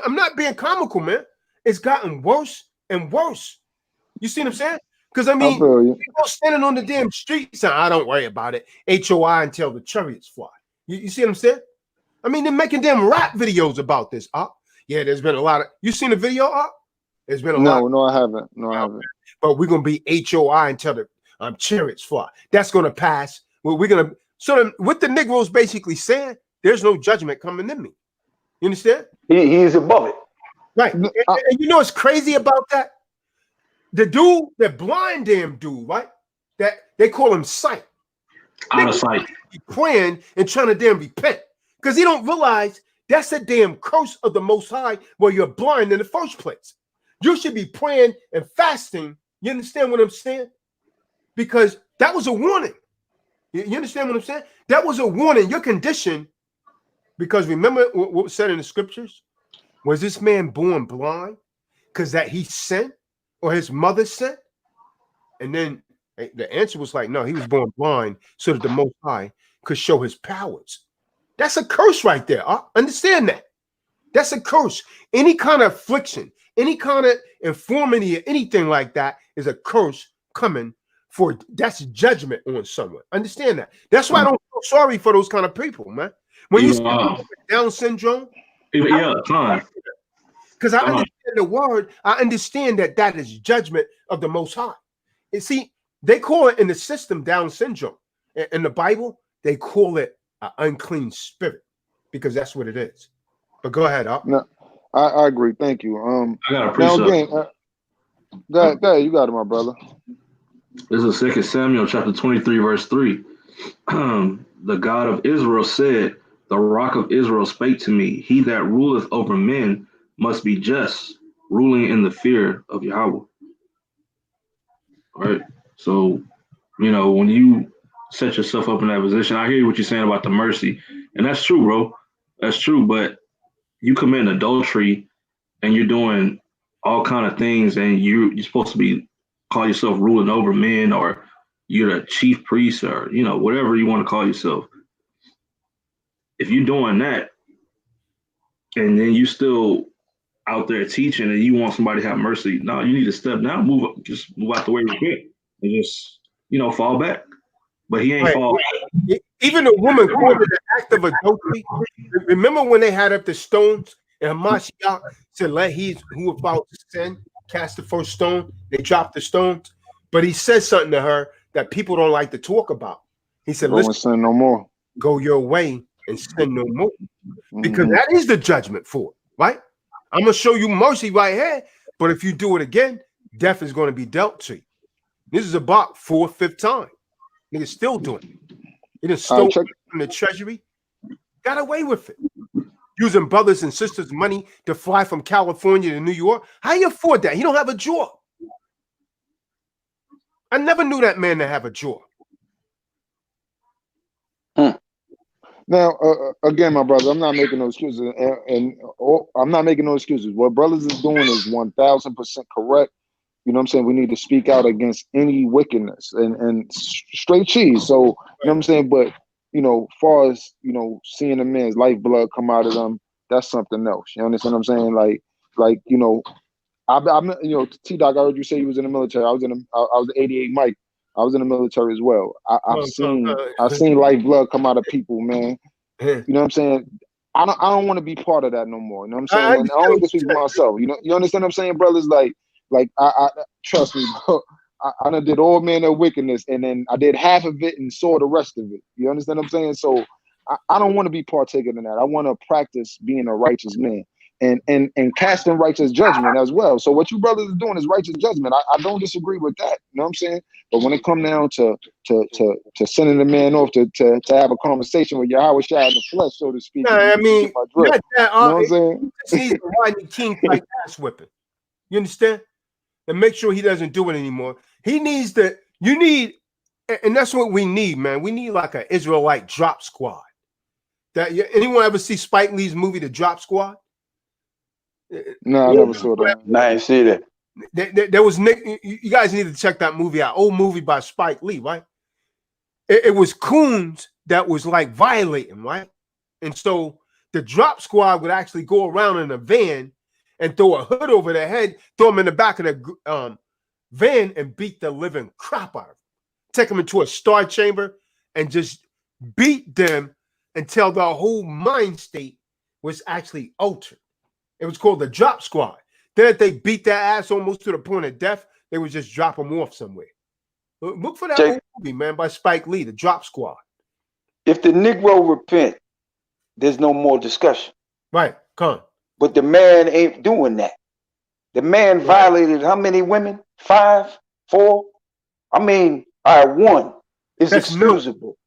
I'm not being comical, man. It's gotten worse and worse. You see what I'm saying? Because I mean, people standing on the damn street saying, "I don't worry about it." HOI until the chariots fly. You see what I'm saying? I mean, they're making damn rap videos about this. Yeah, there's been a lot of. You seen the video? There's been a lot. No, I haven't. No, I haven't. But we're gonna be HOI until the chariots fly. That's gonna pass. Well, we're gonna. So what the Negroes basically saying, there's no judgment coming in me. You understand? He's above it. Right. And you know what's crazy about that? The dude, that blind damn dude, right? That they call him sight. Out of sight. Praying and trying to damn repent. Because he don't realize that's a damn curse of the Most High where you're blind in the first place. You should be praying and fasting. You understand what I'm saying? Because that was a warning. You understand what I'm saying? That was a warning. Your condition, because remember what was said in the scriptures? Was this man born blind because that he sinned or his mother sinned? And then the answer was like, no, he was born blind so that the Most High could show his powers. That's a curse right there. Understand that. That's a curse. Any kind of affliction, any kind of infirmity or anything like that is a curse coming for. That's judgment on someone. Understand that. That's why I don't feel sorry for those kind of people, man. When you see Down syndrome, because I understand the word, I understand that that is judgment of the Most High. And see, they call it in the system Down syndrome. In the Bible, they call it an unclean spirit because that's what it is. But go ahead, No, I agree. Thank you. I got a now again, go ahead, you got it, my brother. This is 2 Samuel chapter 23, verse 3. The God of Israel said, "The rock of Israel spake to me. He that ruleth over men must be just, ruling in the fear of Yahweh." All right. So, when you set yourself up in that position, I hear what you're saying about the mercy. And that's true, bro. That's true. But you commit adultery and you're doing all kind of things and you're supposed to be call yourself ruling over men, or you're the chief priest, or whatever you want to call yourself. If you're doing that and then you still out there teaching and you want somebody to have mercy, no, you need to step down, move up, just move out the way you can and just fall back. But he ain't fall back. Even a woman called it an act of adultery. Remember when they had up the stones and Hamashiach said, "Let he who about to sin cast the first stone." They dropped the stones, but he said something to her that people don't like to talk about. He said, "Listen, sin no more. Go your way and sin no more," because that is the judgment for it, right? I'm gonna show you mercy right here, but if you do it again, death is going to be dealt to you. This is about 4th, 5th time. Niggas still doing it. It is stole from the treasury, got away with it. Using brothers and sisters' money to fly from California to New York. How you afford that? He don't have a job. I never knew that man to have a job. Now, again, my brother, I'm not making no excuses, and I'm not making no excuses. What brothers is doing is 1000% correct. You know what I'm saying? We need to speak out against any wickedness and straight cheese. So, you know what I'm saying? But you know, far as, you know, seeing a man's lifeblood come out of them, that's something else. You understand what I'm saying? Like, you know, I'm, you know, T-Doc, I heard you say you was in the military. I was 88 Mike. I was in the military as well. I've seen lifeblood come out of people, man. You know what I'm saying? I don't want to be part of that no more. You know what I'm saying? And I only can speak for myself. You know, you understand what I'm saying, brothers? Like I trust me, bro. I done did all manner of wickedness, and then I did half of it and saw the rest of it. You understand what I'm saying? So I don't want to be partaking in that. I want to practice being a righteous man and casting righteous judgment as well. So what you brothers are doing is righteous judgment. I don't disagree with that. You know what I'm saying? But when it come down to sending the man off to have a conversation with Yahweh Shai in the flesh, so to speak. No, I mean, not that, you know what I'm saying? He's the Rodney King like ass whipping. You understand? And make sure he doesn't do it anymore. He needs to. You need, and that's what we need, man. We need like an Israelite drop squad. That anyone ever see Spike Lee's movie, The Drop Squad? No, I never saw that. No, I ain't see that. There was Nick. You guys need to check that movie out. Old movie by Spike Lee, right? It was coons that was like violating, right? And so the drop squad would actually go around in a van and throw a hood over their head, throw them in the back of the van, and beat the living crap out of them. Take them into a star chamber and just beat them until the whole mind state was actually altered. It was called the drop squad. Then if they beat their ass almost to the point of death, they would just drop them off somewhere. Look for that old movie, man, by Spike Lee, The Drop Squad. If the Negro repent, there's no more discussion. Right, come on. But the man ain't doing that. The man violated how many women? 5, 4? I mean, all right, 1 is excusable.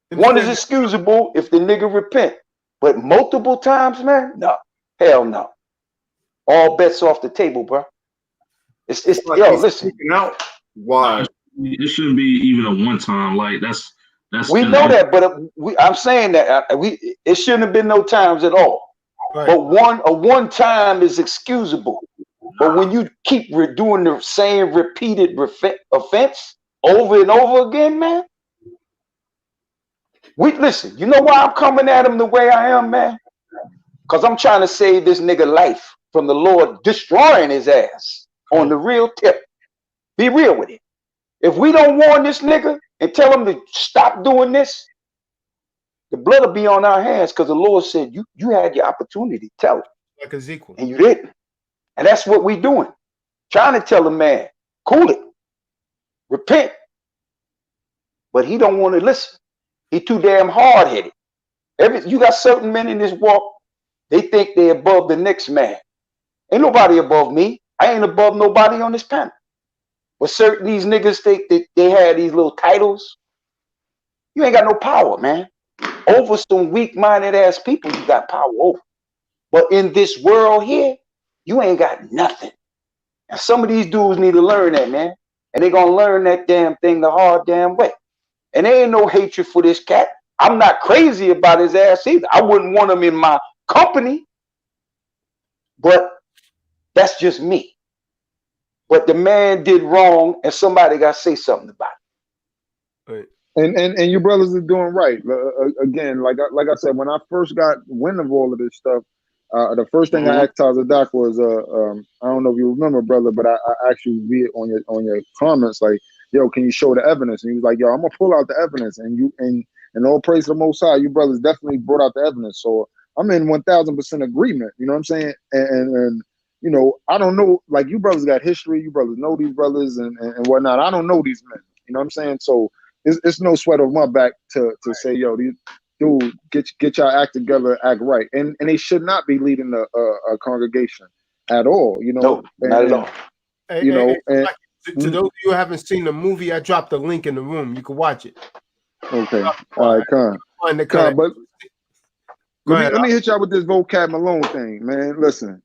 1 is excusable if the nigga repent. But multiple times, man? No. Hell no. All bets off the table, bro. It's yo, listen. Out. Why? It shouldn't be even a one time. Like that's. We know that, but I'm saying that it shouldn't have been no times at all. Right. But one time is excusable. But when you keep doing the same repeated offense over and over again, man. Listen. You know why I'm coming at him the way I am, man? Because I'm trying to save this nigga life from the Lord destroying his ass on the real tip. Be real with it. If we don't warn this nigga and tell him to stop doing this, the blood will be on our hands because the Lord said you had your opportunity to tell him. Like Ezekiel. And you didn't. And that's what we doing. Trying to tell the man, cool it. Repent. But he don't want to listen. He too damn hard-headed. You got certain men in this walk, they think they're above the next man. Ain't nobody above me. I ain't above nobody on this panel. But certain these niggas think that they had these little titles. You ain't got no power, man. Over some weak-minded ass people, you got power over. But in this world here, you ain't got nothing. And some of these dudes need to learn that, man. And they gonna learn that damn thing the hard damn way. And there ain't no hatred for this cat. I'm not crazy about his ass either. I wouldn't want him in my company. But that's just me. But the man did wrong, and somebody got to say something about it. Right. And your brothers are doing right. Again, like I said, when I first got wind of all of this stuff, the first thing I asked Taza Doc was, I don't know if you remember, brother, but I actually read it on your comments, like, yo, can you show the evidence? And he was like, yo, I'm gonna pull out the evidence, and all praise to the Most High, you brothers definitely brought out the evidence. So I'm in 1000% agreement. You know what I'm saying? And you know, I don't know, like you brothers got history, you brothers know these brothers and whatnot. I don't know these men. You know what I'm saying? So it's no sweat of my back to say, yo, these dude, get y'all act together, act right. And they should not be leading a congregation at all, you know. No, not at all. You know, and to those of you who haven't seen the movie, I dropped the link in the room. You can watch it. Okay. All right, Con. But let me hit y'all with this vocab Malone thing, man. Listen,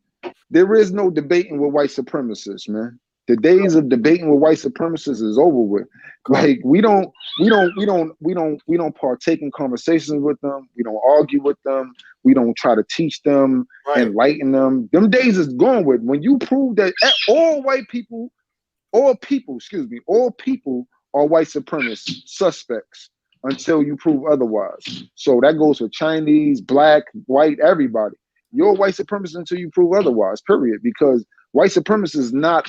there is no debating with white supremacists, man. The days of debating with white supremacists is over with. Like we don't partake in conversations with them. We don't argue with them. We don't try to teach them, enlighten them. Them days is gone with. When you prove that all people are white supremacists, suspects. until you prove otherwise. So that goes for Chinese, black, white, everybody. You're a white supremacist until you prove otherwise, period. Because white supremacy is not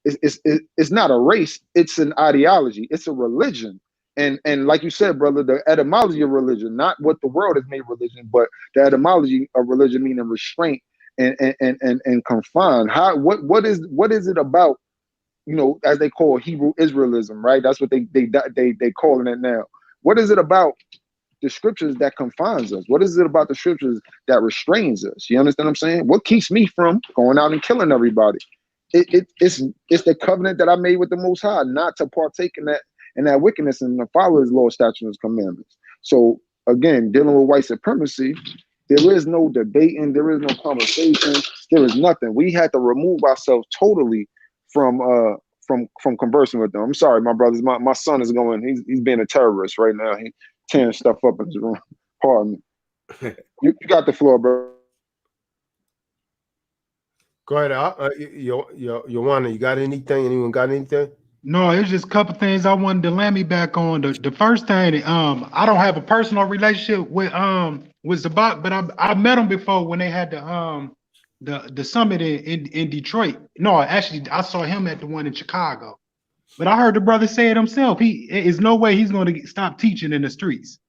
it's not a race, it's an ideology, it's a religion. And like you said, brother, the etymology of religion, not what the world has made religion, but the etymology of religion meaning restraint and confined. What is it about, you know, as they call Hebrew Israelism, right? That's what they calling it now. What is it about the scriptures that confines us? What is it about the scriptures that restrains us? You understand what I'm saying? What keeps me from going out and killing everybody? It's the covenant that I made with the Most High, not to partake in that wickedness and to follow His law, statutes, and commandments. So again, dealing with white supremacy, there is no debating, there is no conversation, there is nothing. We had to remove ourselves totally from conversing with them. I'm sorry, my brothers. My son is going. He's being a terrorist right now. He's tearing stuff up in his room. Pardon me. You got the floor, bro. Go ahead, Yowana. You got anything? Anyone got anything? No, it's just a couple things I wanted to land me back on. The first thing, I don't have a personal relationship with Zabak, but I met him before when they had the summit in Detroit. No, actually, I saw him at the one in Chicago. But I heard the brother say it himself. Is no way he's going to stop teaching in the streets.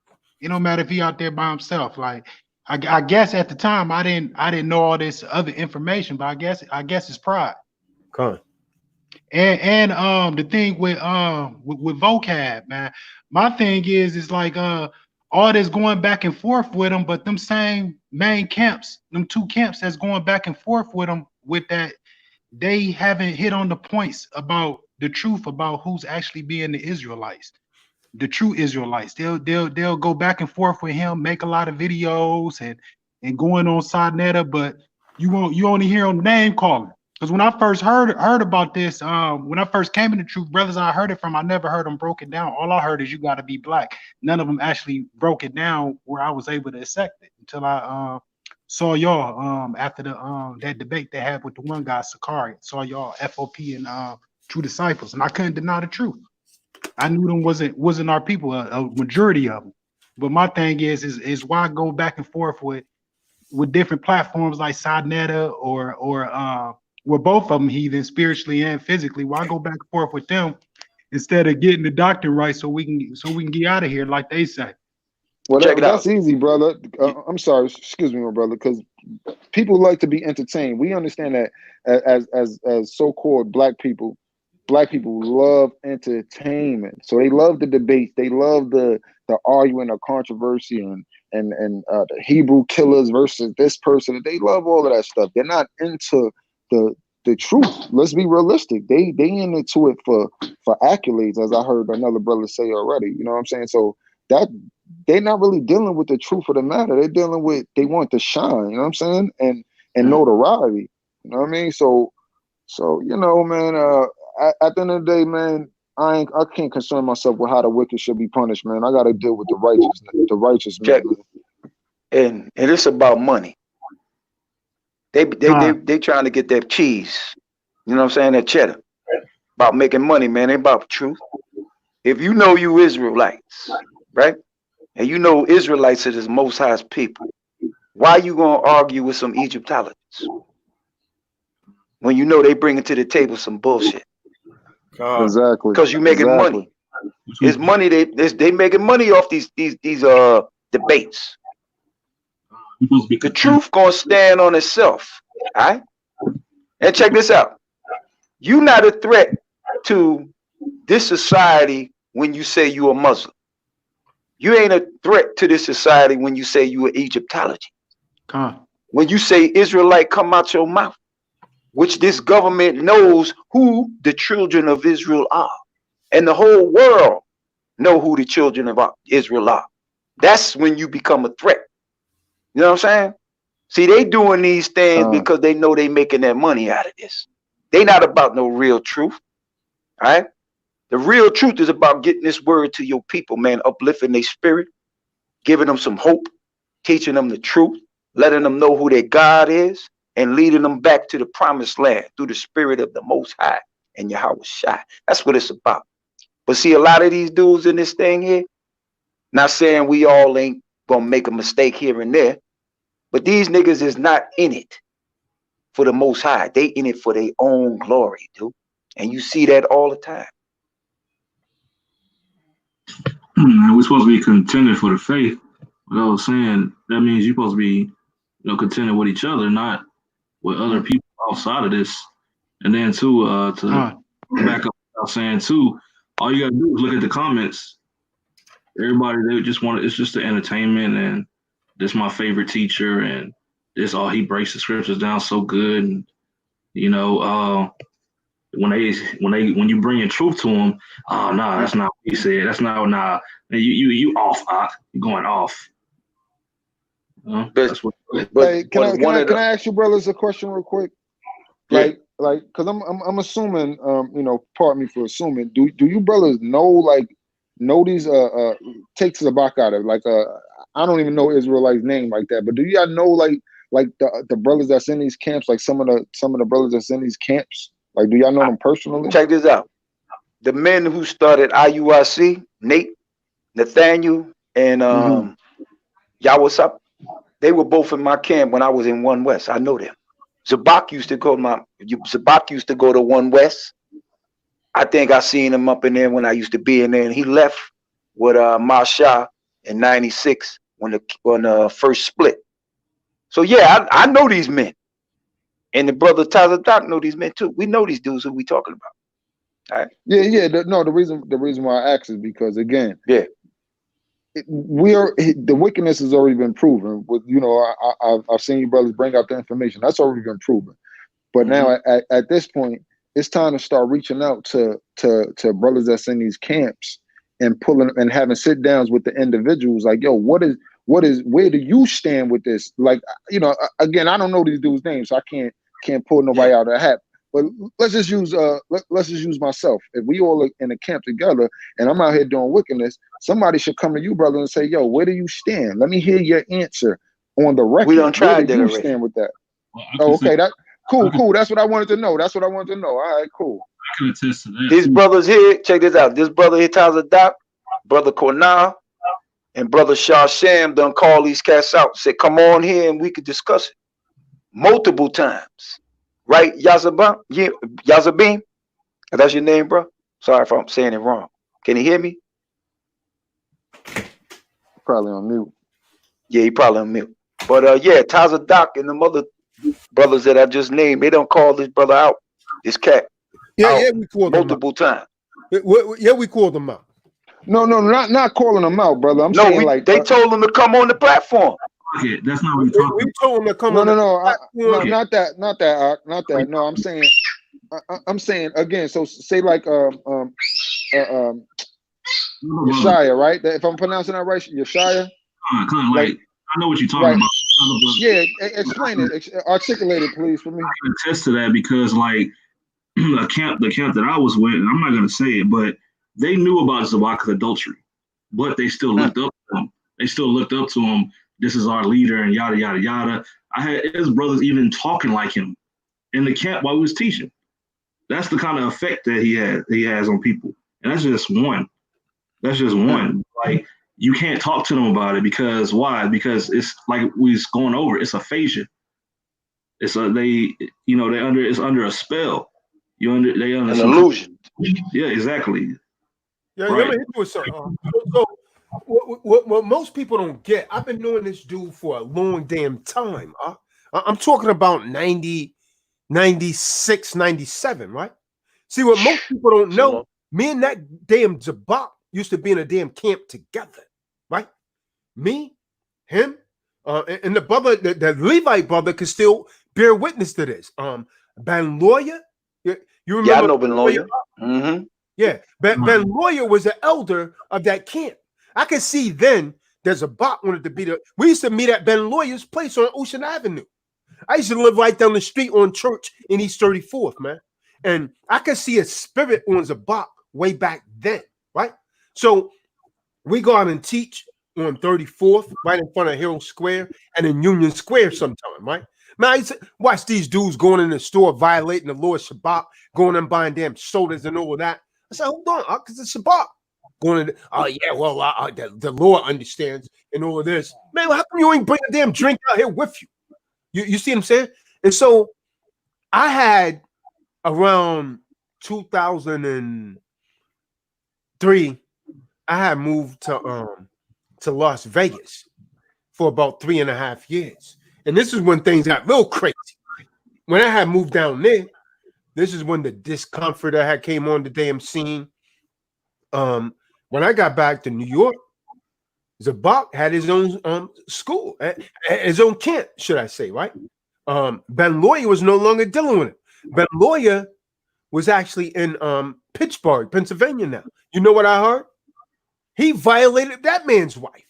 It don't matter if he out there by himself. Like I guess at the time I didn't know all this other information, but I guess it's pride. Come on. And the thing with vocab, man. My thing is like all this going back and forth with them, but them same main camps, them two camps that's going back and forth with them, with that, they haven't hit on the points about the truth about who's actually being the Israelites, the true Israelites. They'll go back and forth with him, make a lot of videos and going on Sidnetta, but you only hear on name calling. Because when I first heard about this, when I first came into Truth Brothers, I heard it from, I never heard them broken down. All I heard is you got to be black. None of them actually broke it down where I was able to accept it until I saw y'all after that debate they had with the one guy, Sakari. Saw y'all FOP and True Disciples, and I couldn't deny the truth. I knew them wasn't our people, a majority of them. But my thing is why go back and forth with different platforms like Sidnetta or we're both of them heathen spiritually and physically. Why go back and forth with them instead of getting the doctrine right so we can get out of here like they say? Well, that's easy, brother. I'm sorry, excuse me, my brother, because people like to be entertained. We understand that as so-called black people love entertainment. So they love the debates, they love the arguing, the controversy, and the Hebrew killers versus this person. They love all of that stuff. They're not into the truth. Let's be realistic. They into it for accolades, as I heard another brother say already. You know what I'm saying? So that they're not really dealing with the truth of the matter. They're dealing with, they want to shine, you know what I'm saying? And notoriety. You know what I mean? So you know, man, at the end of the day, man, I can't concern myself with how the wicked should be punished, man. I gotta deal with the righteous man. And it's about money. They trying to get that cheese. You know what I'm saying? That cheddar. About making money, man. Ain't about the truth. If you know you Israelites, right? And you know Israelites are the most highest people, why you gonna argue with some Egyptologists when you know they bringing to the table some bullshit? Exactly. Because you making money. It's money. They making money off these debates. The truth gonna stand on itself. All right. And check this out. You're not a threat to this society when you say you're a Muslim. You ain't a threat to this society when you say you are Egyptology. When you say Israelite come out your mouth, which this government knows who the children of Israel are, and the whole world know who the children of Israel are. That's when you become a threat. You know what I'm saying? See, they doing these things because they know they making their money out of this. They not about no real truth. All right? The real truth is about getting this word to your people, man, uplifting their spirit, giving them some hope, teaching them the truth, letting them know who their God is, and leading them back to the promised land through the spirit of the Most High and Yahweh Shai. That's what it's about. But see, a lot of these dudes in this thing here, Not saying we all ain't gonna make a mistake here and there, but these niggas is not in it for the Most High. They in it for their own glory, dude. And you see that all the time. We're supposed to be contending for the faith. What I was saying, that means you're supposed to be, contending with each other, not with other people outside of this. And then too, to back up what I was saying too, all you gotta do is look at the comments. Everybody, they just want it's just the entertainment, and this my favorite teacher, and this he breaks the scriptures down so good, and when you bring in truth to them, that's not what he said. That's not you off, you're going off. That's what. Hey, can I ask you brothers a question real quick? Yeah. Like, because I'm assuming, pardon me for assuming. Do you brothers know these takes the back out of like I don't even know Israelite's name like that, but do y'all know like the brothers that's in these camps, like some of the brothers that's in these camps? Like, do y'all know them personally? Check this out. The men who started IUIC, Nate, Nathaniel, and Yawasap, they were both in my camp when I was in One West. I know them. Zabak used to go to One West. I think I seen him up in there when I used to be in there, and he left with Masha in '96 when the first split. So yeah, I know these men. And the brother Tyler Doc know these men too. We know these dudes who we talking about. All right. Yeah. The reason why I ask is because again, the wickedness has already been proven. With I've seen you brothers bring out the information that's already been proven. But now at this point, it's time to start reaching out to brothers that's in these camps and pulling and having sit downs with the individuals. Like, yo, where do you stand with this? Like, again, I don't know these dudes' names, so I can't pull nobody out of the hat. But let's just use myself. If we all are in a camp together and I'm out here doing wickedness, somebody should come to you, brother, and say, yo, where do you stand? Let me hear your answer on the record. We don't try that already. Stand with that? Oh, okay. Cool. That's what I wanted to know. All right, cool. I can attest to that. These brothers here, check this out. This brother here, Tyler Doc, brother Cornell, and brother Shah Sham done call these cats out. Said, come on here and we could discuss it. Multiple times. Right, Yazabim? Yeah, Yazabim? That's your name, bro? Sorry if I'm saying it wrong. Can you hear me? Probably on mute. Yeah, he probably on mute. But Taza Doc and the other brothers that I just named, they don't call this brother out, this cat. Yeah, we called multiple times. Yeah, we called them out. No, not calling them out, brother. I'm saying they told them to come on the platform. Okay, that's not what we talking. We told them to come. No, not that. No, I'm saying again. So say like Yeshaya, right? If I'm pronouncing that right, Yeshaya. Like, I know what you're talking about. Yeah, explain it. Articulate it, please, for me. I can attest to that because, like, the camp that I was with, and I'm not gonna say it, but they knew about Zabak's adultery, but they still looked up to him. They still looked up to him. This is our leader, and yada yada yada. I had his brothers even talking like him in the camp while we was teaching. That's the kind of effect that he has on people, and that's just one. Like, you can't talk to them about it because why? Because it's like we was going over. It's aphasia. It's it's under a spell. They under an illusion. Yeah, exactly. Yeah, right. let me do something. So what most people don't get, I've been knowing this dude for a long damn time. I'm talking about 90, 96, 97, right? See, what most people don't know, me and that damn Zabak used to be in a damn camp together, right? Me, him, and the brother, the Levite brother could still bear witness to this. Ben Lawyer, you remember? Yeah, I know Ben Lawyer. Mm-hmm. Yeah, Ben Lawyer was the elder of that camp. I could see then there's a bot wanted to be the. We used to meet at Ben Lawyer's place on Ocean Avenue. I used to live right down the street on Church in East 34th, man. And I could see a spirit on Zabak way back then, right? So we go out and teach on 34th, right in front of Herald Square, and in Union Square sometime, right? Man, I used to watch these dudes going in the store, violating the Lord's Shabbat, going and buying damn sodas and all of that. I said, hold on, because it's Shabbat. going to, oh yeah, well, the law understands and all of this. Man, how come you ain't bring a damn drink out here with you? You see what I'm saying? And so I had around 2003, I had moved to Las Vegas for about 3.5 years. And this is when things got real crazy. When I had moved down there, this is when the discomfort I had came on the damn scene. When I got back to New York, Zabak had his own school, his own camp, should I say, right? Ben Lawyer was no longer dealing with it. Ben Lawyer was actually in Pittsburgh, Pennsylvania now. You know what I heard? He violated that man's wife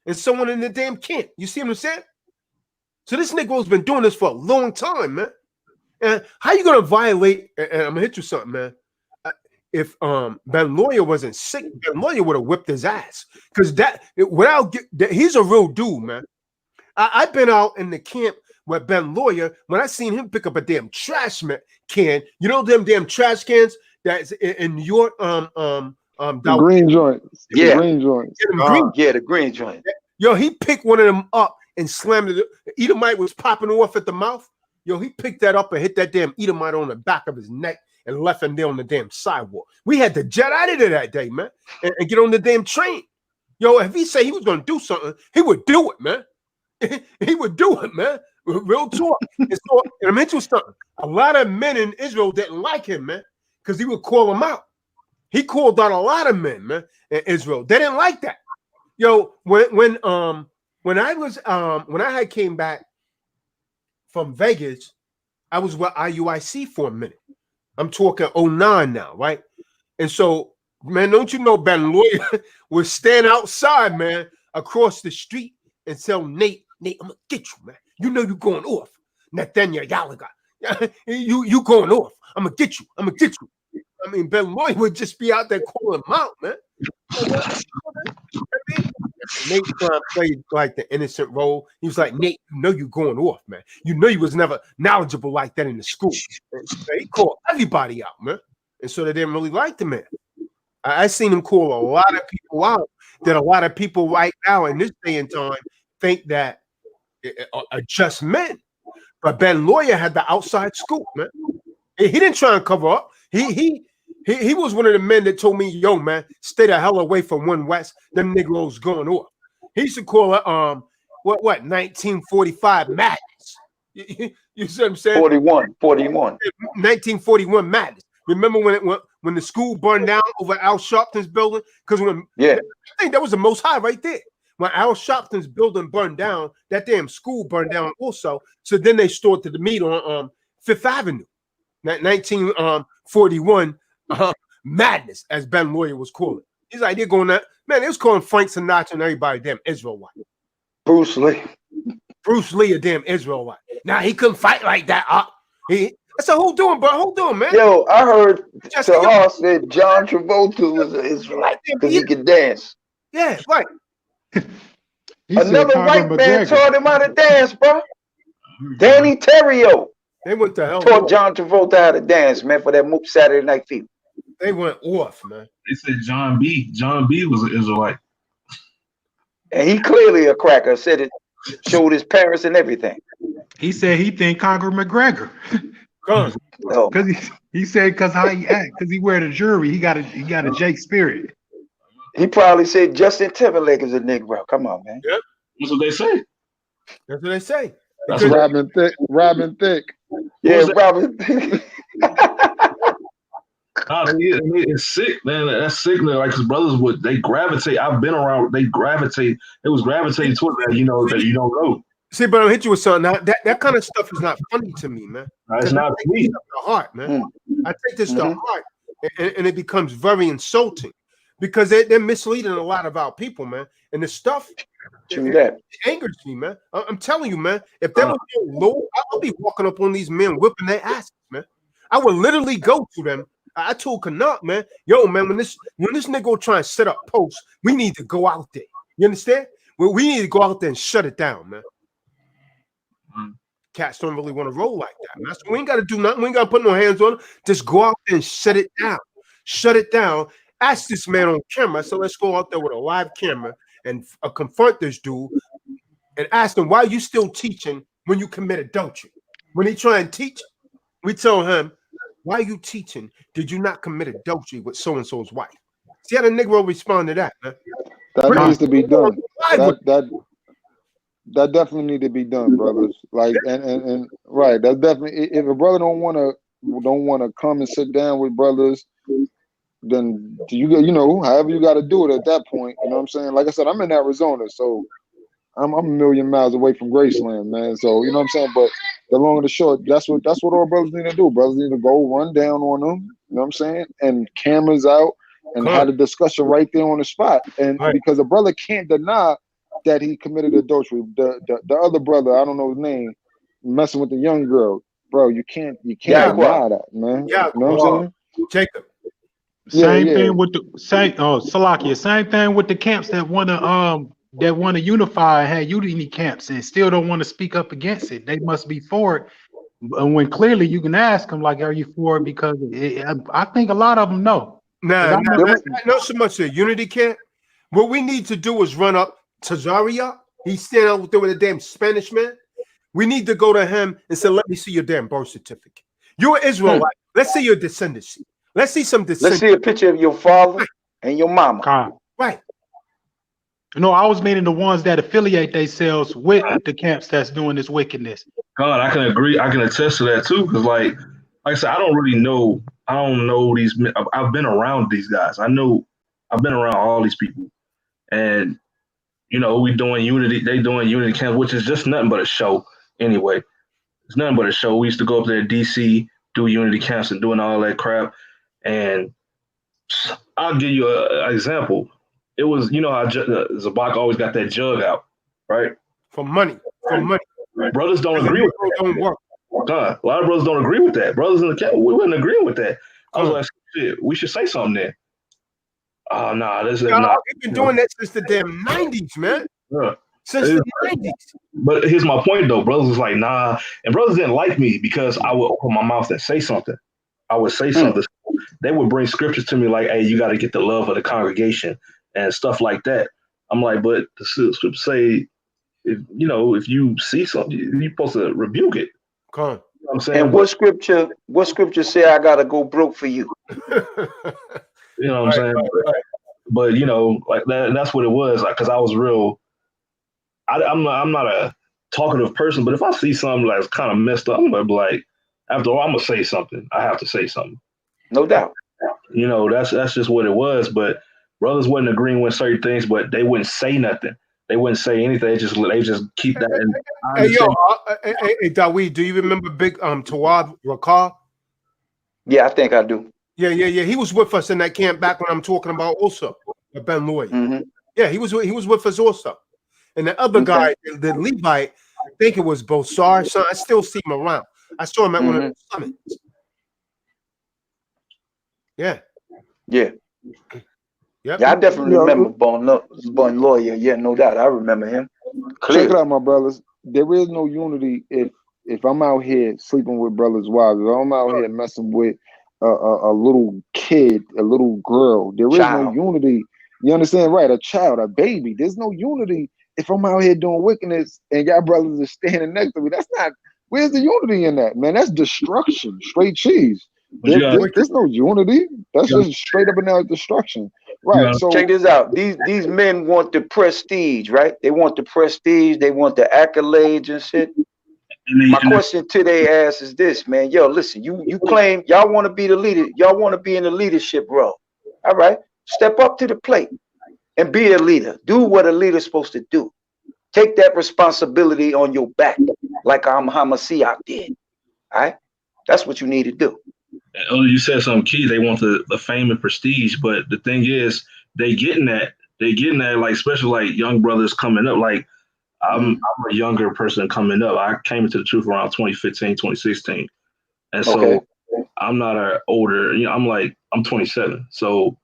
and someone in the damn camp. You see what I'm saying? So this Negro's been doing this for a long time, man. And how you gonna violate? And I'm gonna hit you something, man. If Ben Lawyer wasn't sick, Ben Lawyer would have whipped his ass. Because he's a real dude, man. I've been out in the camp with Ben Lawyer when I seen him pick up a damn trash can. You know them damn trash cans that's in New York. The green joints. Yeah. The green joints. Yeah, the green joint. Yo, he picked one of them up and slammed it. Edomite was popping off at the mouth. Yo, he picked that up and hit that damn Edomite on the back of his neck and left him there on the damn sidewalk. We had to jet out of there that day, man, and get on the damn train. Yo, if he said he was going to do something, he would do it, man. He would do it, man. Real talk. And I'm into something. A lot of men in Israel didn't like him, man, because he would call them out. He called out a lot of men, man, in Israel. They didn't like that. Yo, when I had came back from Vegas, I was with IUIC for a minute. I'm talking 09 now, right? And so, man, don't you know Ben Lawyer would stand outside, man, across the street and tell Nate, I'm gonna get you, man. You know you going off. Nathaniel Gallagher. you going off. I'm gonna get you. I mean, Ben Lawyer would just be out there calling him out, man. Nate played like the innocent role. He was like, Nate, you know you going off, man. You know you was never knowledgeable like that in the school. And he called everybody out, man. And so they didn't really like the man. I seen him call a lot of people out that a lot of people right now in this day and time think that are just men. But Ben Lawyer had the outside scoop, man. He didn't try and cover up. He was one of the men that told me, yo, man, stay the hell away from One West. Them Negroes going off. He used to call it 1945 madness. You see what I'm saying? 41. 1941 madness. Remember when the school burned down over Al Sharpton's building? Because I think that was the Most High right there. When Al Sharpton's building burned down, that damn school burned down also. So then they stored to the meat on Fifth Avenue. 1941 madness, as Ben Lawyer was calling. He's like, they're going that. Man, they was calling Frank Sinatra and everybody damn Israelite. Bruce Lee, a damn Israelite. Now he couldn't fight like that. That's a who doing, bro? Who doing, man? Yo, I heard Tahar said John Travolta was an Israelite because he could dance. Yeah, right. Another white man taught him how to dance, bro. Danny Terrio. They went to hell. Taught John Travolta how to dance, man, for that Saturday Night Fever. They went off, man. They said John B. John B. was an Israelite. And he clearly a cracker. Said it, showed his parents and everything. He said he think Conor McGregor. Because he said because how he act, because he wear the jewelry, he got a Jake spirit. He probably said Justin Timberlake is a Negro. Come on, man. Yep. That's what they say. That's what they say. That's Robin Thicke. Robin Thicke. Yeah, Robin Thicke. It's sick, man. That's sick, man. Like his brothers they gravitate. I've been around. They gravitate. It was gravitating toward that. You know that you don't know. See, but I'll hit you with something. Now, that kind of stuff is not funny to me, man. It's not me. To heart, man. I take this to heart, and it becomes very insulting because they're misleading a lot of our people, man. And the stuff it angers me, man. I'm telling you, man. If there was no law, I would be walking up on these men whipping their asses, man. I would literally go to them. I told Canuck, man, yo, man, when this nigga try and set up posts, we need to go out there. You understand? We need to go out there and shut it down, man. Cats don't really want to roll like that, man. So we ain't got to do nothing. We ain't got to put no hands on them. Just go out there and shut it down. Shut it down asked this man on camera. So let's go out there with a live camera and confront this dude and ask him, why are you still teaching when you commit adultery? When he try and teach, we tell him, why are you teaching? Did you not commit adultery with so-and-so's wife? See how the Negro respond to that, man? That needs to be done. That definitely need to be done, brothers. Like and right. That's definitely, if a brother don't wanna come and sit down with brothers, then you know, however you gotta do it at that point. You know what I'm saying? Like I said, I'm in Arizona, so I'm a million miles away from Graceland, man. So you know what I'm saying? But the long and the short, that's what all brothers need to do. Brothers need to go run down on them, you know what I'm saying? And cameras out and have a discussion right there on the spot. And because a brother can't deny that he committed adultery. The other brother, I don't know his name, messing with the young girl, bro. You can't deny that, man. Yeah, you know what I'm saying? Jacob. Same thing with the Salakia. Same thing with the camps that wanna unify and have unity camps and still don't want to speak up against it. They must be for it. When clearly you can ask them, like, are you for it? Because I think a lot of them know. Not so much a unity camp. What we need to do is run up to Zaria. He's standing out there with a damn Spanish man. We need to go to him and say, let me see your damn birth certificate. You're an Israelite. Let's see your descendancy. Let's see some descendancy. Let's see a picture of your father and your mama. Right. No, I was meaning the ones that affiliate themselves with the camps that's doing this wickedness. God, I can agree. I can attest to that too. Because like I said, I don't really know. I don't know these. I've been around these guys. I've been around all these people. And, you know, we doing unity. They doing unity camps, which is just nothing but a show anyway. It's nothing but a show. We used to go up there to DC, do unity camps and doing all that crap. And I'll give you an example. It was, you know how Zabak always got that jug out, right? For money. Brothers don't agree with that. Don't work. God, a lot of brothers don't agree with that. Brothers in the camp, we wouldn't agree with that. I was like, shit, we should say something there. Oh, nah, this is not. We've been doing that since the damn 90s, man. Yeah. Since the 90s. But here's my point, though. Brothers was like, nah. And brothers didn't like me because I would open my mouth and say something. I would say something. They would bring scriptures to me like, hey, you got to get the love of the congregation and stuff like that. I'm like, but the scriptures say, if you see something, you're supposed to rebuke it. Come on. You know what I'm saying? And what scripture say I got to go broke for you? You know what I'm saying? But you know, like that's what it was. Like, cause I was real. I'm not a talkative person, but if I see something that's kind of messed up, I'm gonna be like, after all, I'm gonna say something. I have to say something. No doubt. You know, that's just what it was. But brothers wasn't agreeing with certain things, but they wouldn't say nothing. They wouldn't say anything. They just keep that. Hey, Dawid, do you remember Big Tawad Rakar? Yeah, I think I do. Yeah. He was with us in that camp back when I'm talking about also Ben Lloyd. Mm-hmm. Yeah, he was with us also. And the other guy, the Levite, I think it was Bosar. So I still see him around. I saw him at one of the summits. Yeah. Yeah. Yep. Yeah, I definitely remember Bon Lawyer. Yeah, no doubt. I remember him. Clear. Check it out, my brothers. There is no unity if I'm out here sleeping with brothers' wives. If I'm out here messing with a little kid, a little girl. There is no unity. You understand, right? A child, a baby. There's no unity if I'm out here doing wickedness and y'all brothers are standing next to me. That's not. Where's the unity in that, man? That's destruction, straight cheese. There's no unity. That's just straight up and down destruction. Right. So check this out. These men want the prestige, right? They want the prestige. They want the accolades and shit. My question to their ass is this, man. Yo, listen, you claim y'all want to be the leader. Y'all want to be in the leadership role. All right. Step up to the plate and be a leader. Do what a leader's supposed to do. Take that responsibility on your back like Hamashiach did. All right. That's what you need to do. Oh, you said something key. They want the fame and prestige, but the thing is, they getting that, like, especially like young brothers coming up. Like, I'm a younger person coming up. I came into the truth around 2015, 2016, and so I'm not an older. I'm 27. So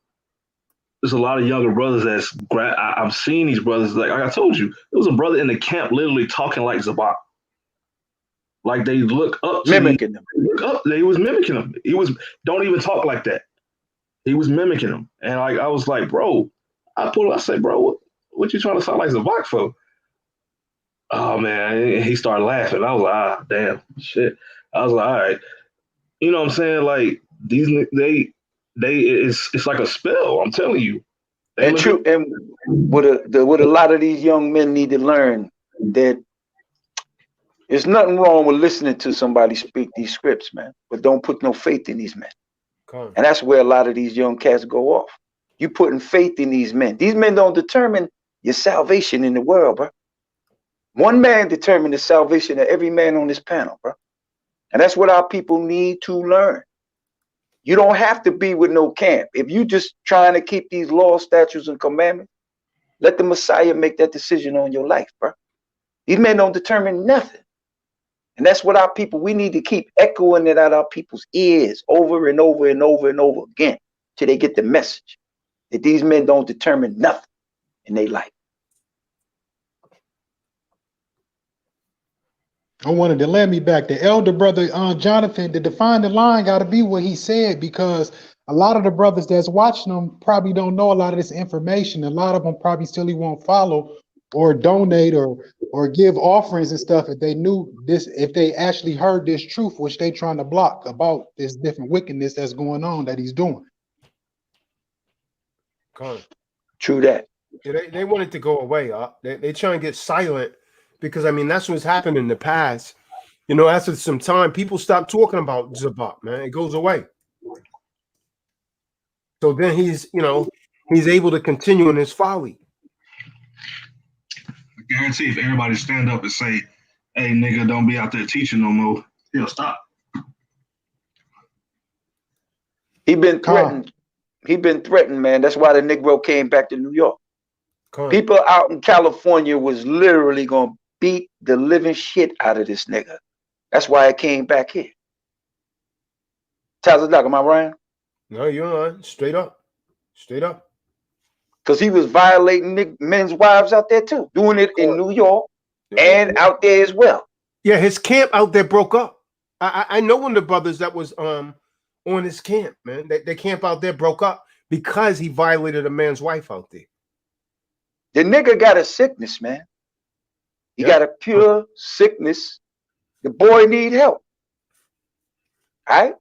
there's a lot of younger brothers I've seen these brothers. Like I told you, there was a brother in the camp literally talking like Zabak. Like they look up to mimicking him. Look up. He was mimicking him. He was don't even talk like that. He was mimicking him, and like I was like, bro, I said, bro, what you trying to sound like Zabak for? Oh man, he started laughing. I was like, damn, shit. I was like, all right, you know what I'm saying? Like it's like a spell. I'm telling you. And true, and what a lot of these young men need to learn that there's nothing wrong with listening to somebody speak these scripts, man. But don't put no faith in these men. And that's where a lot of these young cats go off. You putting faith in these men. These men don't determine your salvation in the world, bro. One man determined the salvation of every man on this panel, bro. And that's what our people need to learn. You don't have to be with no camp. If you just trying to keep these laws, statutes, and commandments, let the Messiah make that decision on your life, bro. These men don't determine nothing. And that's what our people, we need to keep echoing it out our people's ears over and over and over and over again till they get the message that these men don't determine nothing in their life. I wanted to let me back. The elder brother, Jonathan, to define the line got to be what he said, because a lot of the brothers that's watching them probably don't know a lot of this information. A lot of them probably still won't follow or donate or give offerings and stuff if they knew this, if they actually heard this truth, which they trying to block about this different wickedness that's going on that he's doing. True that. Yeah, they want it to go away. They try and get silent. Because, I mean, that's what's happened in the past. You know, after some time, people stop talking about Zabak, man. It goes away. So then he's able to continue in his folly. I guarantee if everybody stand up and say, hey, nigga, don't be out there teaching no more, he'll stop. He been threatened. He been threatened, man. That's why the Negro came back to New York. People out in California was literally going to beat the living shit out of this nigga. That's why I came back here. Tazadaq, am I right? No, you're not. Straight up. Straight up. Because he was violating men's wives out there too, doing it in New York and out there as well. Yeah, his camp out there broke up. I know one of the brothers that was on his camp, man. Their camp out there broke up because he violated a man's wife out there. The nigga got a sickness, man. He got a pure sickness. The boy need help. All right?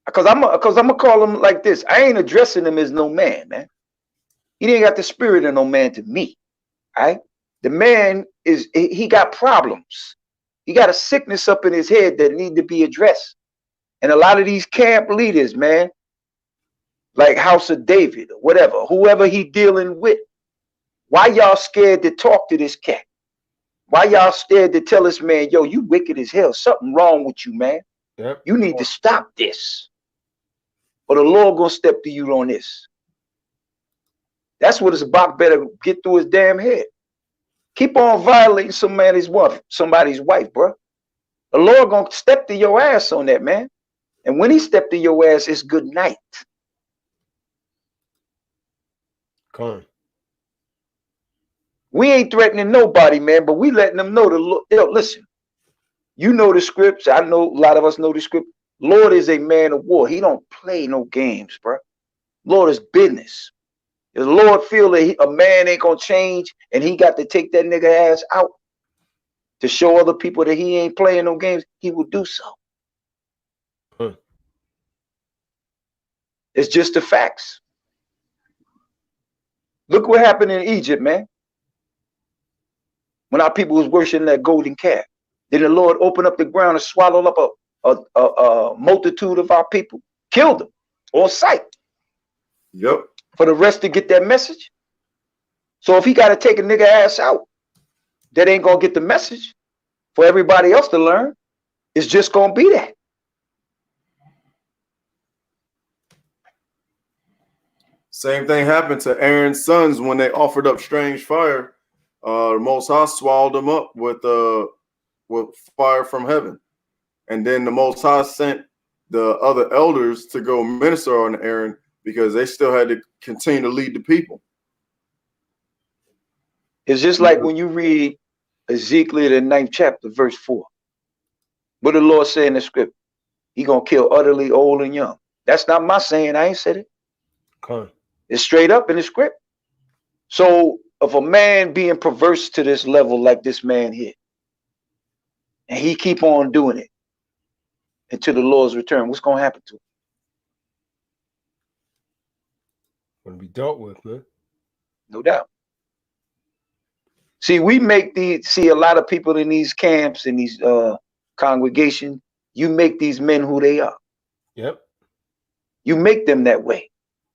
Because I'm gonna call him like this. I ain't addressing him as no man, man. He ain't got the spirit of no man to me. All right? The man he got problems. He got a sickness up in his head that need to be addressed. And a lot of these camp leaders, man, like House of David or whatever, whoever he dealing with, why y'all scared to talk to this cat? Why y'all scared to tell this man, yo, you wicked as hell. Something wrong with you, man. Yep. You need to stop this. Or the Lord gonna step to you on this. That's what it's about. Better get through his damn head. Keep on violating somebody's wife, bro. The Lord gonna step to your ass on that, man. And when he step to your ass, it's good night. Come on. We ain't threatening nobody, man, but we letting them know listen, you know the scripts. I know a lot of us know the script. Lord is a man of war. He don't play no games, bro. Lord is business. If the Lord feel that a man ain't gonna change and he got to take that nigga ass out to show other people that he ain't playing no games, he will do so. It's just the facts. Look what happened in Egypt, man. When our people was worshiping that golden calf, did the Lord open up the ground and swallow up a multitude of our people, killed them on sight? Yep. For the rest to get that message. So if he got to take a nigga ass out, that ain't gonna get the message for everybody else to learn. It's just gonna be that. Same thing happened to Aaron's sons when they offered up strange fire. The Most High swallowed them up with fire from heaven, and then the Most High sent the other elders to go minister on Aaron because they still had to continue to lead the people. It's just like when you read Ezekiel, the 9th chapter, verse 4. What the Lord say in the script? He gonna kill utterly old and young. That's not my saying. I ain't said it. It's straight up in the script. So if a man being perverse to this level like this man here, and he keep on doing it until the Lord's return, what's going to happen to him? Going to be dealt with, man. No doubt. See, a lot of people in these camps, in these congregations, you make these men who they are. Yep. You make them that way.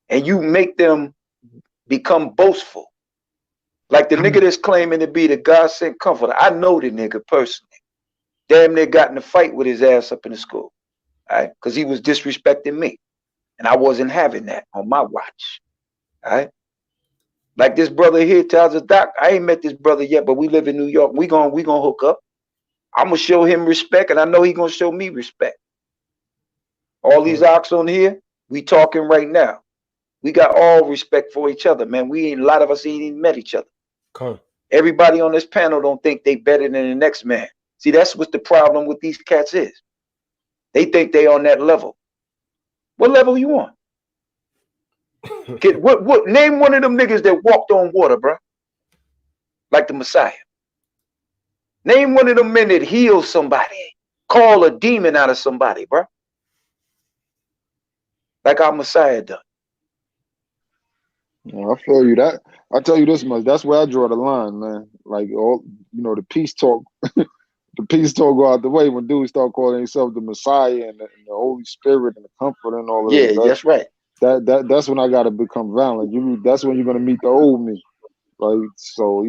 And you make them become boastful. Like the nigga that's claiming to be the God sent comforter. I know the nigga personally. Damn near got in a fight with his ass up in the school. All right? Because he was disrespecting me. And I wasn't having that on my watch. All right? Like this brother here tells us, Doc, I ain't met this brother yet, but we live in New York. We gonna hook up. I'm gonna show him respect, and I know he gonna show me respect. All these ox on here, we talking right now. We got all respect for each other, man. A lot of us ain't even met each other. Everybody on this panel don't think they better than the next man. See, that's what the problem with these cats is. They think they on that level. What level you on? Name one of them niggas that walked on water, bro. Like the Messiah. Name one of them men that healed somebody. Call a demon out of somebody, bro. Like our Messiah done. I feel you. That I tell you this much. That's where I draw the line, man. Like all the peace talk, the peace talk go out the way when dudes start calling themselves the Messiah and the Holy Spirit and the Comfort and all of that. Yeah, that's right. That's when I gotta become violent. That's when you're gonna meet the old me. Like so,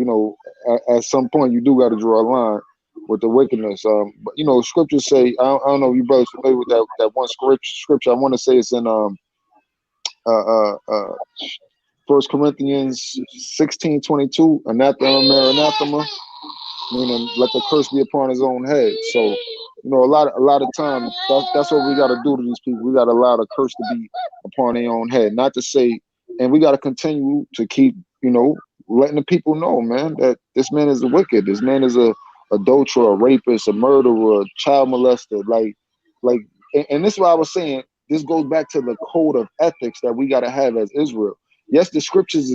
at some point you do got to draw a line with the wickedness. But scriptures say I don't know if you brothers familiar with that one scripture. I want to say it's in 1 Corinthians 16:22, anathema maranatema, meaning let the curse be upon his own head. So, a lot of times that's what we got to do to these people. We got to allow the curse to be upon their own head. Not to say, and we got to continue to keep, letting the people know, man, that this man is a wicked. This man is a adulterer, a rapist, a murderer, a child molester. And this is what I was saying. This goes back to the code of ethics that we got to have as Israel. Yes, the scriptures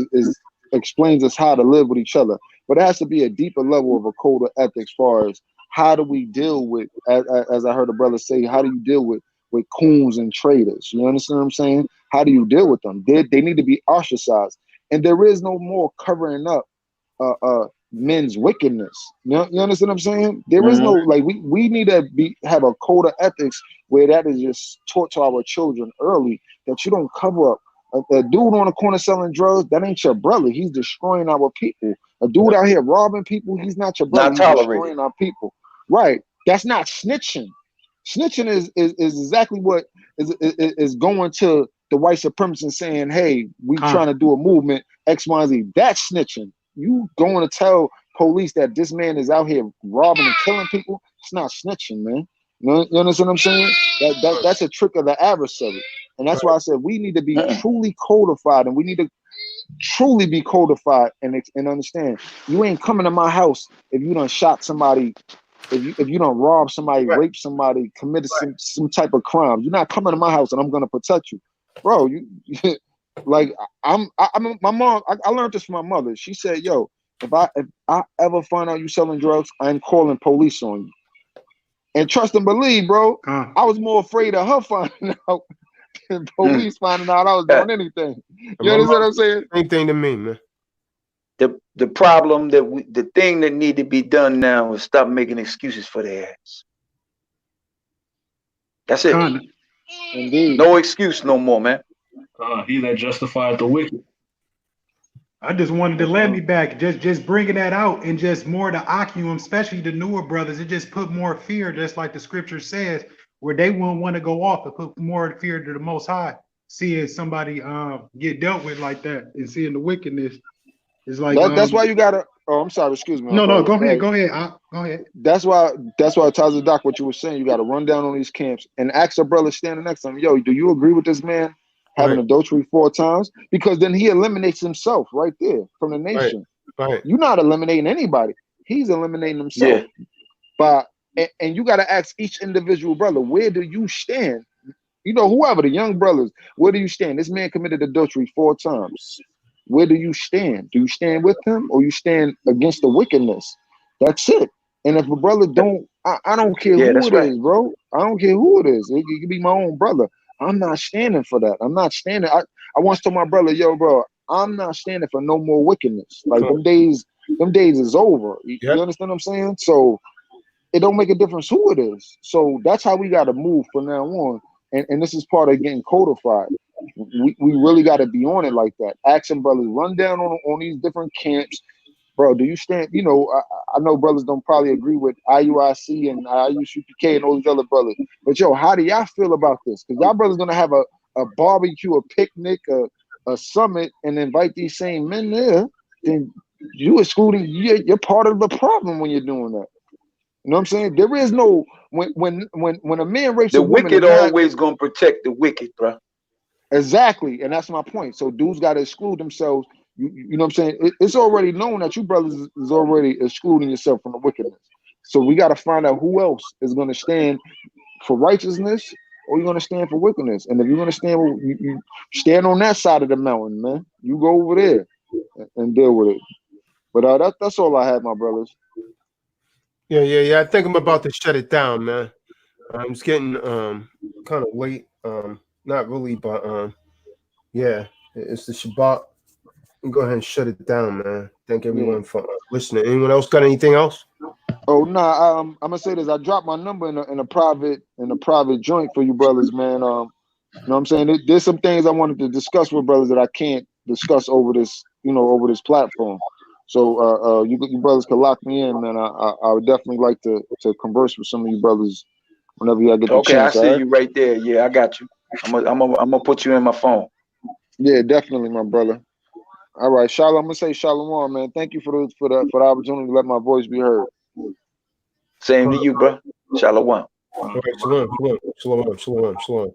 explains us how to live with each other, but it has to be a deeper level of a code of ethics as far as how do we deal with, as I heard a brother say, how do you deal with coons and traitors? You understand what I'm saying? How do you deal with them? They need to be ostracized. And there is no more covering up men's wickedness. You understand what I'm saying? There is no, we need to have a code of ethics where that is just taught to our children early, that you don't cover up. A dude on the corner selling drugs, that ain't your brother. He's destroying our people. A dude out here robbing people, he's not your brother. He's destroying our people. Right. That's not snitching. Snitching is exactly what is going to the white supremacists and saying, hey, we trying to do a movement, X, Y, Z. That's snitching. You going to tell police that this man is out here robbing and killing people? It's not snitching, man. You understand what I'm saying? That's a trick of the adversary. And that's why I said we need to be truly codified, and we need to truly be codified and understand. You ain't coming to my house if you done shot somebody, if you done robbed somebody, raped somebody, committed some type of crime. You're not coming to my house and I'm gonna protect you. Bro, my mom, I learned this from my mother. She said, yo, if I ever find out you selling drugs, I'm calling police on you. And trust and believe, bro, I was more afraid of her finding out than police finding out I was doing anything. You understand what I'm saying? Same thing to me, man. The problem the thing that need to be done now is stop making excuses for their ass. That's it. Indeed. No excuse no more, man. He that justified the wicked. I just wanted to let me back, just bringing that out, and just more to occupy, especially the newer brothers. It just put more fear, just like the scripture says, where they wouldn't want to go off. It put more fear to the Most High, seeing somebody get dealt with like that, and seeing the wickedness. It's like that's why you gotta. Oh, I'm sorry. Excuse me. No, go ahead. Go ahead. That's why Taza Doc, what you were saying, you got to run down on these camps and ask a brother standing next to him, yo, do you agree with this man having adultery 4 times? Because then he eliminates himself right there from the nation. Right. You're not eliminating anybody. He's eliminating himself. Yeah. And you got to ask each individual brother, where do you stand you know, whoever, the young brothers, where do you stand? This man committed adultery 4 times. Where do you stand? Do you stand with him or you stand against the wickedness? That's it. And if a brother don't, I don't care Yeah, who that's it right. is, bro. I don't care who it is. It could be my own brother. I'm not standing for that. I'm not standing. I once told my brother, yo, bro, I'm not standing for no more wickedness. Like them days is over. You understand what I'm saying? So it don't make a difference who it is. So that's how we got to move from now on. And this is part of getting codified. We really got to be on it like that. Asking brothers, run down on these different camps. Bro, do you stand? You know, I know brothers don't probably agree with IUIC and IUCPK and all these other brothers. But yo, how do y'all feel about this? Because y'all brothers gonna have a barbecue, a picnic, a summit, and invite these same men there. Then you excluding, you're part of the problem when you're doing that. You know what I'm saying? There is no when a man rapes The a woman, wicked always gonna protect the wicked, bro. Exactly, and that's my point. So dudes got to exclude themselves. You know what I'm saying? It's already known that you brothers is already excluding yourself from the wickedness. So we got to find out who else is going to stand for righteousness, or you're going to stand for wickedness. And if you're going to stand, you stand on that side of the mountain, man. You go over there and deal with it. But that's all I had, my brothers. Yeah. I think I'm about to shut it down, man. It's getting kind of late. Not really, but yeah, it's the Shabbat. Go ahead and shut it down, man. Thank everyone for listening. Anyone else got anything else? Oh no, I'm gonna say this. I dropped my number in a private joint for you brothers, man. You know what I'm saying? There's some things I wanted to discuss with brothers that I can't discuss over this, over this platform. So you brothers can lock me in, man. I would definitely like to converse with some of you brothers whenever y'all get the chance. I see you right there. Yeah, I got you. I'm gonna put you in my phone. Yeah, definitely, my brother. All right, Shalom. I'm gonna say Shalom, man. Thank you for the opportunity to let my voice be heard. Same to you, bro. Shalom. All right, shalom.